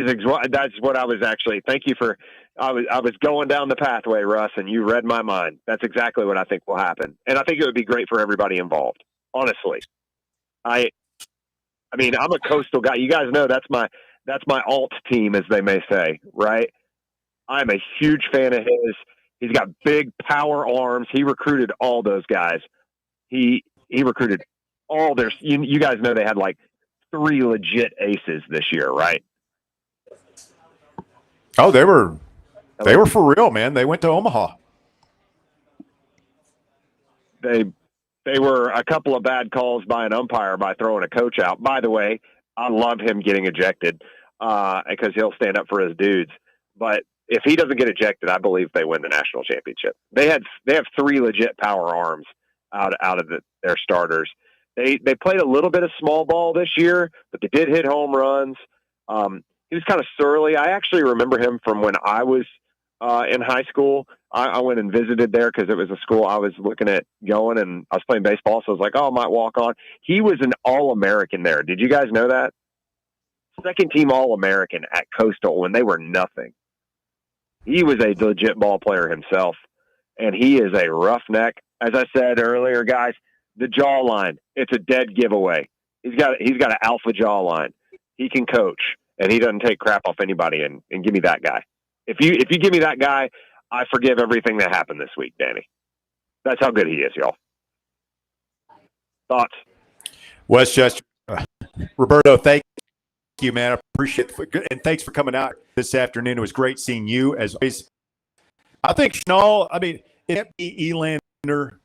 what I was actually. Thank you for. I was going down the pathway, Russ, and you read my mind. That's exactly what I think will happen, and I think it would be great for everybody involved. Honestly, I mean, I'm a Coastal guy. You guys know that's my alt team, as they may say, right? I'm a huge fan of his. He's got big power arms. He recruited all those guys. He recruited all their. You guys know they had like 3 legit aces this year, right? Oh, they were for real, man. They went to Omaha. They were a couple of bad calls by an umpire by throwing a coach out. By the way, I love him getting ejected because he'll stand up for his dudes. But if he doesn't get ejected, I believe they win the national championship. They have 3 legit power arms out of their starters. They played a little bit of small ball this year, but they did hit home runs. He was kind of surly. I actually remember him from when I was in high school. I went and visited there because it was a school I was looking at going, and I was playing baseball, so I was like, oh, I might walk on. He was an All-American there. Did you guys know that? Second-team All-American at Coastal when they were nothing. He was a legit ball player himself, and he is a roughneck. As I said earlier, guys, the jawline, it's a dead giveaway. He's got an alpha jawline. He can coach, and he doesn't take crap off anybody. And give me that guy. If you give me that guy, I forgive everything that happened this week, Danny. That's how good he is, y'all. Thoughts? Westchester, Roberto, thank you, man. I appreciate it. And thanks for coming out this afternoon. It was great seeing you as always. I think Schnall, it can't be Elander.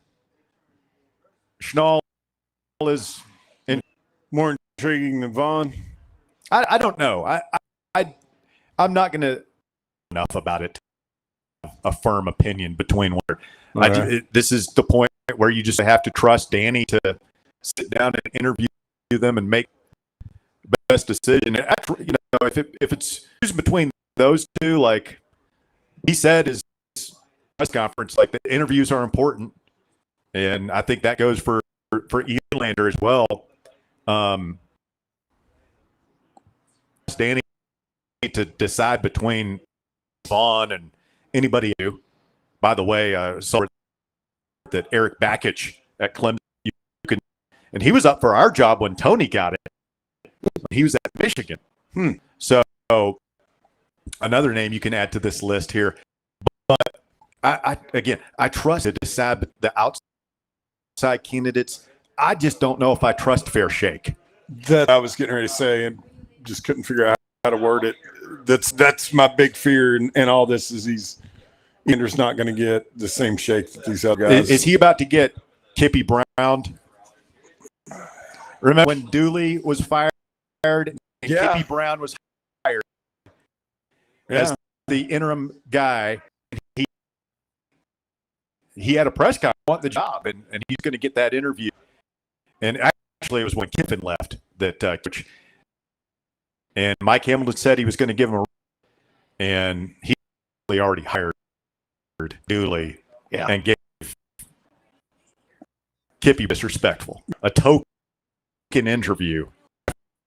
Schnall is more intriguing than Vaughn. I don't know. I'm not going to enough about it. A firm opinion between one. This is the point where you just have to trust Danny to sit down and interview them and make the best decision. And if it's between those two, like he said, his press conference, like the interviews are important, and I think that goes for Elander as well. Danny to decide between Vaughn and anybody who, by the way, saw that Eric Bakich at Clemson, and he was up for our job when Tony got it. He was at Michigan. So another name you can add to this list here. But I trust to decide the outside candidates. I just don't know if I trust Fair Shake. That I was getting ready to say and just couldn't figure out how to word it. That's my big fear in all this is Ander's not going to get the same shake that these other guys. Is he about to get Kippy Brown? Remember when Dooley was fired and Kippy Brown was hired as the interim guy? He had a press conference, want the job, and he's going to get that interview. And actually, it was when Kiffin left that coach. And Mike Hamilton said he was going to give him a – and he already hired Dooley and gave Kippy disrespectful. A token interview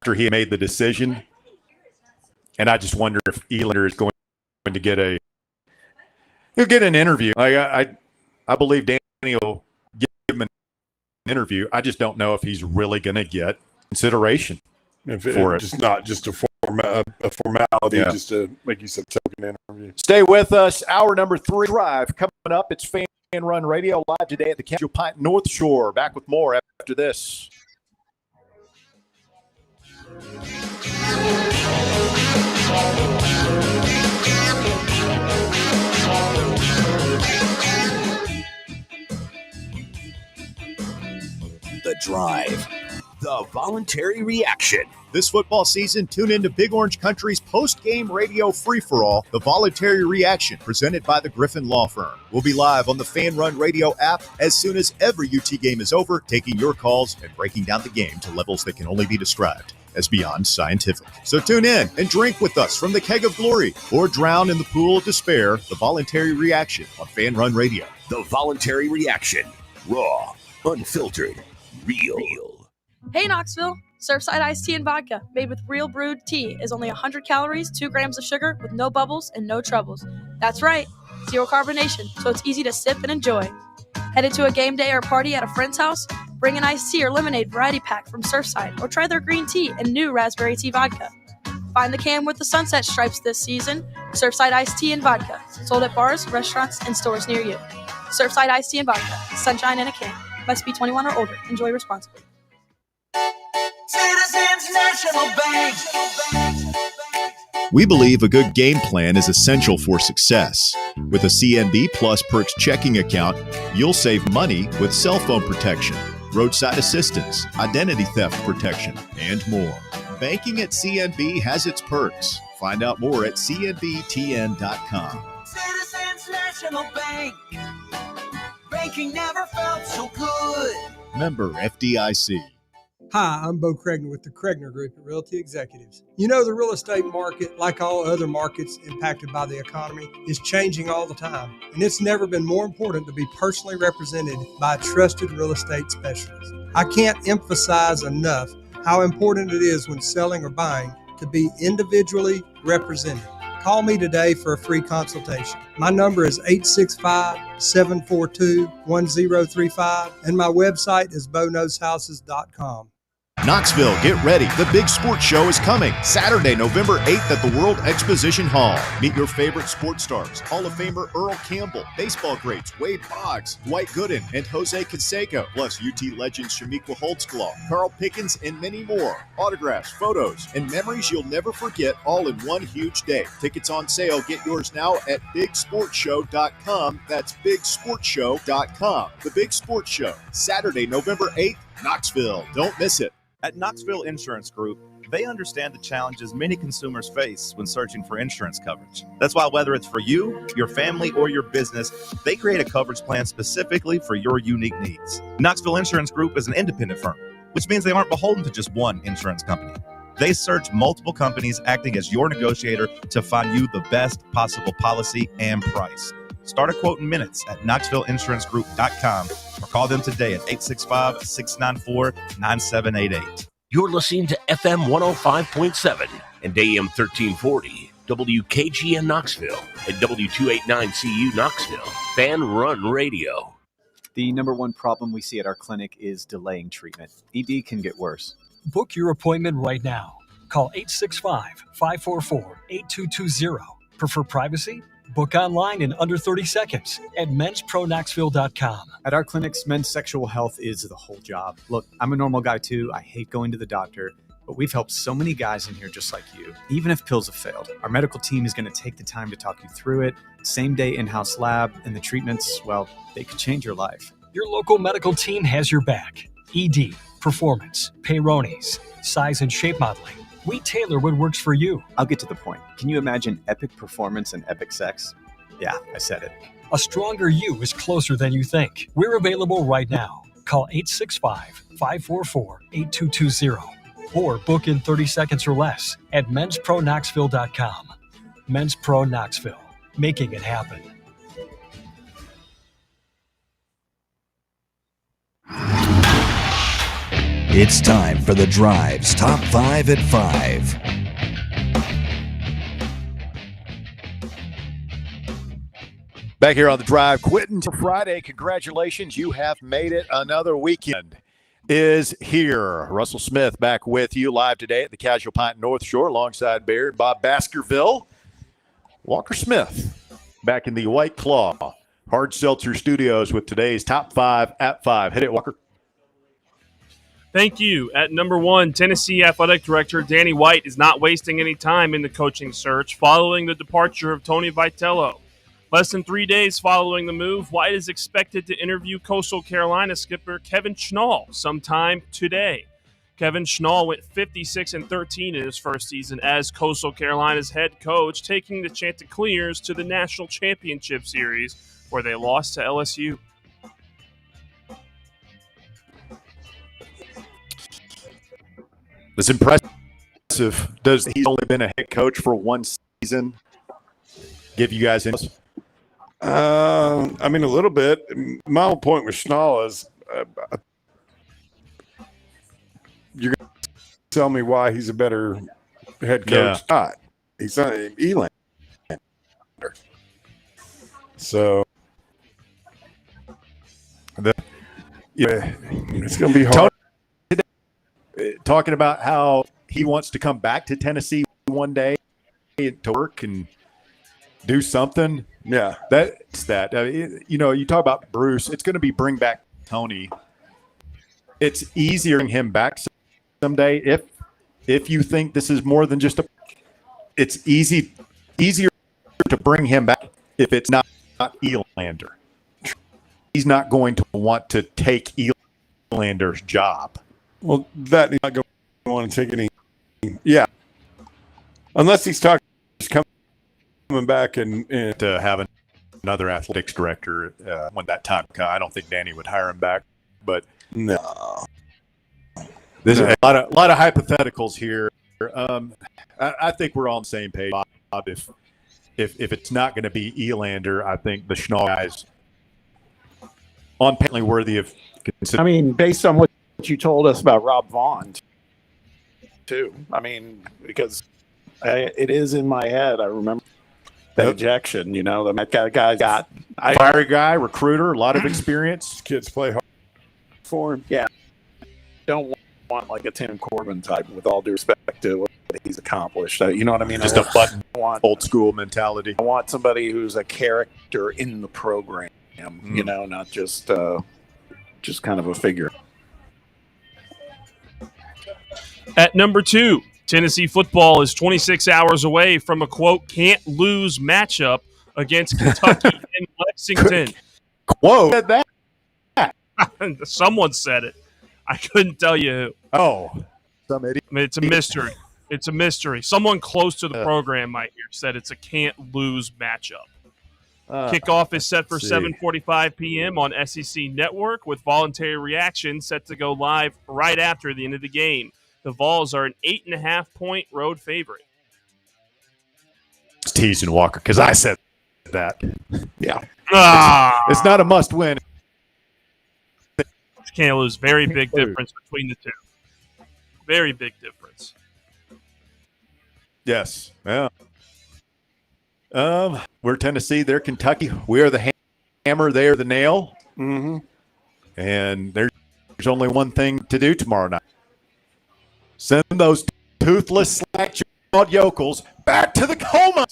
after he made the decision. And I just wonder if Elander is going to get he'll get an interview. I believe Danny will give him an interview. I just don't know if he's really going to get consideration for it. Just not just a formality, just a, like you said, token interview. Stay with us. Hour number 3 drive coming up. It's FanRun Radio live today at the Casual Pint North Shore. Back with more after this. The Drive. The voluntary reaction. This football season, tune into Big Orange Country's post-game radio free-for-all, The Voluntary Reaction, presented by the Griffin Law Firm. We'll be live on the FanRun Radio app as soon as every UT game is over, taking your calls and breaking down the game to levels that can only be described as beyond scientific. So tune in and drink with us from the keg of glory or drown in the pool of despair. The Voluntary Reaction on FanRun Radio. The Voluntary Reaction. Raw, unfiltered, real. Hey Knoxville, Surfside iced tea and vodka made with real brewed tea is only 100 calories, 2 grams of sugar with no bubbles and no troubles. That's right, zero carbonation, so it's easy to sip and enjoy. Headed to a game day or party at a friend's house? Bring an iced tea or lemonade variety pack from Surfside or try their green tea and new raspberry tea vodka. Find the can with the sunset stripes this season. Surfside iced tea and vodka, sold at bars, restaurants, and stores near you. Surfside iced tea and vodka, sunshine in a can. Must be 21 or older. Enjoy responsibly. Citizens National Bank. We believe a good game plan is essential for success. With a CNB Plus Perks checking account, you'll save money with cell phone protection, roadside assistance, identity theft protection, and more. Banking at CNB has its perks. Find out more at cnbtn.com. Citizens National Bank. Banking never felt so good. Member FDIC. Hi, I'm Bo Cregner with the Cregner Group at Realty Executives. You know, the real estate market, like all other markets impacted by the economy, is changing all the time. And it's never been more important to be personally represented by a trusted real estate specialist. I can't emphasize enough how important it is when selling or buying to be individually represented. Call me today for a free consultation. My number is 865-742-1035, and my website is boknowshouses.com. Knoxville, get ready. The big sports show is coming Saturday, November 8th at the World Exposition Hall. Meet your favorite sports stars, Hall of Famer Earl Campbell, baseball greats Wade Boggs, Dwight Gooden, and Jose Canseco, plus UT legends Shamiqua Holtzclaw, Carl Pickens, and many more. Autographs, photos, and memories you'll never forget, all in one huge day. Tickets on sale. Get yours now at bigsportshow.com. That's bigsportshow.com. The Big Sports Show, Saturday, November 8th, Knoxville. Don't miss it. At Knoxville Insurance Group, they understand the challenges many consumers face when searching for insurance coverage. That's why whether it's for you, your family, or your business, they create a coverage plan specifically for your unique needs. Knoxville Insurance Group is an independent firm, which means they aren't beholden to just one insurance company. They search multiple companies, acting as your negotiator to find you the best possible policy and price. Start a quote in minutes at KnoxvilleInsuranceGroup.com or call them today at 865-694-9788. You're listening to FM 105.7 and AM 1340, WKGN Knoxville and W289CU Knoxville, FanRun Radio. The number one problem we see at our clinic is delaying treatment. ED can get worse. Book your appointment right now. Call 865-544-8220. Prefer privacy? Book online in under 30 seconds at menspronknoxville.com. At our clinics, men's sexual health is the whole job. Look, I'm a normal guy too. I hate going to the doctor, but we've helped so many guys in here just like you. Even if pills have failed, our medical team is going to take the time to talk you through it. Same day in-house lab, and the treatments, well, they could change your life. Your local medical team has your back. ED, performance, Peyronie's, size and shape modeling. We tailor what works for you. I'll get to the point. Can you imagine epic performance and epic sex? Yeah, I said it. A stronger you is closer than you think. We're available right now. Call 865-544-8220 or book in 30 seconds or less at menspronknoxville.com. Men's Pro Knoxville, making it happen. It's time for The Drive's Top 5 at 5. Back here on The Drive, quitting to Friday. Congratulations, you have made it. Another weekend is here. Russell Smith back with you live today at the Casual Pint North Shore alongside Baird, Bob Baskerville. Walker Smith back in the White Claw Hard Seltzer Studios with today's Top 5 at 5. Hit it, Walker. Thank you. At number 1, Tennessee Athletic Director Danny White is not wasting any time in the coaching search following the departure of Tony Vitello. Less than 3 days following the move, White is expected to interview Coastal Carolina skipper Kevin Schnall sometime today. Kevin Schnall went 56-13 in his first season as Coastal Carolina's head coach, taking the Chanticleers to the National Championship Series, where they lost to LSU. It's impressive. He's only been a head coach for one season. Give you guys any? I mean, a little bit. My whole point with Schnall is you're going to tell me why he's a better head coach. Yeah. Not. He's not Elander. So, it's going to be hard. Talking about how he wants to come back to Tennessee one day to work and do something. Yeah, that's that. You talk about Bruce. It's going to be bring back Tony. It's easier to bring him back someday if you think this is more than just a. It's easier to bring him back if it's not Elander. He's not going to want to take Elander's job. Well, that he's not going to want to take any. Yeah, unless he's coming back and to have another athletics director when that time comes. I don't think Danny would hire him back, but no. There's a lot of hypotheticals here. I think we're all on the same page, Bob. If it's not going to be Elander, I think the Schnall guys on Penley worthy of consideration. I mean, based on what you told us about Rob Vaughn, too. I mean, because It is in my head. I remember that ejection. That guy got fiery guy, recruiter, a lot of experience. Kids play hard for him. Yeah, don't want like a Tim Corbin type. With all due respect to what he's accomplished, you know what I mean. Just a button, old school mentality. I want somebody who's a character in the program. Not just kind of a figure. At number 2, Tennessee football is 26 hours away from a, quote, can't-lose matchup against Kentucky in Lexington. Whoa, said that? Someone said it. I couldn't tell you who. Oh, some idiot. I mean, it's a mystery. It's a mystery. Someone close to the program, I hear, said it's a can't-lose matchup. Kickoff is set for 7:45 p.m. on SEC Network, with voluntary reaction set to go live right after the end of the game. The Vols are an 8.5-point road favorite. It's teasing Walker because I said that. Yeah. It's not a must-win. Can't lose. Very big difference between the two. Very big difference. Yes. Yeah. We're Tennessee. They're Kentucky. We are the hammer. They are the nail. Mm-hmm. And there's only one thing to do tomorrow night. Send those toothless, slack-jawed yokels back to the coma.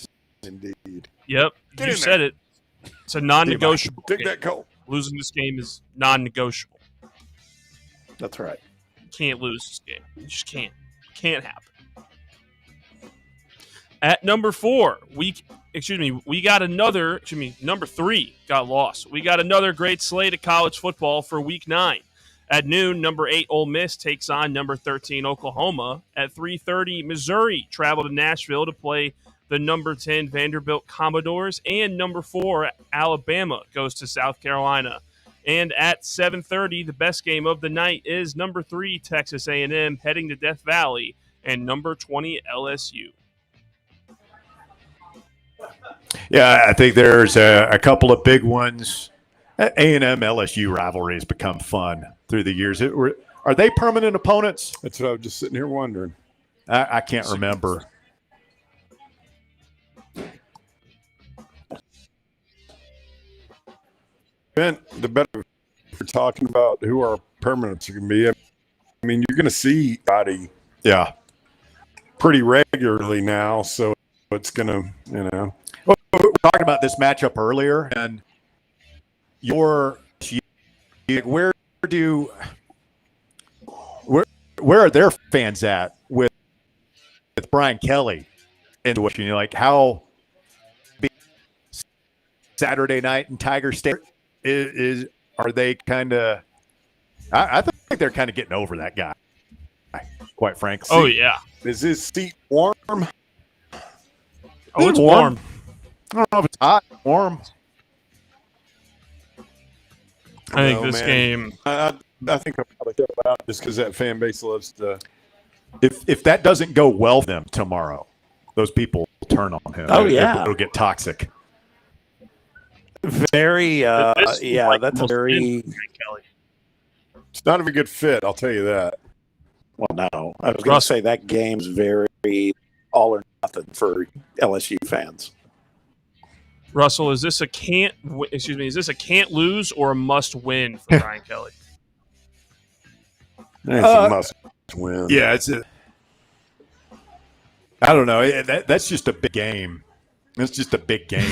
Indeed. Yep. You said it. It's a non-negotiable Take game. that coat. Losing this game is non-negotiable. That's right. Can't lose this game. You just can't. Can't happen. At number 4, number 3 got lost. We got another great slate of college football for week 9. At noon, number 8 Ole Miss takes on number 13 Oklahoma. At 3:30, Missouri travel to Nashville to play the number 10 Vanderbilt Commodores, and number 4 Alabama goes to South Carolina. And at 7:30, the best game of the night is number 3 Texas A&M heading to Death Valley, and number 20 LSU. Yeah, I think there's a couple of big ones. A&M LSU rivalry has become fun through the years. Are they permanent opponents? That's what I was just sitting here wondering. I can't remember. Ben, the better we're talking about who our permanents are going to be. I mean, you're going to see body, pretty regularly now, so it's going to, Well, we were talking about this matchup earlier, and where are their fans at with Brian Kelly into it? Like how Saturday night in Tiger State are they kind of? I think they're kind of getting over that guy, quite frankly. Oh yeah, is his seat warm? Oh, it's warm. I don't know if it's hot, warm. I think this game. I think I'll probably go out just because that fan base loves to. If that doesn't go well for them tomorrow, those people will turn on him. Oh yeah, it'll get toxic. Very, that's a very. It's not a very good fit, I'll tell you that. Well, no, I was going to say that game's very all or nothing for LSU fans. Russell, is this a can't lose or a must win for Brian Kelly? It's a must win. Yeah, I don't know. That's just a big game. It's just a big game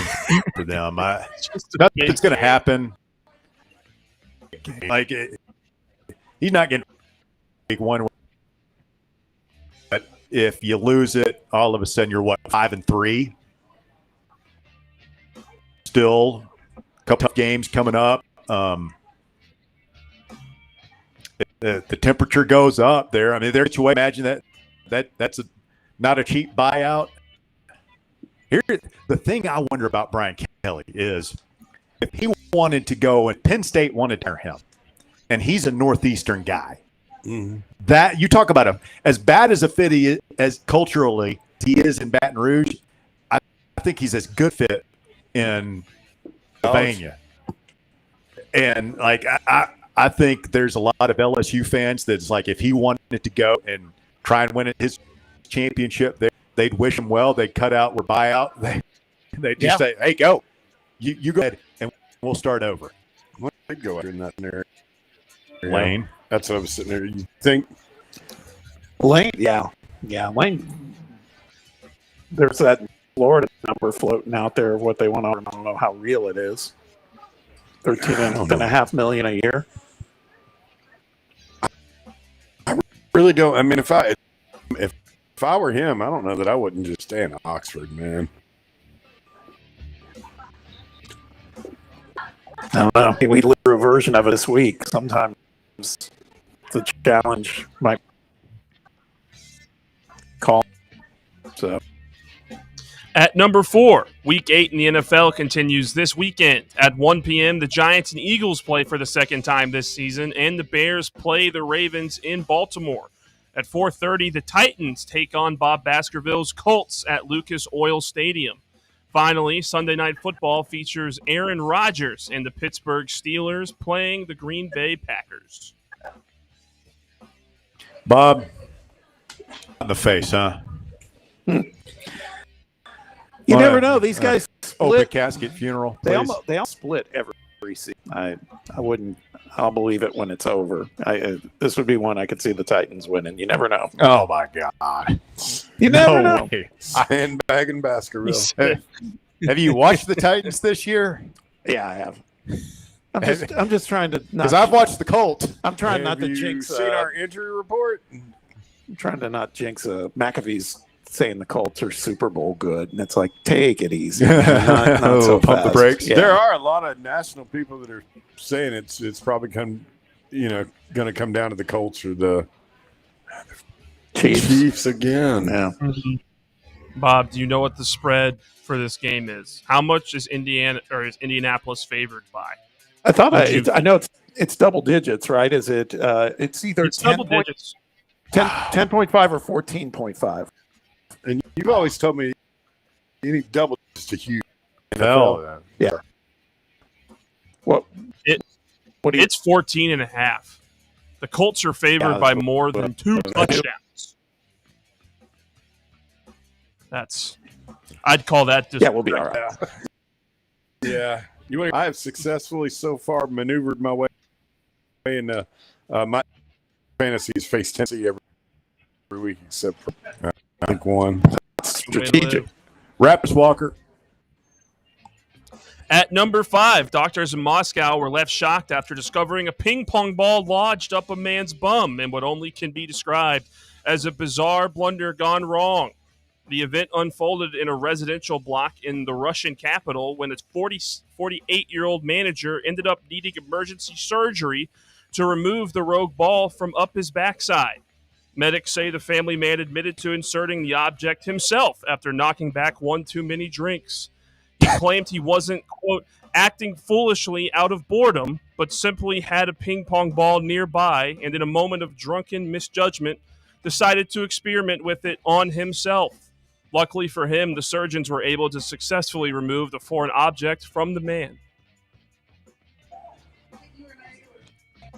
for them. Nothing's going to happen. Like he's not getting big one. But if you lose it, all of a sudden you're 5-3. Still, a couple tough games coming up. The temperature goes up there. I mean, there's a way. Imagine that's not a cheap buyout. Here, the thing I wonder about Brian Kelly is if he wanted to go and Penn State wanted to hire him, and he's a Northeastern guy. Mm-hmm. That you talk about as bad as a fit he is, as culturally he is in Baton Rouge. I think he's as good fit in Pennsylvania. And like I think there's a lot of LSU fans that's like if he wanted to go and try and win his championship there, they'd wish them well. They'd cut out or buyout. They'd just say, "Hey, go. You go ahead, and we'll start over." They'd go in that area. Lane. That's what I was sitting there. You think Lane? Yeah, Lane. There's that Florida number floating out there of what they want to. I don't know how real it is. $13.5 million a year. I really don't. I mean, if I were him, I don't know that I wouldn't just stay in Oxford, man. I don't know. We lived through a version of it this week. Sometimes the challenge might call. So. At number 4, Week 8 in the NFL continues this weekend. At 1 p.m., the Giants and Eagles play for the second time this season, and the Bears play the Ravens in Baltimore. At 4:30, the Titans take on Bob Baskerville's Colts at Lucas Oil Stadium. Finally, Sunday Night Football features Aaron Rodgers and the Pittsburgh Steelers playing the Green Bay Packers. Bob, in the face, huh? You never know. These guys open split. casket funeral. They all split every season. I wouldn't. I'll believe it when it's over. This would be one I could see the Titans winning. You never know. Oh my God! You never know. Sandbagging Baskerville. Have you watched the Titans this year? Yeah, I have. I'm just trying to because I've watched the Colts. I'm trying not to jinx. Have you seen our injury report? I'm trying to not jinx McAfee's saying the Colts are Super Bowl good, and it's like, take it easy. Not so pump the fast. brakes. Yeah. There are a lot of national people that are saying it's probably going to come down to the Colts or the Chiefs again. Yeah. Bob, do you know what the spread for this game is? How much is Indianapolis favored by? I thought I know it's double digits, right? Is it? It's either double digits. 10.5 or 14.5. And you've always told me you need double just a huge NFL. Yeah. It's 14.5. The Colts are favored by more than 2 touchdowns. I'd call that just. Yeah, we'll be all right. Yeah. I have successfully so far maneuvered my way into my fantasies face Tennessee every week except for I think one. Strategic. Raptors Walker. At number 5, doctors in Moscow were left shocked after discovering a ping pong ball lodged up a man's bum in what only can be described as a bizarre blunder gone wrong. The event unfolded in a residential block in the Russian capital when its 48-year-old manager ended up needing emergency surgery to remove the rogue ball from up his backside. Medics say the family man admitted to inserting the object himself after knocking back one too many drinks. He claimed he wasn't, quote, acting foolishly out of boredom, but simply had a ping pong ball nearby and in a moment of drunken misjudgment decided to experiment with it on himself. Luckily for him, the surgeons were able to successfully remove the foreign object from the man.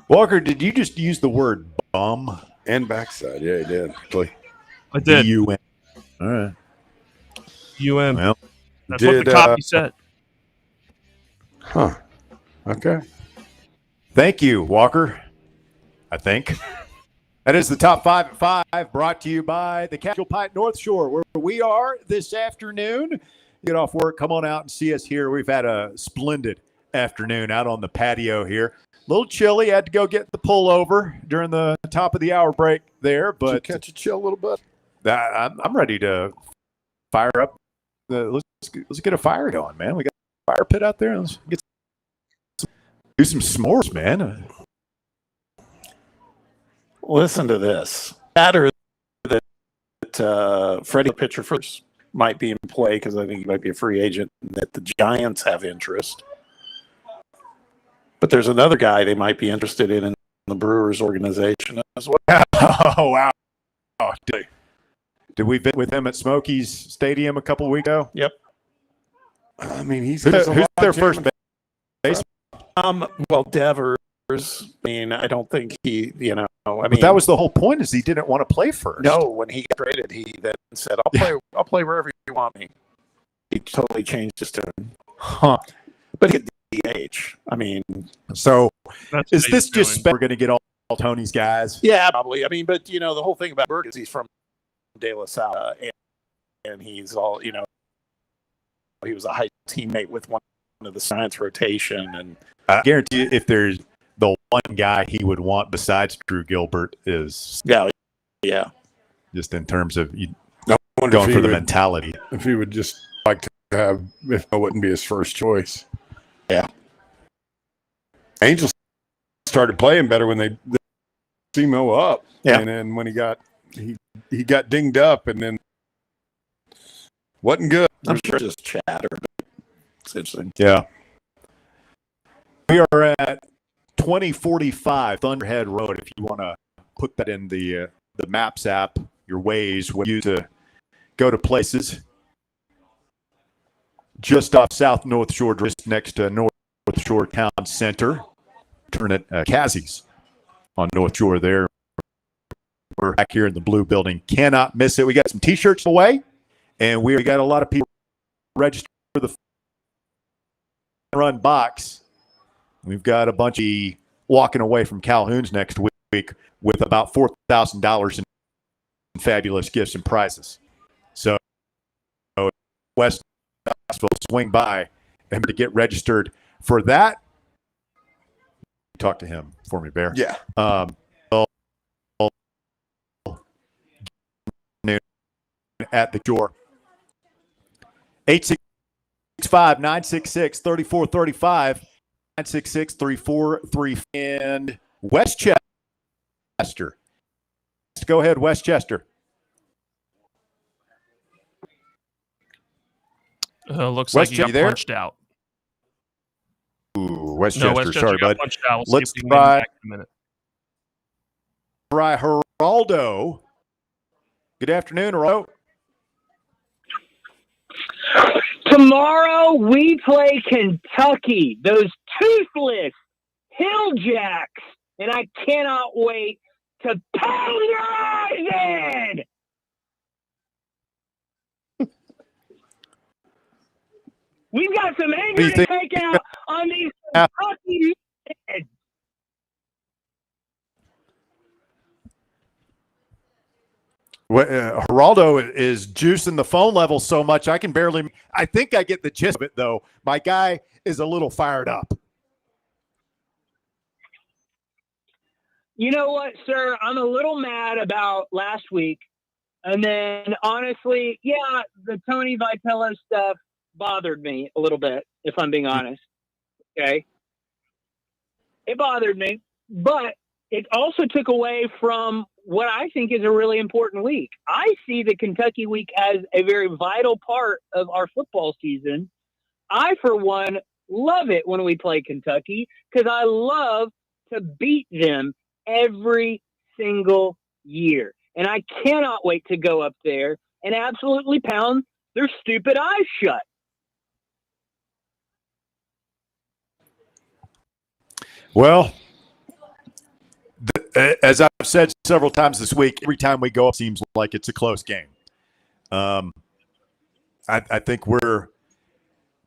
Walker, did you just use the word bum? And backside. Yeah, he did. I did. B-U-M. All right. UM. Well, that's what the copy said. Huh. Okay. Thank you, Walker. I think. That is the top 5 at 5, brought to you by the Casual Pint North Shore, where we are this afternoon. Get off work, come on out and see us here. We've had a splendid afternoon out on the patio here. A little chilly. Had to go get the pullover during the top of the hour break there, but did you catch a chill a little bit. I'm ready to fire up. Let's get a fire going, man. We got a fire pit out there. Let's do some s'mores, man. Listen to this. Matter that Freddie pitcher first might be in play because I think he might be a free agent. And that the Giants have interest. But there's another guy they might be interested in the Brewers organization as well. Oh, wow. Oh, did we visit with him at Smokies Stadium a couple of weeks ago? Yep. I mean, who's their first base? Well, Devers I mean, I don't think he, But that was the whole point, is he didn't want to play first. No, when he got traded, he then said, I'll play wherever you want me. He totally changed his tune. Huh. But he had DH. I mean, so That's is what this he's just doing. we're going to get all Tony's guys? yeah, probably. I mean, but the whole thing about Burke is he's from De La Salle, and he's all, he was a high teammate with one of the science rotation, and I guarantee you, if there's the one guy he would want besides Drew Gilbert is yeah, just in terms of wonder if going he for the would- mentality. If he would just like to have, if it wouldn't be his first choice. Yeah. Angels started playing better when they see Mo up. Yeah. And then when he got dinged up and then wasn't good. I'm sure it's just chatter. But it's interesting. Yeah. We are at 2045 Thunderhead Road. If you want to put that in the Maps app, your Waze, when you to go to places. Just off South North Shore, just next to North Shore Town Center. Turn it Cassie's on North Shore there. We're back here in the blue building. Cannot miss it. We got some T-shirts away, and we got a lot of people registered for the run box. We've got a bunch of walking away from Calhoun's next week with about $4,000 in fabulous gifts and prizes. So West will swing by and to get registered for that. Talk to him for me, Bear. Yeah. At the door. 865-966-3435. 966-3435. And Westchester. Go ahead, Westchester. Looks like he got punched out. Ooh, Westchester, sorry, got bud. punched out. We'll Let's see if we can get him try, back in a minute. Geraldo. Good afternoon, Geraldo. Tomorrow we play Kentucky, those toothless hill jacks, and I cannot wait to pound your eyes in. We've got some anger to take out on these Kentucky kids. Geraldo is juicing the phone level so much I think I get the gist of it, though. My guy is a little fired up. You know what, sir? I'm a little mad about last week. And then, honestly, yeah, the Tony Vitello stuff bothered me a little bit, if I'm being honest. Okay? It bothered me. But it also took away from what I think is a really important week. I see the Kentucky week as a very vital part of our football season. I, for one, love it when we play Kentucky because I love to beat them every single year. And I cannot wait to go up there and absolutely pound their stupid eyes shut. Well, as I've said several times this week, every time we go up, it seems like it's a close game. I think we're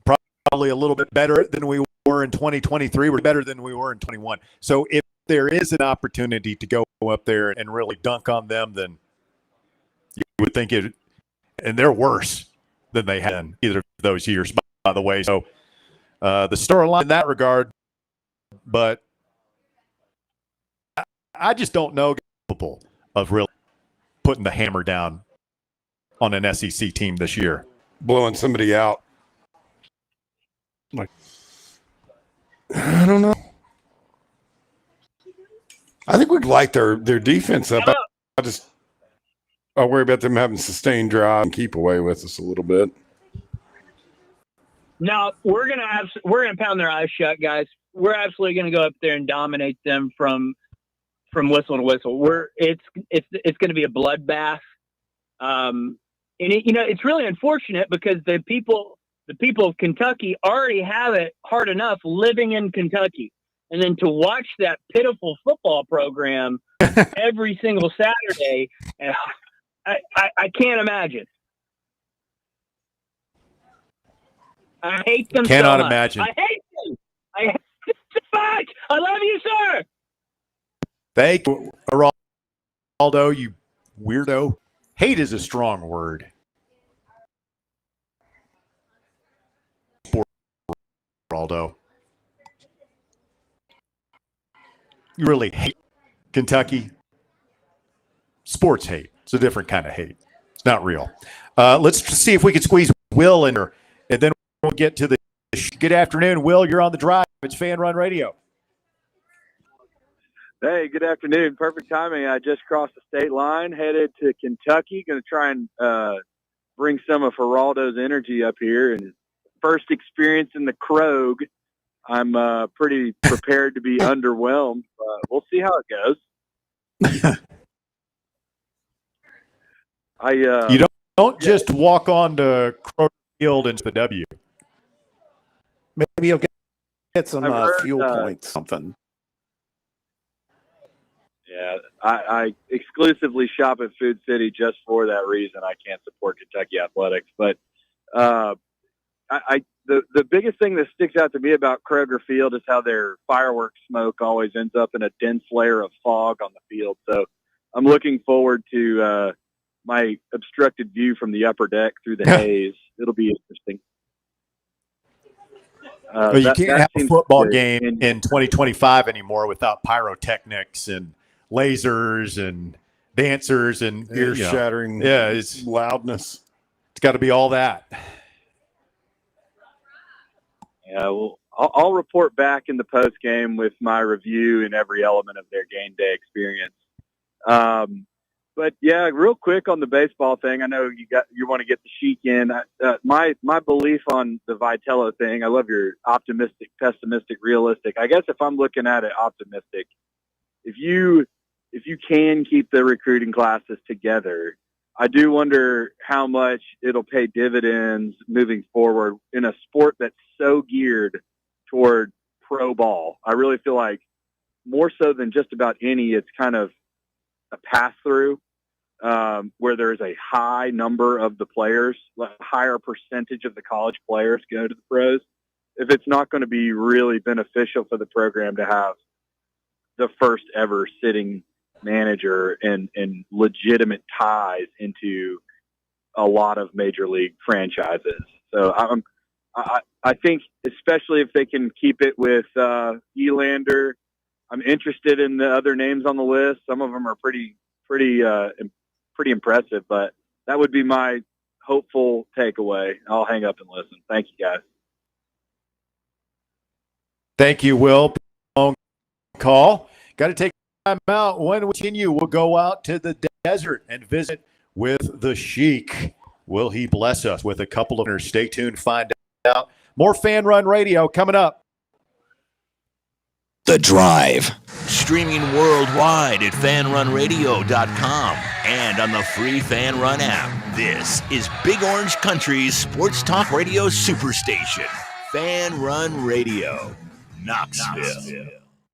probably a little bit better than we were in 2023. We're better than we were in 21. So if there is an opportunity to go up there and really dunk on them, then you would think it, and they're worse than they had in either of those years, by the way. So the storyline in that regard, but I just don't know capable of really putting the hammer down on an SEC team this year. Blowing somebody out. Like, I don't know. I think we'd like their defense up. I worry about them having sustained drive and keep away with us a little bit. No, we're gonna pound their eyes shut, guys. We're absolutely gonna go up there and dominate them from whistle to whistle. It's going to be a bloodbath. And it's really unfortunate because the people of Kentucky already have it hard enough living in Kentucky. and then to watch that pitiful football program every single Saturday, I can't imagine. I hate them Cannot so much. imagine. I hate them. I hate them so much. I love you, sir. Thank you, Geraldo, you weirdo. Hate is a strong word. Geraldo. You really hate Kentucky? Sports hate. It's a different kind of hate. It's not real. Let's see if we can squeeze Will in here, and then we'll get to the good afternoon. Will, you're on the drive. It's Fan Run Radio. Hey, good afternoon. Perfect timing. I just crossed the state line, headed to Kentucky. Going to try and bring some of Geraldo's energy up here. And first experience in the Krog, I'm pretty prepared to be underwhelmed. We'll see how it goes. You don't just walk on to Kroger Field into the W. Maybe you'll get some heard, fuel points, something. Yeah, I exclusively shop at Food City just for that reason. I can't support Kentucky athletics, but the biggest thing that sticks out to me about Kroger Field is how their fireworks smoke always ends up in a dense layer of fog on the field. So I'm looking forward to my obstructed view from the upper deck through the haze. It'll be interesting. Well, you can't have a football game in 2025 anymore without pyrotechnics and lasers and dancers and ear-shattering it's loudness. It's got to be all that. Yeah, well, I'll report back in the post game with my review and every element of their game day experience. But yeah, real quick on the baseball thing. I know you want to get the Sheik in. My belief on the Vitello thing. I love your optimistic, pessimistic, realistic. I guess if I'm looking at it optimistic, if you can keep the recruiting classes together, I do wonder how much it'll pay dividends moving forward in a sport that's so geared toward pro ball. I really feel like more so than just about any, it's kind of a pass-through where there's a high number of the players, a higher percentage of the college players go to the pros. If it's not going to be really beneficial for the program to have the first ever sitting manager and legitimate ties into a lot of major league franchises. So I think especially if they can keep it with Elander, I'm interested in the other names on the list. Some of them are pretty impressive, but that would be my hopeful takeaway. I'll hang up and listen. Thank you, guys. Thank you, Will. Long call. Got to take time out. When we continue, we'll go out to the desert and visit with the Sheik. Will he bless us with a couple of winners? Stay tuned, find out. More Fan Run Radio coming up. The Drive. Streaming worldwide at fanrunradio.com and on the free FanRun app. This is Big Orange Country's sports talk radio superstation. FanRun Radio, Knoxville.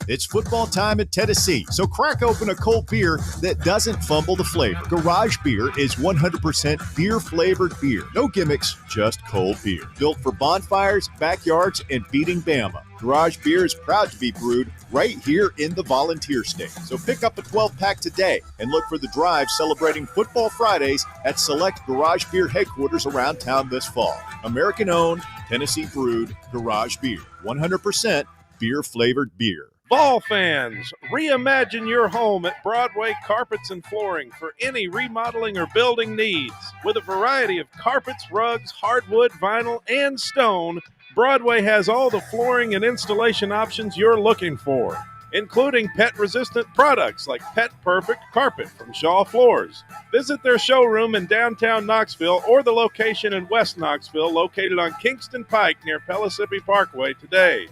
It's football time at Tennessee, so crack open a cold beer that doesn't fumble the flavor. Garage Beer is 100% beer-flavored beer. No gimmicks, just cold beer. Built for bonfires, backyards, and beating Bama. Garage Beer is proud to be brewed right here in the Volunteer State. So pick up a 12-pack today and look for the Drive celebrating Football Fridays at select Garage Beer headquarters around town this fall. American-owned, Tennessee-brewed Garage Beer. 100% beer-flavored beer. Ball fans, reimagine your home at Broadway Carpets and Flooring for any remodeling or building needs. With a variety of carpets, rugs, hardwood, vinyl, and stone, Broadway has all the flooring and installation options you're looking for, including pet-resistant products like Pet Perfect Carpet from Shaw Floors. Visit their showroom in downtown Knoxville or the location in West Knoxville located on Kingston Pike near Pellissippi Parkway today.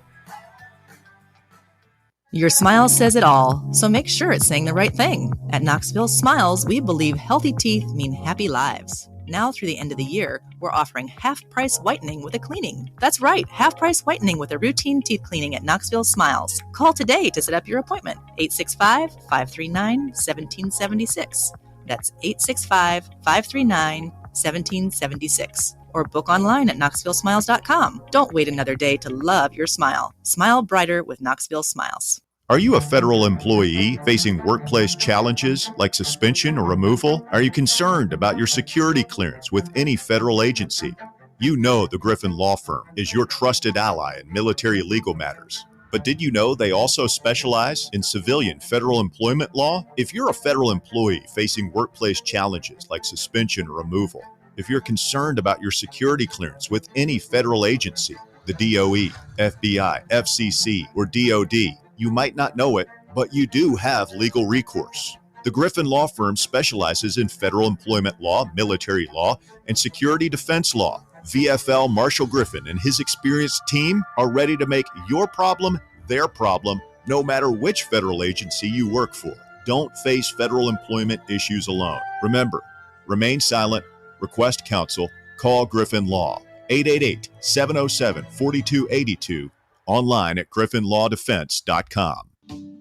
Your smile says it all, so make sure it's saying the right thing. At Knoxville Smiles, we believe healthy teeth mean happy lives. Now through the end of the year, we're offering half-price whitening with a cleaning. That's right, half-price whitening with a routine teeth cleaning at Knoxville Smiles. Call today to set up your appointment. 865-539-1776. That's 865-539-1776. Or book online at knoxvillesmiles.com. Don't wait another day to love your smile. Smile brighter with Knoxville Smiles. Are you a federal employee facing workplace challenges like suspension or removal? Are you concerned about your security clearance with any federal agency? You know the Griffin Law Firm is your trusted ally in military legal matters. But did you know they also specialize in civilian federal employment law? If you're a federal employee facing workplace challenges like suspension or removal, if you're concerned about your security clearance with any federal agency, the DOE, FBI, FCC, or DOD, you might not know it, but you do have legal recourse. The Griffin Law Firm specializes in federal employment law, military law, and security defense law. VFL Marshall Griffin and his experienced team are ready to make your problem their problem, no matter which federal agency you work for. Don't face federal employment issues alone. Remember, remain silent, request counsel, call Griffin Law, 888-707-4282, online at griffinlawdefense.com.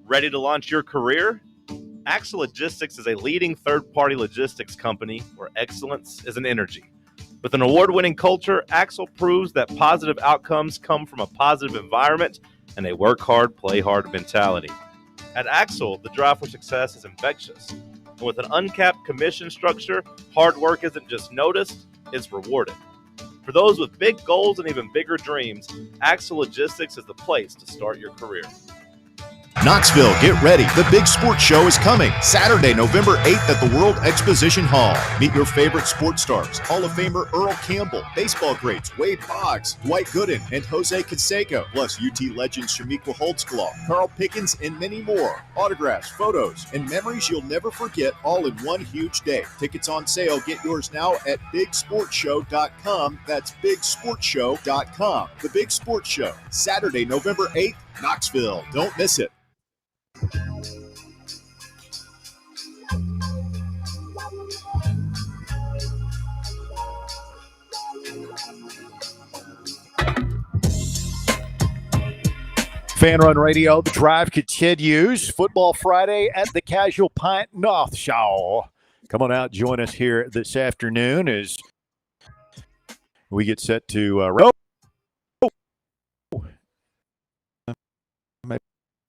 Ready to launch your career? Axle Logistics is a leading third-party logistics company where excellence is an energy. With an award-winning culture, Axle proves that positive outcomes come from a positive environment and a work hard, play hard mentality. At Axle, the drive for success is infectious. And with an uncapped commission structure, hard work isn't just noticed, it's rewarded. For those with big goals and even bigger dreams, Axle Logistics is the place to start your career. Knoxville, get ready. The big sports show is coming Saturday, November 8th at the World Exposition Hall. Meet your favorite sports stars, Hall of Famer Earl Campbell, baseball greats Wade Boggs, Dwight Gooden, and Jose Canseco, plus UT legends Shamiqua Holtzclaw, Carl Pickens, and many more. Autographs, photos, and memories you'll never forget, all in one huge day. Tickets on sale. Get yours now at bigsportshow.com. That's bigsportshow.com. The Big Sports Show, Saturday, November 8th, Knoxville. Don't miss it. FanRun Radio, the drive continues. Football Friday at the Casual Pint North Show. Come on out, join us here this afternoon as we get set to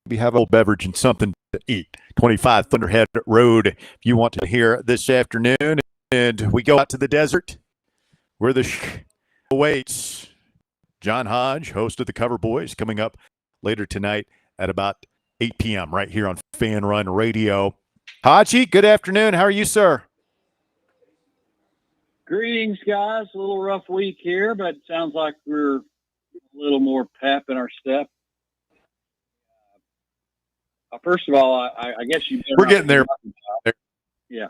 maybe have a little beverage and something to eat. 25 Thunderhead Road, if you want to hear this afternoon. And we go out to the desert where the awaits. John Hodge, host of the Cover Boys, coming up later tonight at about 8 p.m. right here on FanRun Radio. Haji, good afternoon. How are you, sir? Greetings, guys. A little rough week here, but it sounds like we're a little more pep in our step. First of all, I guess we're getting there. Yeah.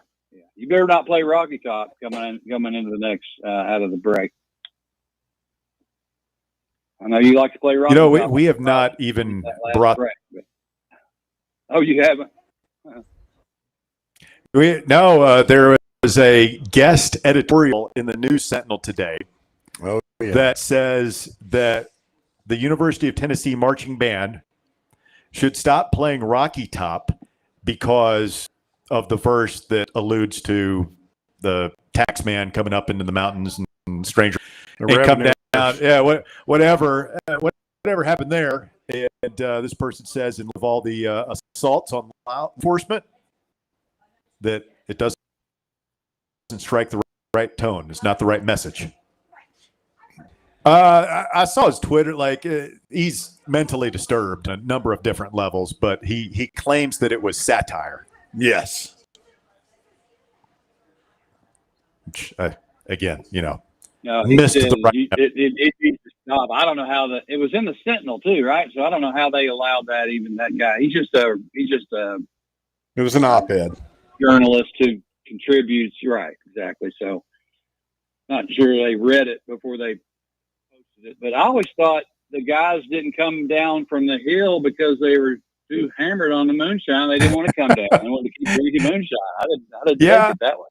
You better not play Rocky Top coming into the next out of the break. I know you like to play Rocky Top. You know, we have not even brought. Break, oh, you haven't? There was a guest editorial in the News Sentinel today that says that the University of Tennessee marching band should stop playing Rocky Top because of the verse that alludes to the tax man coming up into the mountains and stranger and come down. Yeah, whatever happened there. And this person says, in all the assaults on law enforcement, that it doesn't strike the right tone. It's not the right message. I saw his Twitter, he's mentally disturbed on a number of different levels, but he claims that it was satire. Yes. Which, again, missed the right. It needs to stop. I don't know how it was in the Sentinel too, right? So I don't know how they allowed that. Even that guy, he's just a. It was an op-ed journalist who contributes. Right, exactly. So not sure they read it before they posted it, but I always thought the guys didn't come down from the hill because they were too hammered on the moonshine. They didn't want to come down. They wanted to keep drinking moonshine. I didn't take it that way.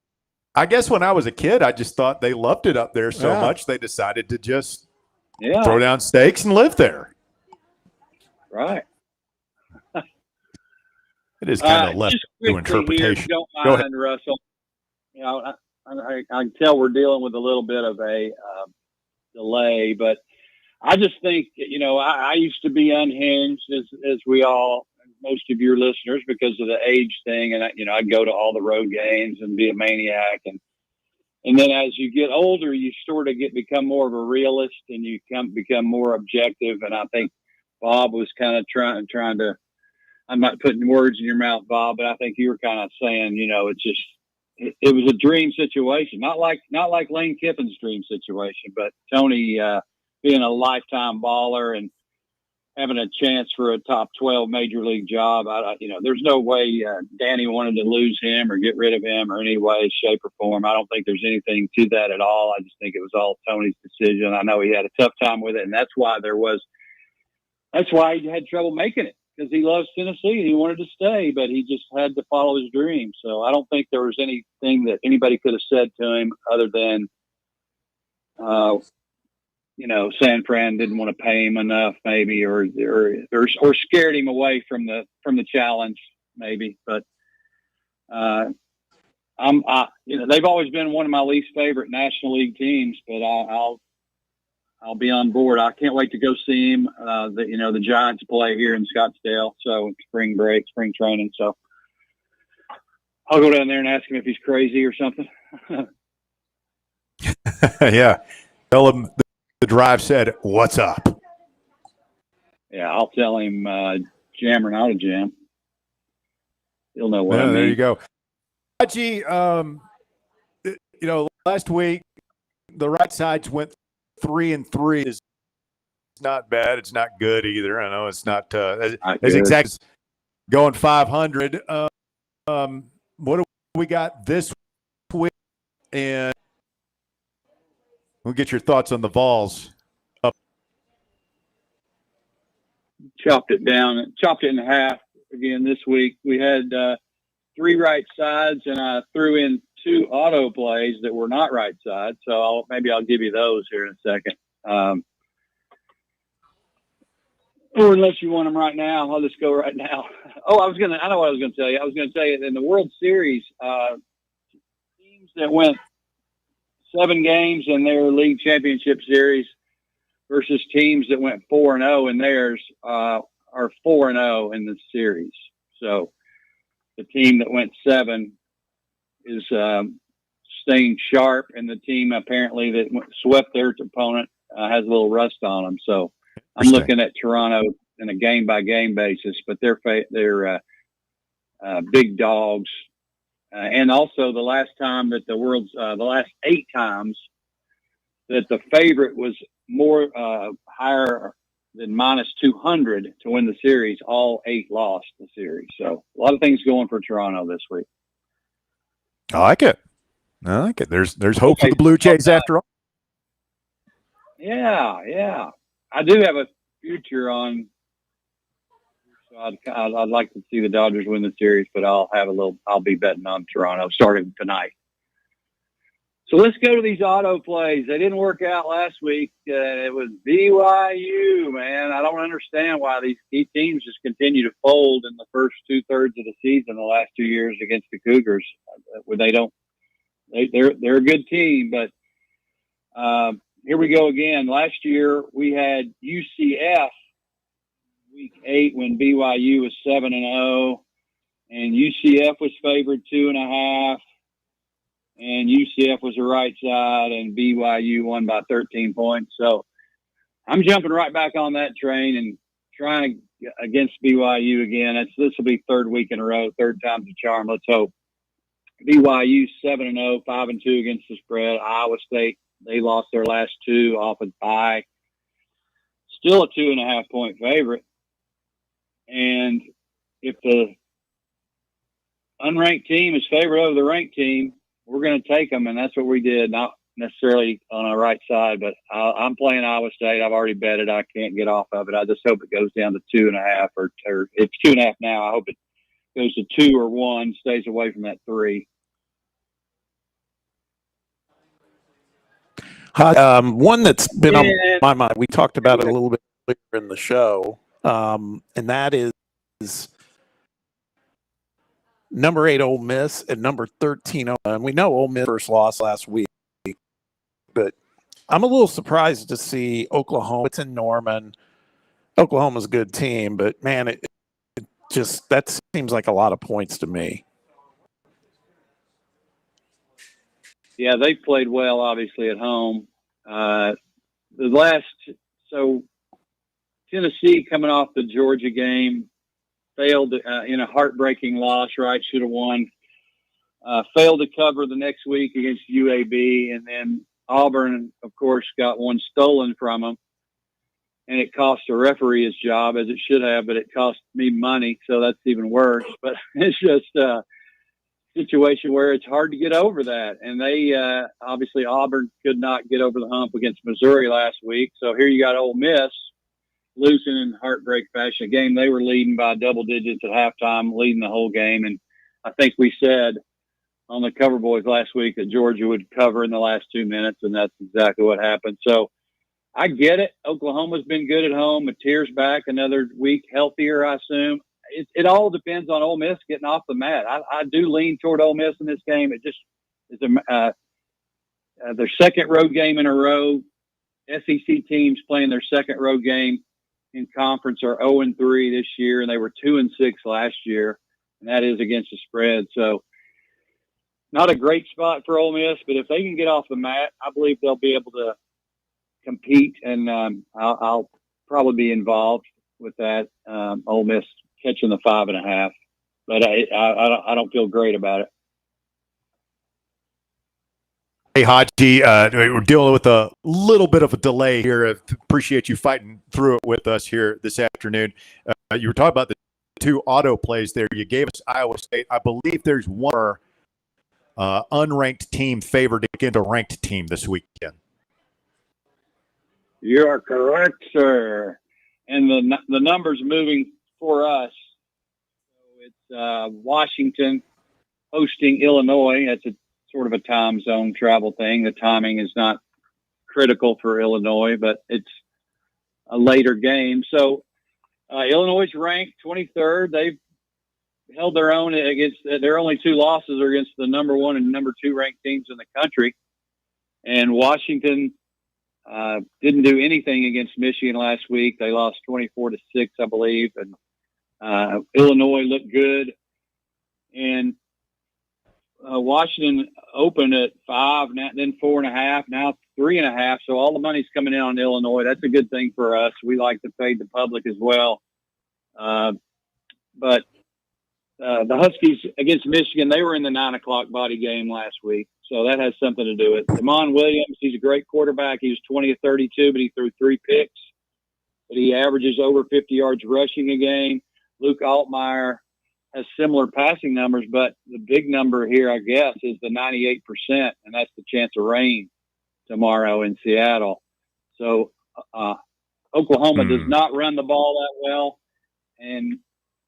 I guess when I was a kid, I just thought they loved it up there so Yeah. much they decided to just Yeah. throw down stakes and live there. Right. It is kind of left just to quickly here, if interpretation. you don't Go ahead. mind, Russell. You know, I can tell we're dealing with a little bit of a delay, but I just think, you know, I used to be unhinged, as we all, most of your listeners, because of the age thing, and I'd go to all the road games and be a maniac, and then as you get older, you sort of become more of a realist, and you become more objective. And I think Bob was kind of trying to. I'm not putting words in your mouth, Bob, but I think you were kind of saying, you know, it was a dream situation, not like Lane Kiffin's dream situation, but Tony being a lifetime baller and having a chance for a top 12 major league job. There's no way Danny wanted to lose him or get rid of him or any way, shape, or form. I don't think there's anything to that at all. I just think it was all Tony's decision. I know he had a tough time with it, and that's why he had trouble making it, because he loves Tennessee and he wanted to stay, but he just had to follow his dream. So I don't think there was anything that anybody could have said to him other than, San Fran didn't want to pay him enough, maybe, or scared him away from the challenge, maybe. But they've always been one of my least favorite National League teams, but I'll be on board. I can't wait to go see him. The Giants play here in Scottsdale, so spring training. So I'll go down there and ask him if he's crazy or something. Yeah. Tell him the drive said, "What's up?" Yeah, I'll tell him jam or not a jam. He'll know what I mean. There you go. Haji, last week the right sides went 3-3. Is not bad. It's not good either. I know it's not as exact as going 500. What do we got this week? And we'll get your thoughts on the Vols. Chopped it in half again this week. We had 3 right sides, and I threw in 2 auto plays that were not right sides. So maybe I'll give you those here in a second. Or unless you want them right now, I'll just go right now. I know what I was going to tell you. I was going to tell you in the World Series, teams that went 7 games in their league championship series versus teams that went 4-0 in theirs are 4-0 in the series. So the team that went 7 is staying sharp, and the team apparently that swept their opponent has a little rust on them. So I'm looking at Toronto in a game-by-game basis, but they're big dogs. And also the last time that the last 8 times that the favorite was more higher than -200 to win the series, all 8 lost the series. So a lot of things going for Toronto this week. I like it. There's hope for the Blue Jays after all. Yeah. I do have a future on. So I'd like to see the Dodgers win the series, but I'll be betting on Toronto starting tonight. So let's go to these auto plays. They didn't work out last week. It was BYU, man. I don't understand why these teams just continue to fold in the first 2/3 of the season the last 2 years against the Cougars. They're a good team, but here we go again. Last year we had UCF week 8 when BYU was 7-0, and UCF was favored 2.5. And UCF was the right side, and BYU won by 13 points. So I'm jumping right back on that train and trying against BYU again. This will be 3rd week in a row, 3rd time's the charm. Let's hope. BYU 7-0, 5-2 against the spread. Iowa State, they lost their last 2 off a bye. Still a 2.5-point favorite. And if the unranked team is favored over the ranked team, we're going to take them, and that's what we did. Not necessarily on our right side, but I'm playing Iowa State. I've already bet it. I can't get off of it. I just hope it goes down to 2.5, or it's 2.5 now. I hope it goes to 2 or 1, stays away from that 3. One that's been on my mind, we talked about it a little bit earlier in the show, and that is number 8 Ole Miss and number 13. And we know Ole Miss first loss last week, but I'm a little surprised to see Oklahoma. It's in Norman. Oklahoma's a good team, but man, it just that seems like a lot of points to me. Yeah, they played well, obviously, at home. So Tennessee coming off the Georgia game failed in a heartbreaking loss, right? Should have won. Failed to cover the next week against UAB, and then Auburn, of course, got one stolen from them. And it cost a referee his job, as it should have, but it cost me money, so that's even worse. But it's just a situation where it's hard to get over that. And they, obviously, Auburn could not get over the hump against Missouri last week. So here you got Ole Miss losing in heartbreak fashion. A game they were leading by double digits at halftime, leading the whole game. And I think we said on the Cover Boys last week that Georgia would cover in the last 2 minutes, and that's exactly what happened. So I get it. Oklahoma's been good at home. Mateer's back another week, healthier, I assume. It all depends on Ole Miss getting off the mat. I do lean toward Ole Miss in this game. It just is their second road game in a row. SEC teams playing their second road game in conference are 0-3 this year, and they were 2-6 last year, and that is against the spread. So not a great spot for Ole Miss, but if they can get off the mat, I believe they'll be able to compete, and I'll probably be involved with that. Ole Miss catching the 5.5, but I don't feel great about it. Hey, Haji, we're dealing with a little bit of a delay here. I appreciate you fighting through it with us here this afternoon. You were talking about the 2 auto plays there. You gave us Iowa State. I believe there's one unranked team favored against a ranked team this weekend. You are correct, sir. And the numbers moving for us. So it's Washington hosting Illinois. That's a sort of a time zone travel thing. The timing is not critical for Illinois, but it's a later game. So Illinois is ranked 23rd. They've held their own against their only 2 losses are against the number 1 and number 2 ranked teams in the country. And Washington didn't do anything against Michigan last week. They lost 24-6, I believe. And Illinois looked good. And Washington opened at 5, then 4.5, now 3.5. So all the money's coming in on Illinois. That's a good thing for us. We like to fade the public as well. But the Huskies against Michigan, they were in the 9 o'clock body game last week. So that has something to do with it. Damon Williams, he's a great quarterback. He was 20 of 32, but he threw 3 picks. But he averages over 50 yards rushing a game. Luke Altmaier has similar passing numbers, but the big number here, I guess, is the 98%, and that's the chance of rain tomorrow in Seattle. So Oklahoma does not run the ball that well, and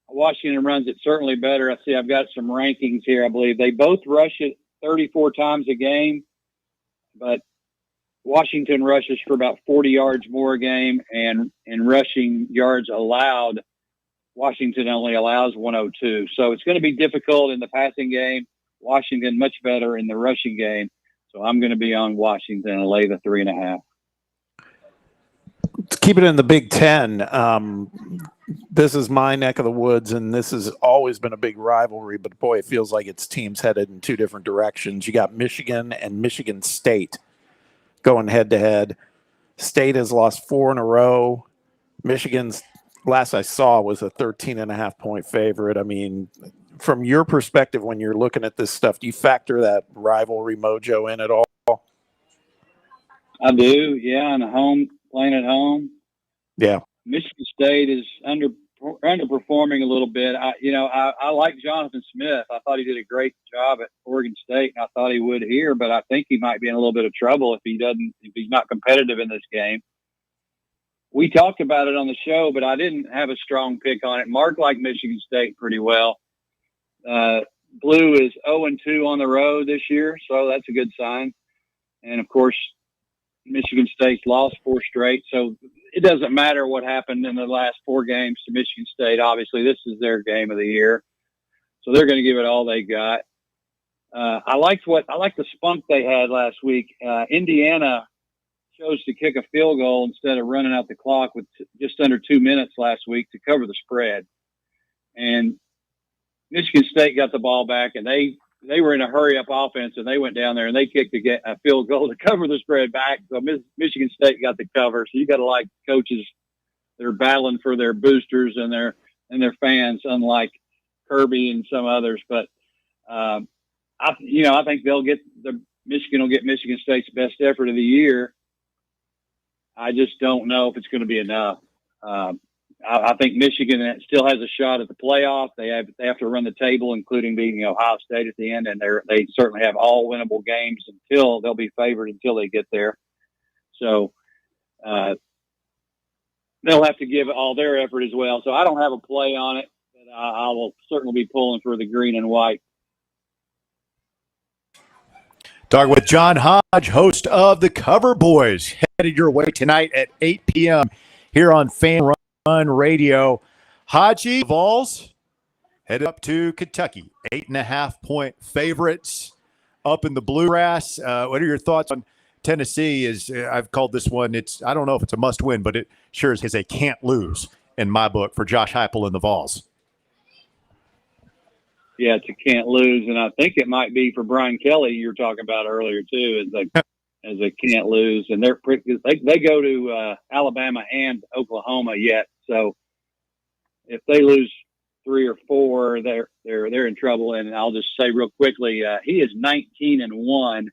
Washington runs it certainly better. I see I've got some rankings here, I believe. They both rush it 34 times a game, but Washington rushes for about 40 yards more a game, and in rushing yards allowed, Washington only allows 102. So it's going to be difficult in the passing game. Washington much better in the rushing game. So I'm going to be on Washington and lay the 3.5. Let's keep it in the Big Ten. This is my neck of the woods, and this has always been a big rivalry, but boy, it feels like it's teams headed in 2 different directions. You got Michigan and Michigan State going head-to-head. State has lost 4 in a row. Michigan's, last I saw, was a 13.5-point favorite. I mean, from your perspective, when you're looking at this stuff, do you factor that rivalry mojo in at all? I do, yeah, and playing at home. Yeah. Michigan State is underperforming a little bit. I like Jonathan Smith. I thought he did a great job at Oregon State, and I thought he would here, but I think he might be in a little bit of trouble if he's not competitive in this game. We talked about it on the show, but I didn't have a strong pick on it. Mark liked Michigan State pretty well. Blue is 0-2 on the road this year, so that's a good sign. And of course, Michigan State's lost 4 straight, so it doesn't matter what happened in the last 4 games to Michigan State. Obviously, this is their game of the year, so they're going to give it all they got. I liked the spunk they had last week. Indiana chose to kick a field goal instead of running out the clock with just under 2 minutes last week to cover the spread, and Michigan State got the ball back, and they were in a hurry-up offense, and they went down there and they kicked a field goal to cover the spread back. So Michigan State got the cover. So you got to like coaches that are battling for their boosters and their fans, unlike Kirby and some others. But I think Michigan will get Michigan State's best effort of the year. I just don't know if it's going to be enough. I think Michigan still has a shot at the playoff. They have to run the table, including beating Ohio State at the end, and they certainly have all winnable games until they'll be favored until they get there. So they'll have to give all their effort as well. So I don't have a play on it, but I will certainly be pulling for the green and white. Talking with John Hodge, host of the Cover Boys, headed your way tonight at 8 p.m. here on FanRun Radio. Haji Vols headed up to Kentucky, 8.5-point favorites up in the bluegrass. What are your thoughts on Tennessee? I've called this one, I don't know if it's a must win, but it sure is a can't lose in my book for Josh Heupel and the Vols. Yeah, it's a can't lose, and I think it might be for Brian Kelly you were talking about earlier too, as a can't lose. And they go to Alabama and Oklahoma yet, so if they lose 3 or 4, they're in trouble. And I'll just say real quickly, he is 19-1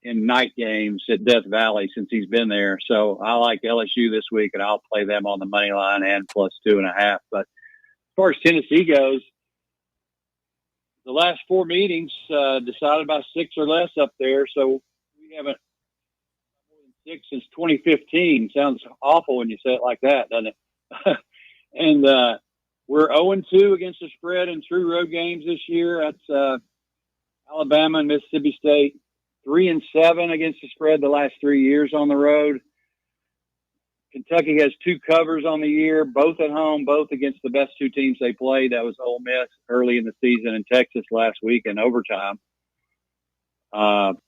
in night games at Death Valley since he's been there. So I like LSU this week, and I'll play them on the money line and plus 2.5. But as far as Tennessee goes, the last 4 meetings decided by 6 or less up there. So we haven't more than 6 since 2015. Sounds awful when you say it like that, doesn't it? And we're 0-2 against the spread in true road games this year. That's Alabama and Mississippi State. 3-7 against the spread the last 3 years on the road. Kentucky has 2 covers on the year, both at home, both against the best 2 teams they played. That was Ole Miss early in the season and Texas last week in overtime. But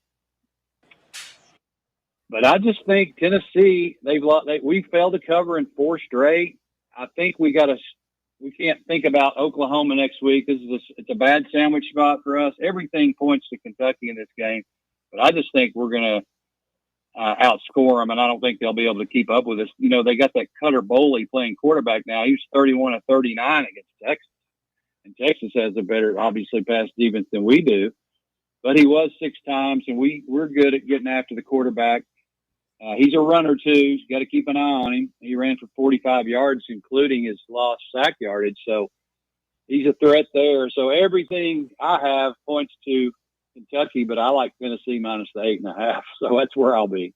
I just think Tennessee, we failed to cover in 4 straight. I think we can't think about Oklahoma next week. It's a bad sandwich spot for us. Everything points to Kentucky in this game, but I just think we're going to outscore them, and I don't think they'll be able to keep up with us. You know, they got that Cutter Boley playing quarterback now. He's 31 of 39 against Texas, and Texas has a better, obviously, pass defense than we do. But he was 6 times, and we're good at getting after the quarterback. He's a runner too. You got to keep an eye on him. He ran for 45 yards, including his lost sack yardage. So he's a threat there. So everything I have points to Kentucky, but I like Tennessee minus the 8.5. So that's where I'll be.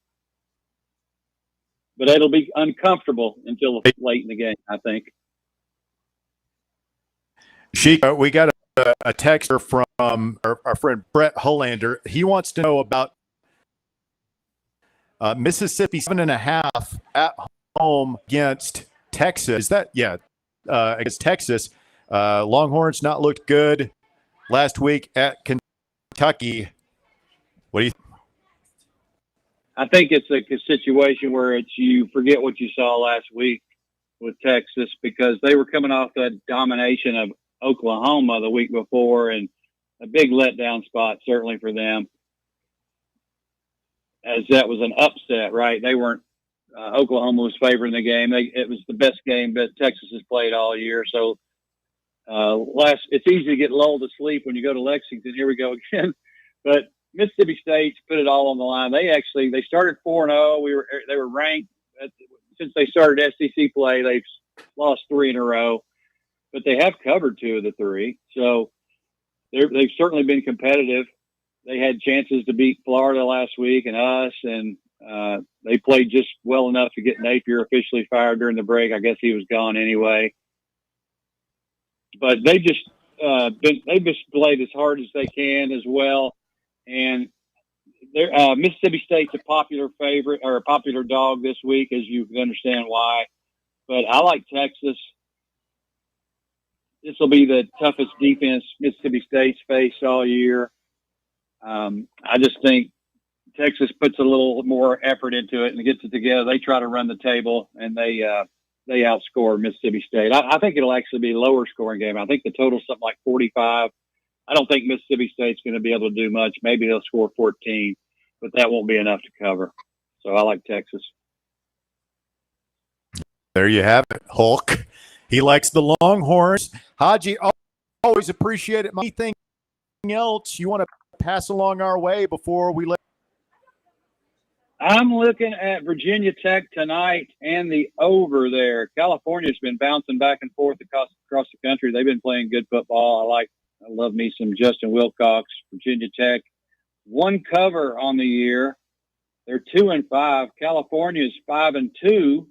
But it'll be uncomfortable until late in the game, I think. We got a texter from our friend Brett Hollander. He wants to know about Mississippi 7.5 at home against Texas. Is that against Texas? Longhorns not looked good last week at Kentucky. What do you? I think it's a situation where you forget what you saw last week with Texas because they were coming off that domination of Oklahoma the week before, and a big letdown spot certainly for them. As that was an upset, right? They weren't. Oklahoma was favoring the game. It was the best game that Texas has played all year. So it's easy to get lulled to sleep when you go to Lexington. Here we go again. But Mississippi State put it all on the line. They started 4-0. They were ranked since they started SEC play. They've lost 3 in a row, but they have covered 2 of the 3. So they've certainly been competitive. They had chances to beat Florida last week and us, and they played just well enough to get Napier officially fired during the break. I guess he was gone anyway. But they've just played as hard as they can as well. And Mississippi State's a popular favorite or a popular dog this week, as you can understand why. But I like Texas. This will be the toughest defense Mississippi State's faced all year. I just think Texas puts a little more effort into it and gets it together. They try to run the table, and they outscore Mississippi State. I think it'll actually be a lower scoring game. I think the total's something like 45. I don't think Mississippi State's going to be able to do much. Maybe they'll score 14, but that won't be enough to cover. So I like Texas. There you have it, Hulk. He likes the Longhorns. Haji, always appreciate it. Anything else you want to pass along our way before we let? I'm looking at Virginia Tech tonight and the over there. California's been bouncing back and forth across the country. They've been playing good football. I love me some Justin Wilcox. Virginia Tech, one cover on the year. They're 2-5. California's 5-2.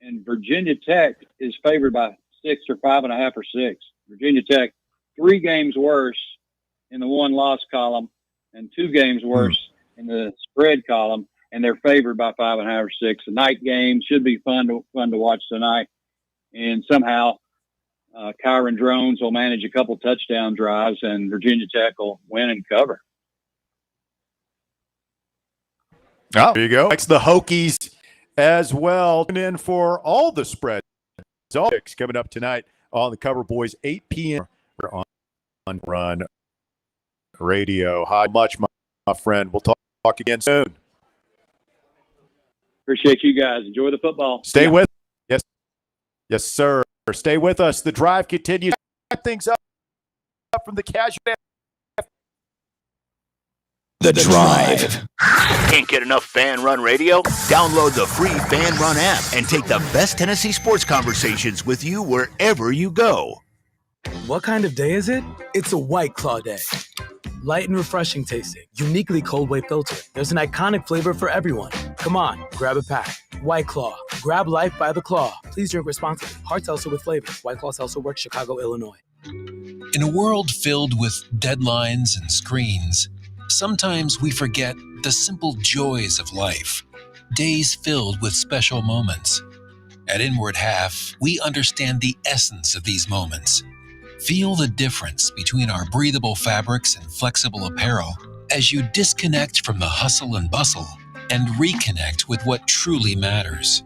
And Virginia Tech is favored by 6 or 5.5 or 6. Virginia Tech, 3 games worse in the one-loss column and 2 games worse in the spread column, and they're favored by 5.5 or 6. The night game should be fun to watch tonight. And somehow Kyron Drones will manage a couple touchdown drives, and Virginia Tech will win and cover. Oh, there you go. Likes the Hokies as well. Tune in for all the spreads. All picks coming up tonight on the Cover Boys, 8 p.m. on Run Radio. Hi, much, my friend. We'll talk again soon. Appreciate you guys. Enjoy the football. Stay with us. Yes, sir. Stay with us. The drive continues. Things up from the casual. The Drive. Can't get enough Fan Run Radio? Download the free Fan Run app and take the best Tennessee sports conversations with you wherever you go. What kind of day is it? It's a White Claw day. Light and refreshing tasting, uniquely cold wave filtered. There's an iconic flavor for everyone. Come on, grab a pack. White Claw. Grab life by the claw. Please drink responsibly. Hard seltzer with flavor. White Claw Seltzer Works, Chicago, Illinois. In a world filled with deadlines and screens, sometimes we forget the simple joys of life. Days filled with special moments. At Inward Half, we understand the essence of these moments. Feel the difference between our breathable fabrics and flexible apparel as you disconnect from the hustle and bustle and reconnect with what truly matters.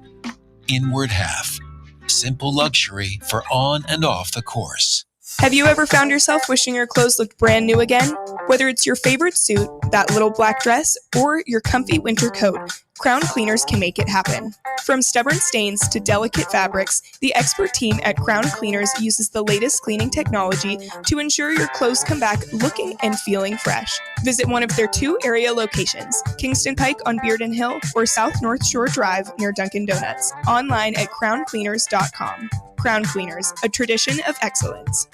Inward Half. Simple luxury for on and off the course. Have you ever found yourself wishing your clothes looked brand new again? Whether it's your favorite suit, that little black dress, or your comfy winter coat, Crown Cleaners can make it happen. From stubborn stains to delicate fabrics, the expert team at Crown Cleaners uses the latest cleaning technology to ensure your clothes come back looking and feeling fresh. Visit one of their 2 area locations, Kingston Pike on Bearden Hill or South North Shore Drive near Dunkin' Donuts. Online at crowncleaners.com. Crown Cleaners, a tradition of excellence.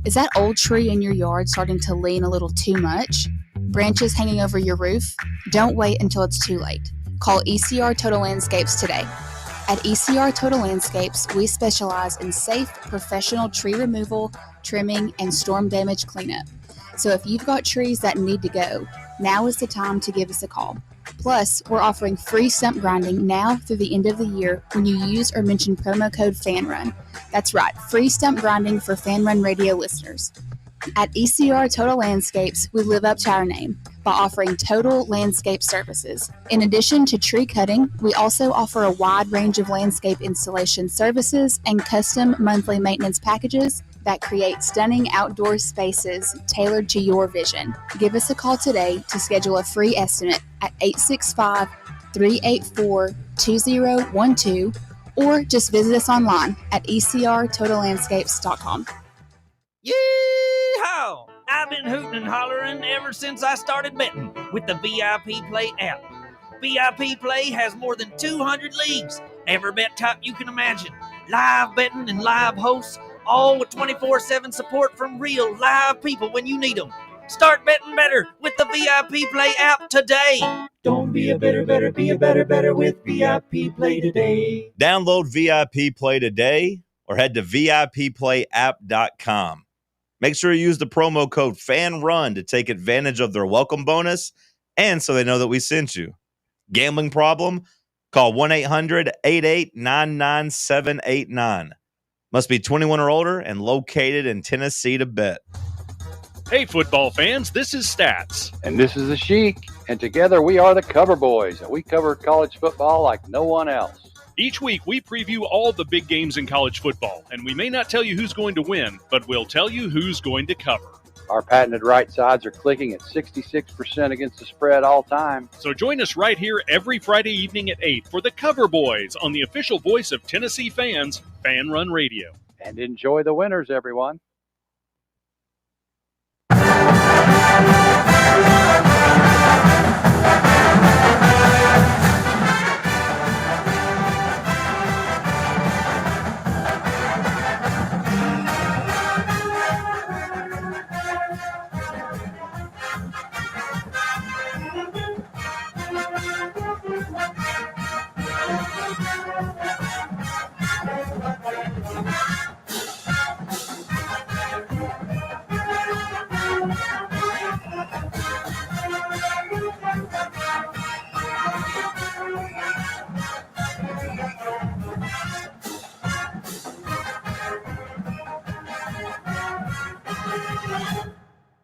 Is that old tree in your yard starting to lean a little too much? Branches hanging over your roof? Don't wait until it's too late. Call ECR Total Landscapes today. At ECR Total Landscapes, we specialize in safe, professional tree removal, trimming, and storm damage cleanup. So if you've got trees that need to go, now is the time to give us a call. Plus, we're offering free stump grinding now through the end of the year when you use or mention promo code FANRUN. That's right, free stump grinding for FanRun Radio listeners. At ECR Total Landscapes, we live up to our name by offering total landscape services. In addition to tree cutting, we also offer a wide range of landscape installation services and custom monthly maintenance packages that create stunning outdoor spaces tailored to your vision. Give us a call today to schedule a free estimate at 865-384-2012 or just visit us online at ecrtotallandscapes.com. Yee-haw! I've been hooting and hollering ever since I started betting with the VIP Play app. VIP Play has more than 200 leagues, every bet type you can imagine, live betting and live hosts, all with 24/7 support from real live people when you need them. Start betting better with the VIP Play app today. Don't be a better, be a better with VIP Play today. Download VIP Play today or head to VIPPlayApp.com. Make sure you use the promo code FANRUN to take advantage of their welcome bonus and so they know that we sent you. Gambling problem? Call 1-800-8899-789. Must be 21 or older and located in Tennessee to bet. Hey, football fans, this is Stats. And this is the Sheik, and together we are the Cover Boys, and we cover college football like no one else. Each week, we preview all the big games in college football, and we may not tell you who's going to win, but we'll tell you who's going to cover. Our patented right sides are clicking at 66% against the spread all time. So join us right here every Friday evening at 8 for the Cover Boys on the official voice of Tennessee fans, FanRun Radio. And enjoy the winners, everyone.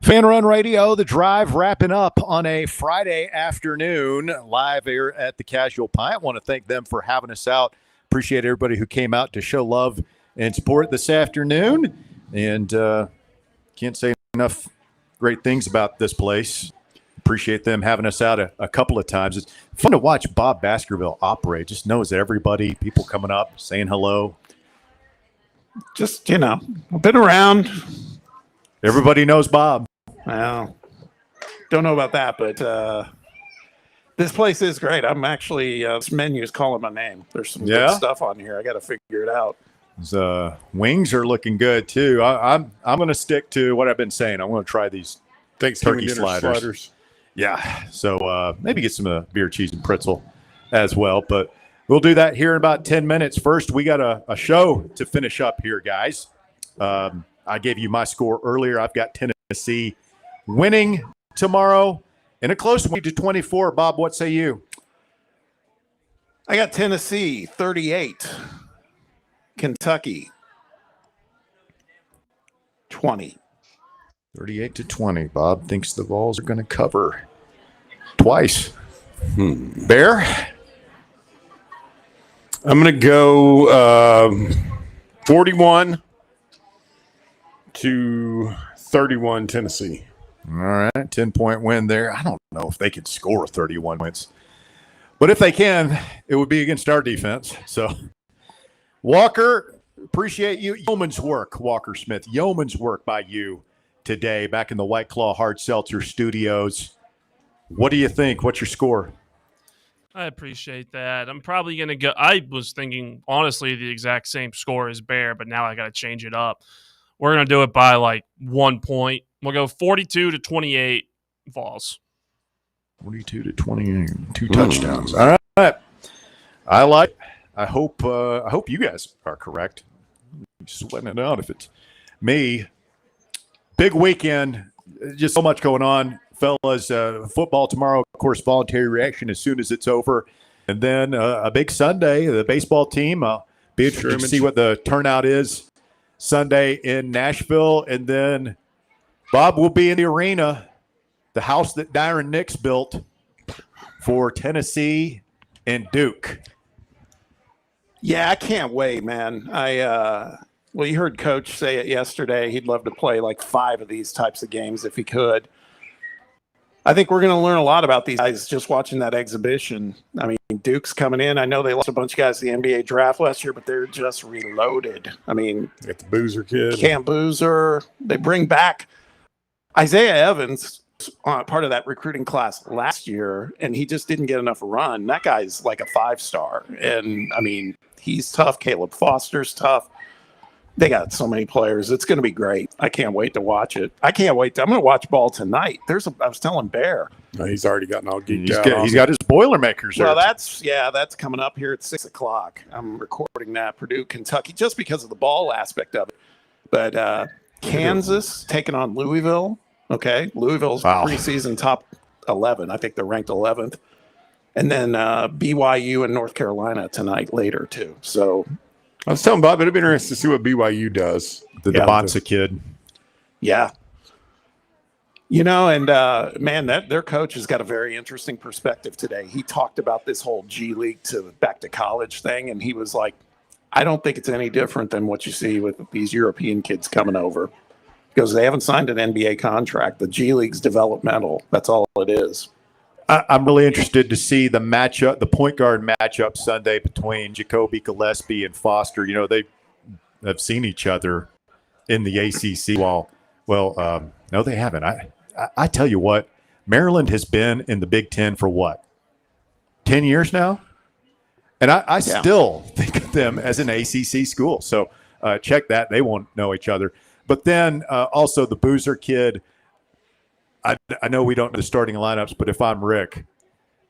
FanRun Radio, The Drive, wrapping up on a Friday afternoon live here at the Casual Pint. I want to thank them for having us out. Appreciate everybody who came out to show love and support this afternoon. And can't say enough great things about this place. Appreciate them having us out a couple of times. It's fun to watch Bob Baskerville operate. Just knows everybody, people coming up, saying hello. Just, I've been around. Everybody knows Bob. Well, don't know about that, but this place is great. I'm actually, this menu is calling my name. There's some good stuff on here. I got to figure it out. Wings are looking good, too. I'm going to stick to what I've been saying. I'm going to try these Thanksgiving turkey dinner sliders. Yeah, so maybe get some beer, cheese, and pretzel as well. But we'll do that here in about 10 minutes. First, we got a show to finish up here, guys. I gave you my score earlier. I've got Tennessee winning tomorrow in a close one to 24. Bob, what say you? I got Tennessee 38, Kentucky 20. 38-20. Bob thinks the Vols are going to cover twice. Bear? I'm going to go 41-31 Tennessee. All right, 10-point win there. I don't know if they could score 31 points. But if they can, it would be against our defense. So, Walker, appreciate you. Yeoman's work, Walker Smith. Yeoman's work by you today back in the White Claw Hard Seltzer studios. What do you think? What's your score? I appreciate that. I'm probably going to go – I was thinking, honestly, the exact same score as Bear, but now I got to change it up. We're going to do it by, 1 point. We'll go 42-28 Vols. 42-28, 2 touchdowns. All right. I hope you guys are correct. Sweating it out if it's me. Big weekend. Just so much going on, fellas. Football tomorrow, of course, voluntary reaction as soon as it's over. And then a big Sunday, the baseball team. Be interested to see what the turnout is Sunday in Nashville. And then Bob will be in the arena, the house that Dyron Nix built for Tennessee and Duke. Yeah, I can't wait, man. Well, you heard Coach say it yesterday. He'd love to play 5 of these types of games if he could. I think we're going to learn a lot about these guys just watching that exhibition. I mean, Duke's coming in. I know they lost a bunch of guys to the NBA draft last year, but they're just reloaded. I mean, got the Boozer kid. Cam Boozer. They bring back Isaiah Evans, part of that recruiting class last year, and he just didn't get enough run. That guy's like a 5-star. And, I mean, he's tough. Caleb Foster's tough. They got so many players. It's going to be great. I can't wait to watch it. I'm going to watch ball tonight. I was telling Bear. No, he's already gotten all geeked out. He's got his Boilermakers there. Well, that's coming up here at 6:00. I'm recording that, Purdue, Kentucky, just because of the ball aspect of it. But Kansas taking on Louisville. Okay, Louisville's preseason top 11. I think they're ranked 11th. And then BYU and North Carolina tonight later too. So I was telling Bob, it'd be interesting to see what BYU does. The Bonsa kid. Yeah. And man, their coach has got a very interesting perspective today. He talked about this whole G League to back to college thing, and he was like, I don't think it's any different than what you see with these European kids coming over because they haven't signed an NBA contract. The G League's developmental. That's all it is. I'm really interested to see the matchup, the point guard matchup Sunday between Jacoby Gillespie and Foster. They have seen each other in the ACC. No, they haven't. I tell you what, Maryland has been in the Big Ten for what, 10 years now? And I still think of them as an ACC school. So check that. They won't know each other. But then also the Boozer kid, I know we don't know the starting lineups, but if I'm Rick,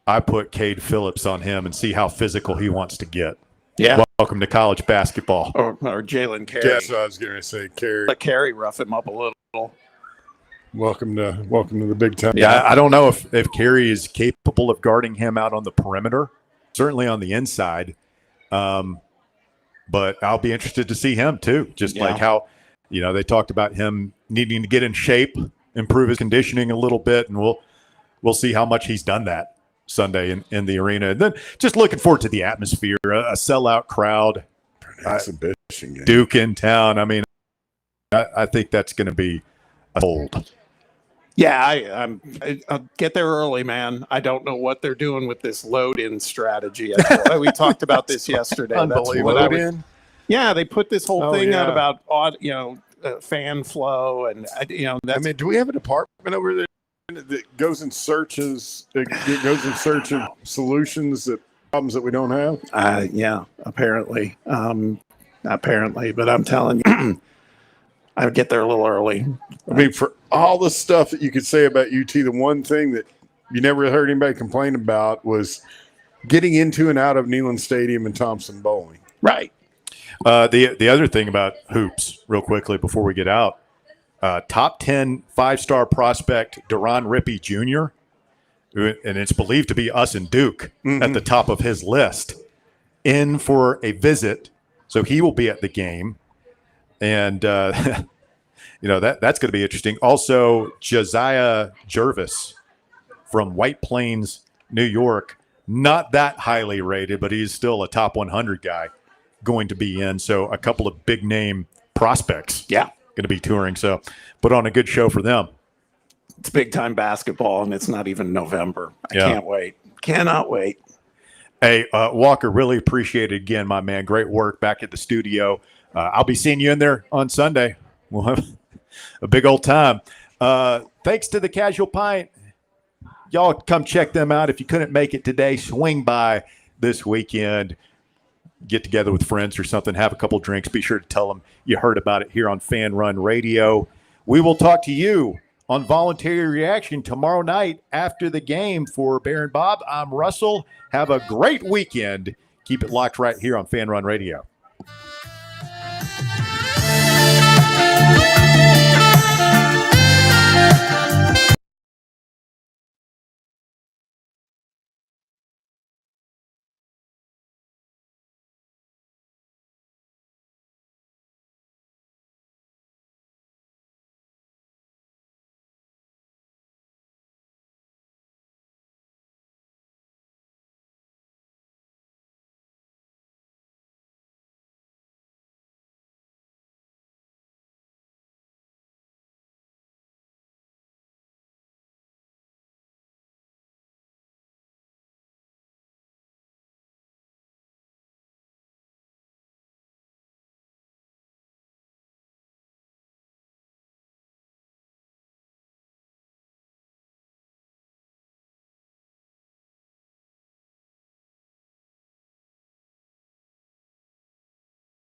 I put Cade Phillips on him and see how physical he wants to get. Yeah. Welcome to college basketball. Or Jalen Carey. Yes, I was going to say Carey. Let Carey rough him up a little. Welcome to the Big Ten. Yeah, I don't know if Carey is capable of guarding him out on the perimeter. Certainly on the inside. But I'll be interested to see him too. Just like how, they talked about him needing to get in shape, improve his conditioning a little bit, and we'll see how much he's done that Sunday in the arena. And then just looking forward to the atmosphere, a sellout crowd, exhibition game. Duke in town. I mean, I think that's going to be a hold. Yeah, I'll get there early, man. I don't know what they're doing with this load-in strategy. We talked about this yesterday. Unbelievable. Yeah, they put this whole thing out about fan flow, and do we have a department over there that goes in search of solutions to problems that we don't have? Yeah, apparently, but I'm telling you. I would get there a little early. I mean, for all the stuff that you could say about UT, the one thing that you never heard anybody complain about was getting into and out of Neyland Stadium and Thompson Bowling. Right. The other thing about hoops, real quickly before we get out, top 10 5-star prospect Deron Rippey Jr., and it's believed to be us and Duke at the top of his list, in for a visit. So he will be at the game. And, that's going to be interesting. Also, Josiah Jervis from White Plains, New York, not that highly rated, but he's still a top 100 guy going to be in. So a couple of big name prospects going to be touring. So put on a good show for them. It's big time basketball, and it's not even November. I can't wait. Cannot wait. Hey, Walker, really appreciate it again, my man. Great work back at the studio. I'll be seeing you in there on Sunday. We'll have a big old time. Thanks to the Casual Pint. Y'all come check them out. If you couldn't make it today, swing by this weekend. Get together with friends or something. Have a couple drinks. Be sure to tell them you heard about it here on FanRun Radio. We will talk to you on Voluntary Reaction tomorrow night after the game. For Bear and Bob, I'm Russell. Have a great weekend. Keep it locked right here on FanRun Radio.